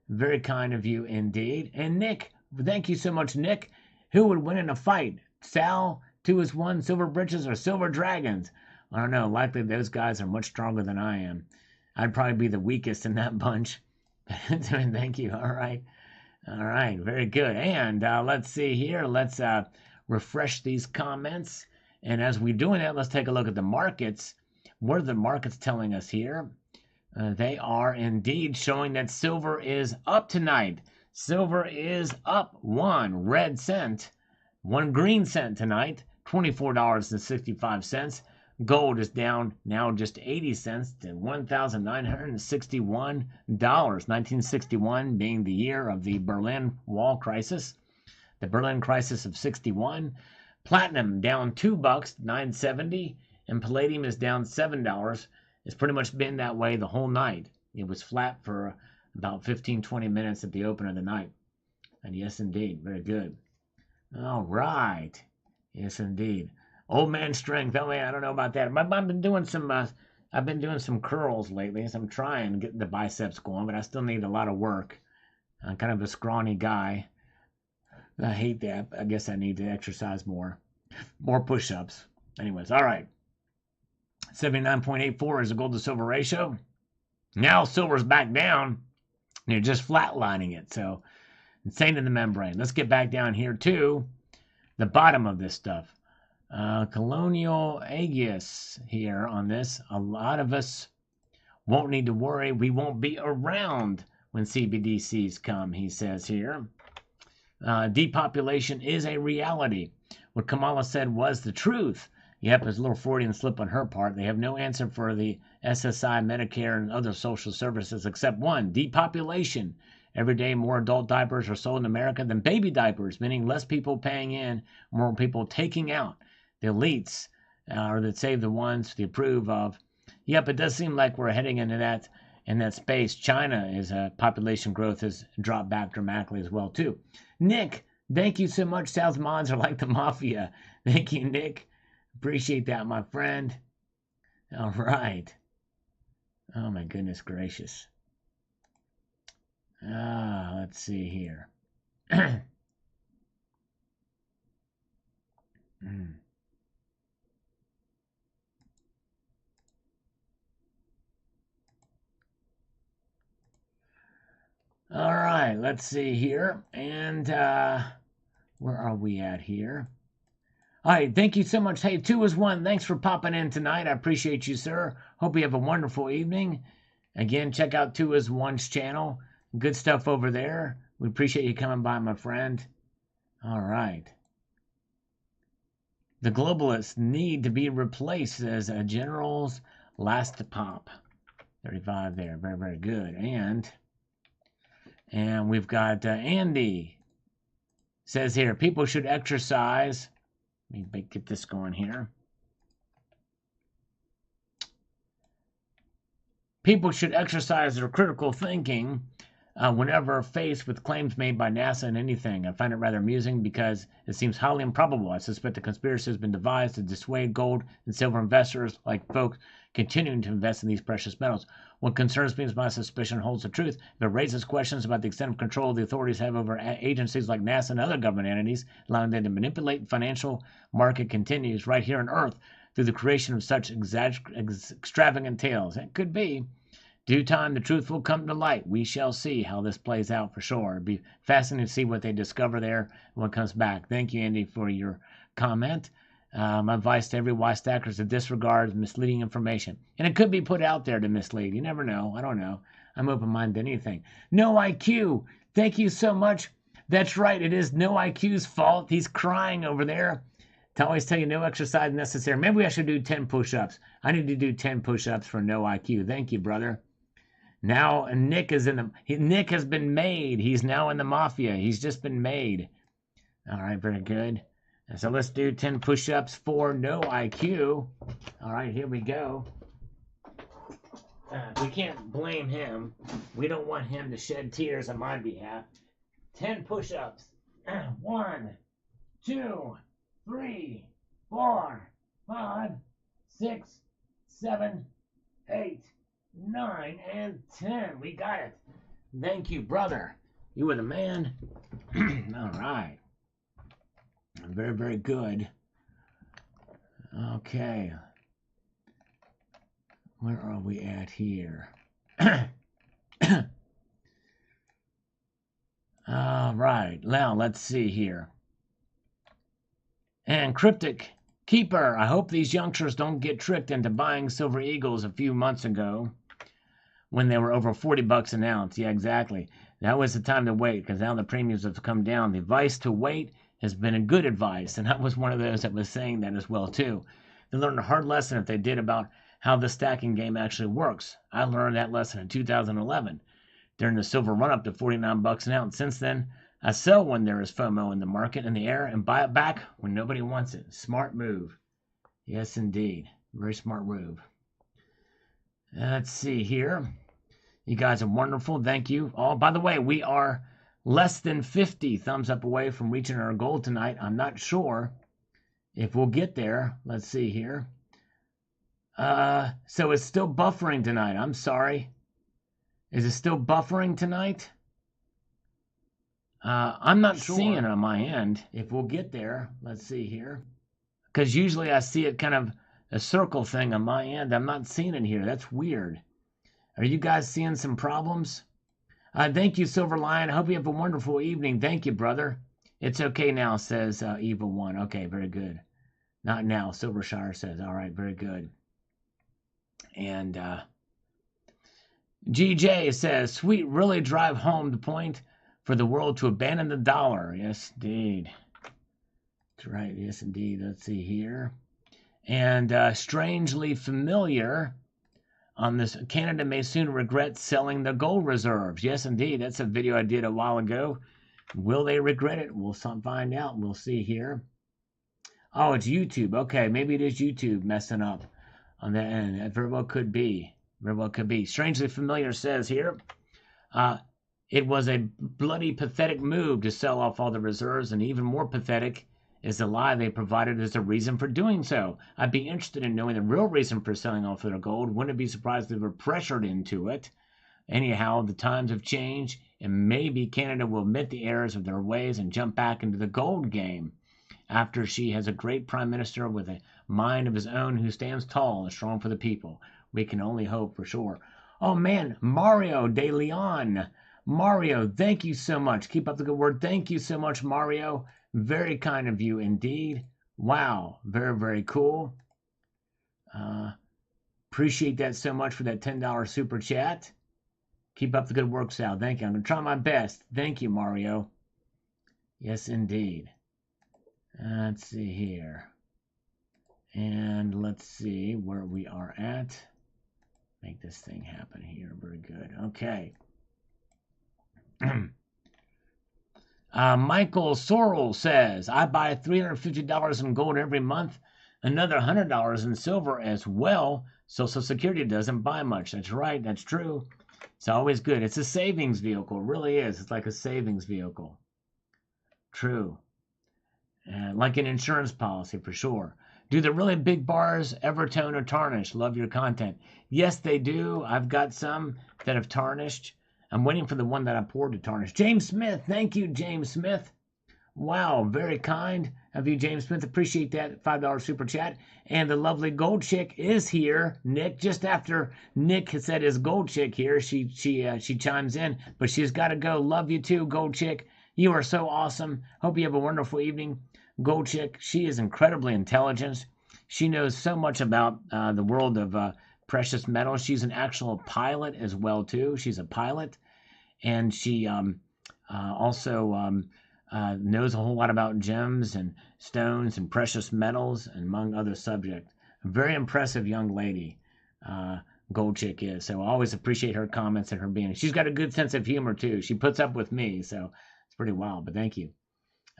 [SPEAKER 1] Very kind of you indeed. And Nick, thank you so much, Nick. Who would win in a fight? Sal, 2is1, Silver Britches, or Silver Dragons? I don't know. Likely those guys are much stronger than I am. I'd probably be the weakest in that bunch. Thank you. All right. All right. Very good. And let's see here. Let's refresh these comments. And as we're doing that, let's take a look at the markets. What are the markets telling us here? They are indeed showing that silver is up tonight. Silver is up 1 red cent, 1 green cent tonight, $24.65. Gold is down now just 80 cents to $1,961. 1961 being the year of the Berlin Wall crisis, the Berlin crisis of 61. Platinum down $2, $9.70, and palladium is down $7. It's pretty much been that way the whole night. It was flat for about 15-20 minutes at the open of the night. And yes, indeed, very good. All right. Yes, indeed. Old man strength. Oh man, I don't know about that. I've been doing some curls lately, so I'm trying to get the biceps going, but I still need a lot of work. I'm kind of a scrawny guy. I hate that. I guess I need to exercise more push-ups. Anyways, all right. 79.84 is the gold to silver ratio. Now silver's back down. You're just flatlining it. So insane in the membrane. Let's get back down here to the bottom of this stuff. Colonial Aegis here on this. A lot of us won't need to worry. We won't be around when CBDCs come, he says here. Depopulation is a reality. What Kamala said was the truth. Yep, there's a little Freudian slip on her part. They have no answer for the SSI, Medicare, and other social services except one, depopulation. Every day, more adult diapers are sold in America than baby diapers, meaning less people paying in, more people taking out. The elites are that save the ones they approve of. Yep, it does seem like we're heading into that space. China is population growth has dropped back dramatically as well too. Nick, thank you so much. South mods are like the mafia. Thank you, Nick. Appreciate that, my friend. All right. Oh, my goodness gracious. Let's see here. All right, let's see here. And where are we at here? All right, thank you so much. Hey, 2is1, thanks for popping in tonight. I appreciate you, sir. Hope you have a wonderful evening. Again, check out 2is1's channel. Good stuff over there. We appreciate you coming by, my friend. All right. The globalists need to be replaced as a general's last pop. 35 there. Very, very good. And we've got Andy. Says here, people should exercise. Let me get this going here. People should exercise their critical thinking whenever faced with claims made by NASA and anything. I find it rather amusing because it seems highly improbable. I suspect the conspiracy has been devised to dissuade gold and silver investors like folks continuing to invest in these precious metals. What concerns me is my suspicion holds the truth. If it raises questions about the extent of control the authorities have over agencies like NASA and other government entities, allowing them to manipulate financial market continues right here on Earth through the creation of such extravagant tales. It could be. Due time, the truth will come to light. We shall see how this plays out for sure. It'd be fascinating to see what they discover there when it comes back. Thank you, Andy, for your comment. My advice to every Y-stacker is to disregard misleading information. And it could be put out there to mislead. You never know. I don't know. I'm open-minded to anything. No IQ. Thank you so much. That's right. It is No IQ's fault. He's crying over there. To always tell you no exercise necessary. Maybe I should do 10 push-ups. I need to do 10 push-ups for No IQ. Thank you, brother. Now Nick is Nick has been made. He's now in the mafia. He's just been made. All right, very good. So let's do 10 push-ups for No IQ. All right, here we go. We can't blame him. We don't want him to shed tears on my behalf. 10 push-ups. 1, 2, 3, 4, 5, 6, 7, 8, 9, and 10. We got it. Thank you, brother. You were the man. All right. Very, very good. Okay. Where are we at here? All right. Now, let's see here. And Cryptic Keeper, I hope these youngsters don't get tricked into buying Silver Eagles a few months ago when they were over $40 an ounce. Yeah, exactly. That was the time to wait because now the premiums have come down. The advice to wait has been a good advice, and I was one of those that was saying that as well, too. They learned a hard lesson if they did about how the stacking game actually works. I learned that lesson in 2011 during the silver run-up to $49 an ounce. Since then, I sell when there is FOMO in the market in the air and buy it back when nobody wants it. Smart move. Yes, indeed. Very smart move. Let's see here. You guys are wonderful. Thank you all. By the way, we are less than 50 thumbs up away from reaching our goal tonight. I'm not sure if we'll get there. Let's see here. So it's still buffering tonight. I'm sorry. Is it still buffering tonight? I'm not seeing it on my end. If we'll get there, let's see here. Because usually I see it kind of a circle thing on my end. I'm not seeing it here. That's weird. Are you guys seeing some problems? Thank you, Silver Lion. I hope you have a wonderful evening. Thank you, brother. It's okay now, says Evil One. Okay, very good. Not now, Silvershire says. All right, very good. And GJ says, sweet, really drive home the point for the world to abandon the dollar. Yes, indeed. That's right. Yes, indeed. Let's see here. And strangely familiar on this, Canada may soon regret selling the gold reserves. Yes, indeed. That's a video I did a while ago. Will they regret it? We'll find out. We'll see here. Oh, it's YouTube. Okay, maybe it is YouTube messing up on that end. That very well could be. Very well could be. Strangely familiar says here, it was a bloody pathetic move to sell off all the reserves, and even more pathetic is the lie they provided as a reason for doing so. I'd be interested in knowing the real reason for selling off their gold. Wouldn't be surprised if they were pressured into it. Anyhow, the times have changed, and maybe Canada will admit the errors of their ways and jump back into the gold game. After she has a great prime minister with a mind of his own who stands tall and strong for the people. We can only hope for sure. Oh man, Mario de Leon. Mario, thank you so much. Keep up the good work. Thank you so much, Mario. Very kind of you indeed. Wow, very, very cool. Appreciate that so much for that $10 super chat. Keep up the good work, Sal. Thank you. I'm going to try my best. Thank you, Mario. Yes, indeed. Let's see here. And let's see where we are at. Make this thing happen here. Very good. Okay. Michael Sorrell says, I buy $350 in gold every month, another $100 in silver as well. Social Security doesn't buy much. That's right. That's true. It's always good. It's a savings vehicle. It really is. It's like a savings vehicle. True. Like an insurance policy for sure. Do the really big bars ever tone or tarnish? Love your content. Yes, they do. I've got some that have tarnished. I'm waiting for the one that I poured to tarnish. James Smith. Thank you, James Smith. Wow, very kind of you, James Smith. Appreciate that $5 super chat. And the lovely Gold Chick is here. Nick, just after Nick has said his Gold Chick here, she chimes in, but she's got to go. Love you too, Gold Chick. You are so awesome. Hope you have a wonderful evening. Gold Chick, she is incredibly intelligent. She knows so much about the world of precious metals. She's an actual pilot as well too. She's a pilot, and she also knows a whole lot about gems and stones and precious metals, and among other subjects. A very impressive young lady, Gold Chick is. So I always appreciate her comments and her being. She's got a good sense of humor too. She puts up with me, so it's pretty wild. But thank you.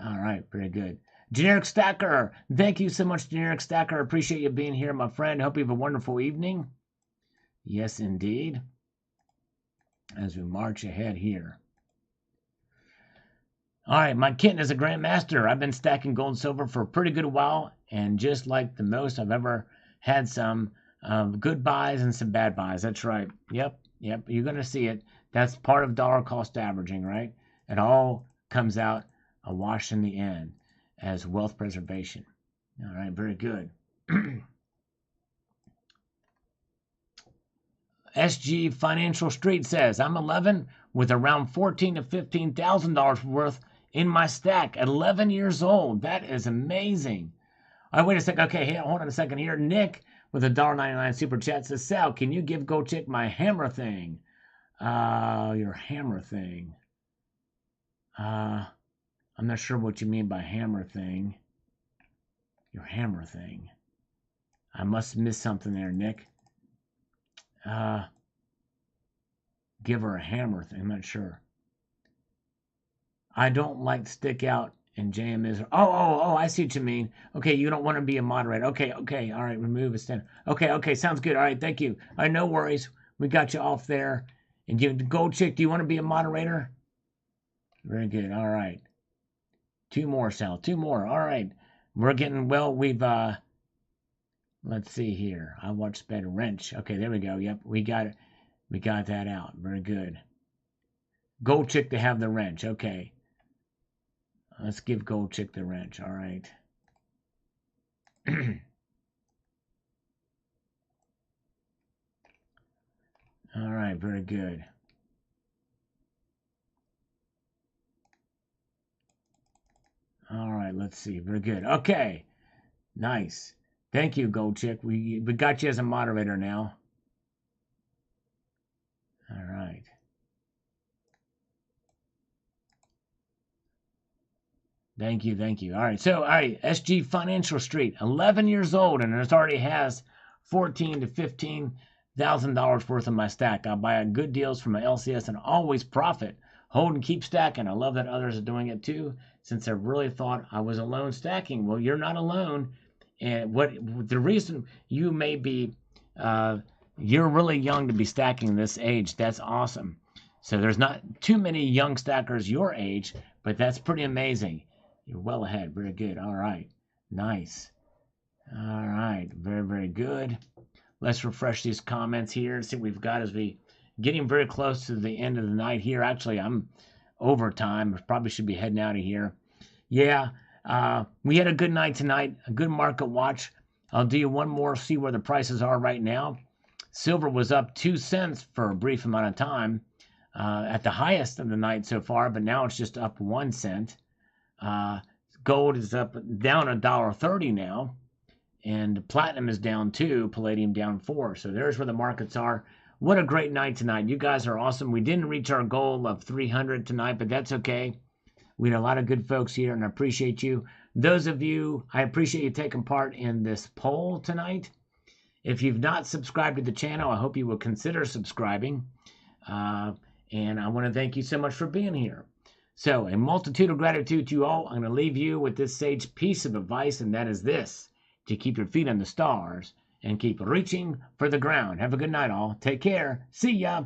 [SPEAKER 1] All right, very good. Generic Stacker, thank you so much, Generic Stacker. Appreciate you being here, my friend. Hope you have a wonderful evening. Yes, indeed. As we march ahead here. All right, my kitten is a grandmaster. I've been stacking gold and silver for a pretty good while, and just like the most I've ever had some good buys and some bad buys. That's right. Yep. You're going to see it. That's part of dollar cost averaging, right? It all comes out a wash in the end as wealth preservation. All right, very good. SG Financial Street says, I'm 11 with around $14,000 to $15,000 worth in my stack at 11 years old. That is amazing. All right, wait a second. Okay, hey, hold on a second here. Nick with a $1.99 super chat says, Sal, can you give Gold Chick my hammer thing? Your hammer thing. I'm not sure what you mean by hammer thing. Your hammer thing. I must have missed something there, Nick. Give her a hammer thing. I'm not sure. I don't like stick out and jam is. Oh, I see what you mean. Okay, you don't want to be a moderator. Okay. All right, remove a stand. Okay, sounds good. All right, thank you. All right, no worries. We got you off there. And you, Gold Chick, do you want to be a moderator? Very good. All right. Two more, Sal. Two more. All right. We're getting, well, we've, let's see here. I watched better wrench. Okay, there we go. Yep, we got it. We got that out. Very good. Gold Chick to have the wrench. Okay. Let's give Gold Chick the wrench. All right. All right, very good. All right, let's see. Very good. Okay. Nice. Thank you, Gold Chick. We got you as a moderator now. All right. Thank you. All right, so, all right, SG Financial Street, 11 years old, and it already has $14,000 to $15,000 worth of my stack. I buy good deals from my LCS and always profit. Hold and keep stacking. I love that others are doing it too, since I really thought I was alone stacking. Well, you're not alone. And what the reason you may be, you're really young to be stacking this age. That's awesome. So there's not too many young stackers your age, but that's pretty amazing. You're well ahead. Very good. All right. Nice. All right. Very, very good. Let's refresh these comments here and see what we've got as we getting very close to the end of the night here. Actually, I'm over time. I probably should be heading out of here. Yeah. We had a good night tonight, a good market watch. I'll do you one more, see where the prices are right now. Silver was up 2 cents for a brief amount of time at the highest of the night so far, but now it's just up 1 cent. Gold is up down $1.30 now, and platinum is down 2, palladium down 4. So there's where the markets are. What a great night tonight. You guys are awesome. We didn't reach our goal of 300 tonight, but that's okay. We had a lot of good folks here, and I appreciate you. Those of you, I appreciate you taking part in this poll tonight. If you've not subscribed to the channel, I hope you will consider subscribing. And I want to thank you so much for being here. So, a multitude of gratitude to you all. I'm going to leave you with this sage piece of advice, and that is this: to keep your feet on the stars and keep reaching for the ground. Have a good night, all. Take care. See ya.